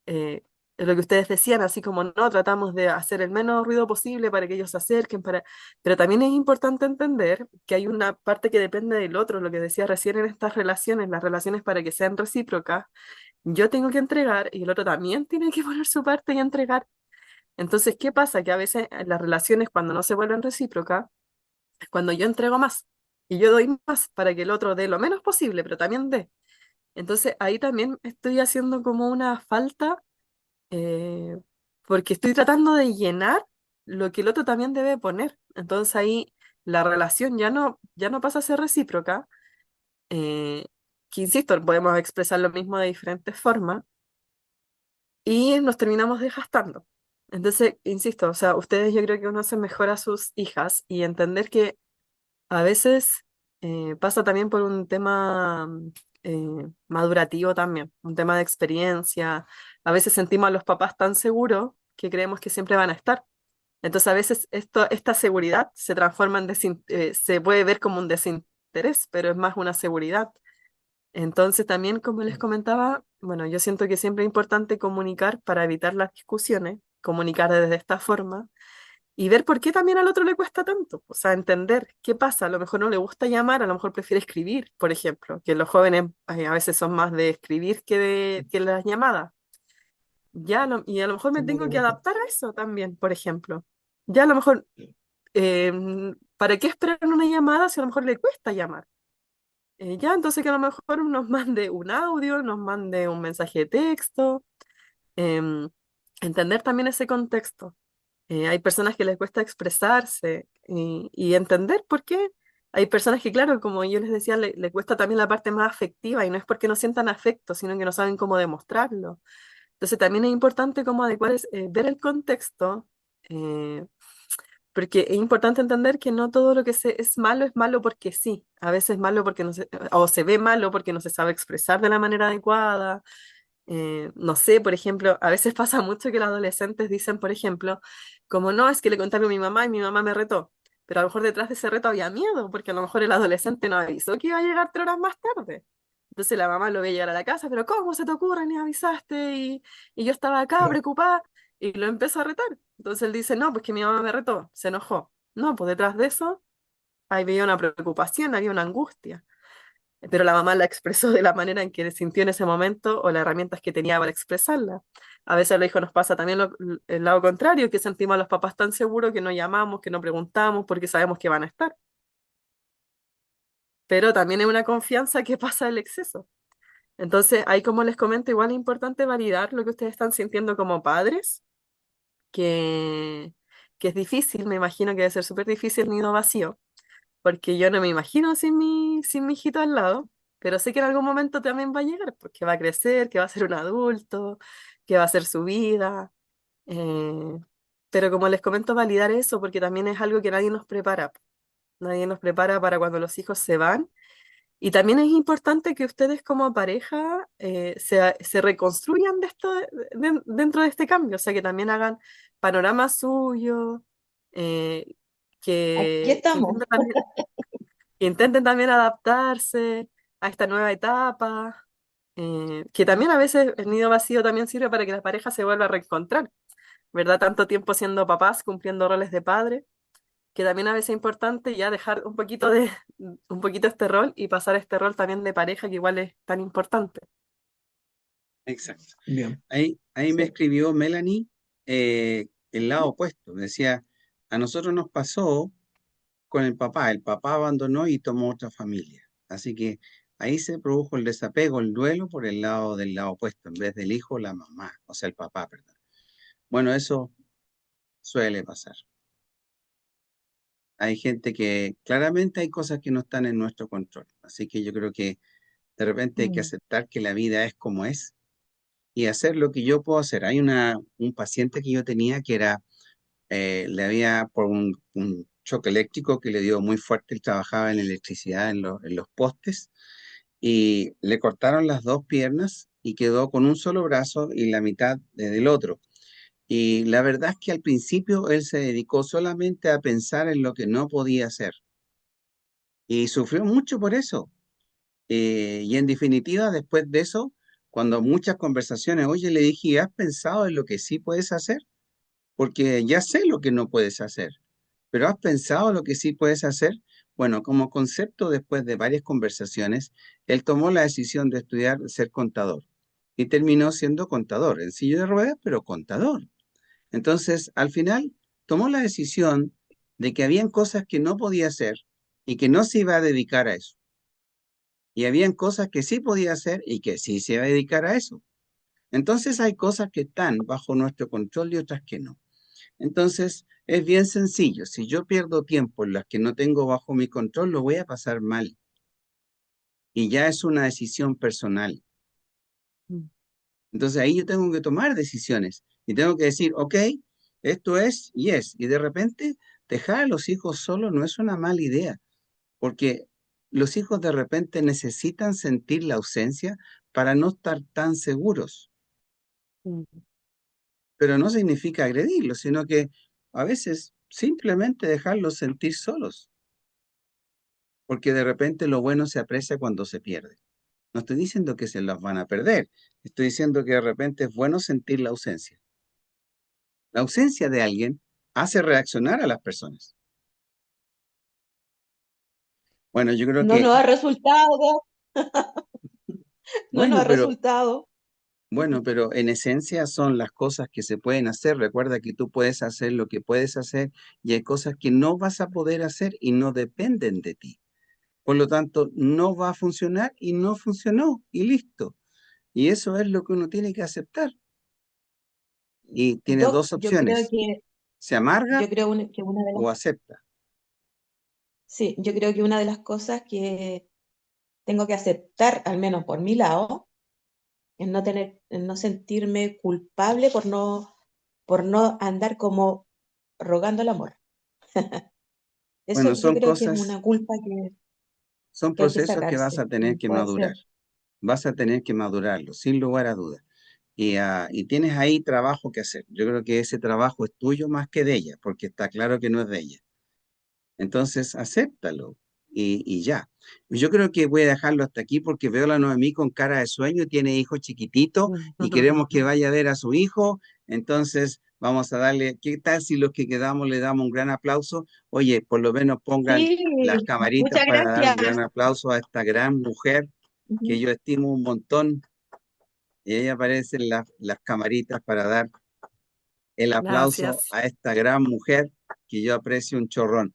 eh, lo que ustedes decían, así como no, tratamos de hacer el menos ruido posible para que ellos se acerquen, pero también es importante entender que hay una parte que depende del otro, lo que decía recién en estas relaciones, las relaciones para que sean recíprocas, yo tengo que entregar y el otro también tiene que poner su parte y entregar. Entonces, ¿qué pasa? Que a veces las relaciones cuando no se vuelven recíprocas, es cuando yo entrego más y yo doy más para que el otro dé lo menos posible, pero también dé. Entonces, ahí también estoy haciendo como una falta, eh, porque estoy tratando de llenar lo que el otro también debe poner. Entonces ahí la relación ya no pasa a ser recíproca, eh, que insisto, podemos expresar lo mismo de diferentes formas y nos terminamos desgastando. Entonces, insisto, o sea, ustedes yo creo que conocen mejor a sus hijas y entender que a veces pasa también por un tema madurativo también, un tema de experiencia. A veces sentimos a los papás tan seguros que creemos que siempre van a estar. Entonces, a veces esta seguridad se transforma se puede ver como un desinterés, pero es más una seguridad. Entonces, también, como les comentaba, bueno, yo siento que siempre es importante comunicar para evitar las discusiones, comunicar desde esta forma y ver por qué también al otro le cuesta tanto. O sea, entender qué pasa. A lo mejor no le gusta llamar, a lo mejor prefiere escribir, por ejemplo, que los jóvenes a veces son más de escribir que las llamadas. Y a lo mejor me Estoy muy de tengo que acuerdo. adaptar a eso también, por ejemplo. Ya a lo mejor, ¿para qué esperar una llamada si a lo mejor le cuesta llamar? Ya, entonces que a lo mejor nos mande un audio, nos mande un mensaje de texto, em, entender también ese contexto. Hay personas que les cuesta expresarse y entender por qué. Hay personas que, claro, como yo les decía, le cuesta también la parte más afectiva y no es porque no sientan afecto, sino que no saben cómo demostrarlo. Entonces también es importante cómo adecuar, ver el contexto, eh, porque es importante entender que no todo lo que es malo porque sí. A veces es malo porque o se ve malo porque no se sabe expresar de la manera adecuada. No sé, por ejemplo, a veces pasa mucho que los adolescentes dicen, por ejemplo, como no, es que le conté a mi mamá y mi mamá me retó. Pero a lo mejor detrás de ese reto había miedo, porque a lo mejor el adolescente no avisó que iba a llegar 3 horas más tarde. Entonces la mamá lo ve llegar a la casa, pero ¿cómo se te ocurre? Ni avisaste y yo estaba acá Claro. preocupada y lo empezó a retar. Entonces él dice, no, pues que mi mamá me retó, se enojó. No, pues detrás de eso había una preocupación, había una angustia, pero la mamá la expresó de la manera en que sintió en ese momento o las herramientas que tenía para expresarla. A veces a los hijos nos pasa también el lado contrario, que sentimos a los papás tan seguros que no llamamos, que no preguntamos porque sabemos que van a estar. Pero también es una confianza que pasa el exceso. Entonces, ahí como les comento, igual es importante validar lo que ustedes están sintiendo como padres, que, que es difícil, me imagino que debe ser súper difícil el nido vacío porque yo no me imagino sin mi hijito al lado, pero sé que en algún momento también va a llegar, porque va a crecer, que va a ser un adulto, que va a ser su vida. eh, pero como les comento, validar eso, porque también es algo que nadie nos prepara. Nadie nos prepara para cuando los hijos se van. Y también es importante que ustedes como pareja se reconstruyan dentro de este cambio, o sea, que también hagan panoramas suyos, eh, Aquí que estamos. intenten intenten también adaptarse a esta nueva etapa, que también a veces el nido vacío también sirve para que la pareja se vuelva a reencontrar, ¿verdad? Tanto tiempo siendo papás, cumpliendo roles de padre, que también a veces es importante ya dejar un poquito este rol y pasar a este rol también de pareja, que igual es tan importante. Exacto. Bien. Ahí me Sí. escribió Melanie el lado opuesto. Me decía, a nosotros nos pasó con el papá abandonó y tomó otra familia. Así que ahí se produjo el desapego, el duelo por el lado del lado opuesto, en vez del hijo, la mamá, o sea, el papá, perdón. Bueno, eso suele pasar. Hay gente que claramente hay cosas que no están en nuestro control. Así que yo creo que de repente hay que Mm. aceptar que la vida es como es y hacer lo que yo puedo hacer. Hay un paciente que yo tenía que era, le había por un choque eléctrico que le dio muy fuerte, él trabajaba en electricidad en los postes y le cortaron las dos piernas y quedó con un solo brazo y la mitad del otro. Y la verdad es que al principio él se dedicó solamente a pensar en lo que no podía hacer y sufrió mucho por eso. Y en definitiva, después de eso, cuando muchas conversaciones, oye, le dije, ¿has pensado en lo que sí puedes hacer? Porque ya sé lo que no puedes hacer, pero ¿has pensado lo que sí puedes hacer? Bueno, como concepto, después de varias conversaciones, él tomó la decisión de estudiar ser contador y terminó siendo contador, en silla de ruedas, pero contador. Entonces, al final, tomó la decisión de que habían cosas que no podía hacer y que no se iba a dedicar a eso. Y habían cosas que sí podía hacer y que sí se iba a dedicar a eso. Entonces, hay cosas que están bajo nuestro control y otras que no. Entonces, es bien sencillo. Si yo pierdo tiempo en las que no tengo bajo mi control, lo voy a pasar mal. Y ya es una decisión personal. Mm. Entonces, ahí yo tengo que tomar decisiones. Y tengo que decir, ok, esto es y es. Y de repente, dejar a los hijos solos no es una mala idea. Porque los hijos de repente necesitan sentir la ausencia para no estar tan seguros. Mm. Pero no significa agredirlos, sino que a veces simplemente dejarlos sentir solos. Porque de repente lo bueno se aprecia cuando se pierde. No estoy diciendo que se las van a perder, estoy diciendo que de repente es bueno sentir la ausencia. La ausencia de alguien hace reaccionar a las personas. Bueno, yo creo No que, nos ha resultado, no nos bueno, ha pero, resultado. pero en esencia son las cosas que se pueden hacer. Recuerda que tú puedes hacer lo que puedes hacer y hay cosas que no vas a poder hacer y no dependen de ti. Por lo tanto, no va a funcionar y no funcionó y listo. Y eso es lo que uno tiene que aceptar. Y tiene Doc, dos opciones. Se amarga que una de las, o acepta. sí, yo creo que una de las cosas que tengo que aceptar, al menos por mi lado, es en no sentirme culpable por no andar como rogando el amor. Eso Bueno, yo creo que es una culpa son que hay que procesos que vas sacarse, a tener y que puede madurar. ser. Vas a tener que madurarlo, sin lugar a dudas. Y tienes ahí trabajo que hacer. Yo creo que ese trabajo es tuyo más que de ella, porque está claro que no es de ella. Entonces, acéptalo y ya. Yo creo que voy a dejarlo hasta aquí porque veo a la Noemí con cara de sueño, tiene hijo chiquitito y queremos que vaya a ver a su hijo. Entonces, vamos a darle, ¿qué tal si los que quedamos le damos un gran aplauso? Oye, por lo menos pongan Sí, las camaritas muchas para dar un gracias. gran aplauso a esta gran mujer que Ujú. yo estimo un montón. Y ahí aparecen las camaritas para dar el aplauso Gracias. a esta gran mujer que yo aprecio un chorrón.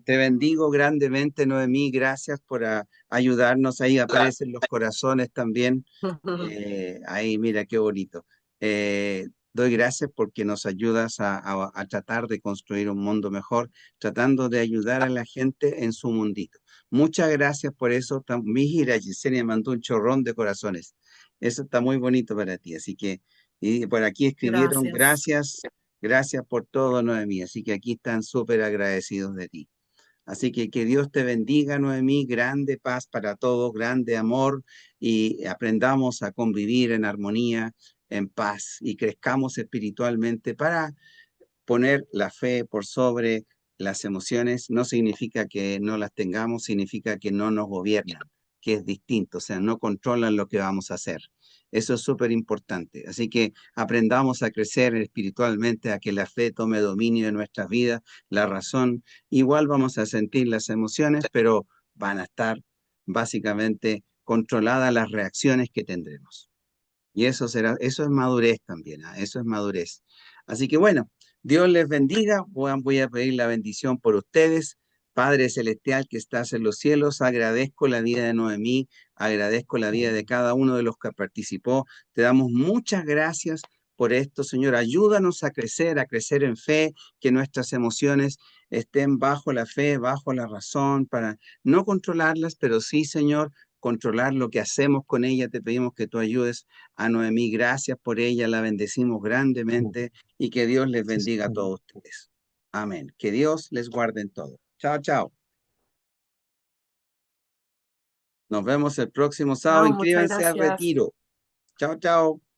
Te bendigo grandemente, Noemí, gracias por ayudarnos. Ahí aparecen los corazones también. Ahí, mira qué bonito. Doy gracias porque nos ayudas a tratar de construir un mundo mejor, tratando de ayudar a la gente en su mundito. Muchas gracias por eso. Mi gira Yesenia mandó un chorrón de corazones. Eso está muy bonito para ti. Así que, y por aquí escribieron Gracias. gracias por todo, Noemí. Así que aquí están súper agradecidos de ti. Así que Dios te bendiga, Noemí, grande paz para todos, grande amor y aprendamos a convivir en armonía, en paz y crezcamos espiritualmente para poner la fe por sobre las emociones. No significa que no las tengamos, significa que no nos gobiernan. que es distinto, o sea, no controlan lo que vamos a hacer. Eso es súper importante. Así que aprendamos a crecer espiritualmente, a que la fe tome dominio de nuestras vidas, la razón. Igual vamos a sentir las emociones, pero van a estar básicamente controladas las reacciones que tendremos. Y eso es madurez también, ¿ah? Eso es madurez. Así que bueno, Dios les bendiga. Voy a pedir la bendición por ustedes. Padre Celestial que estás en los cielos, agradezco la vida de Noemí, agradezco la vida de cada uno de los que participó. Te damos muchas gracias por esto, Señor. Ayúdanos a crecer en fe, que nuestras emociones estén bajo la fe, bajo la razón, para no controlarlas, pero sí, Señor, controlar lo que hacemos con ella. Te pedimos que tú ayudes a Noemí. Gracias por ella, la bendecimos grandemente y que Dios les bendiga a todos ustedes. Amén. Que Dios les guarde en todo. Chao, chao. Nos vemos el próximo sábado. Chao, muchas Inscríbanse al gracias. retiro. Chao, chao.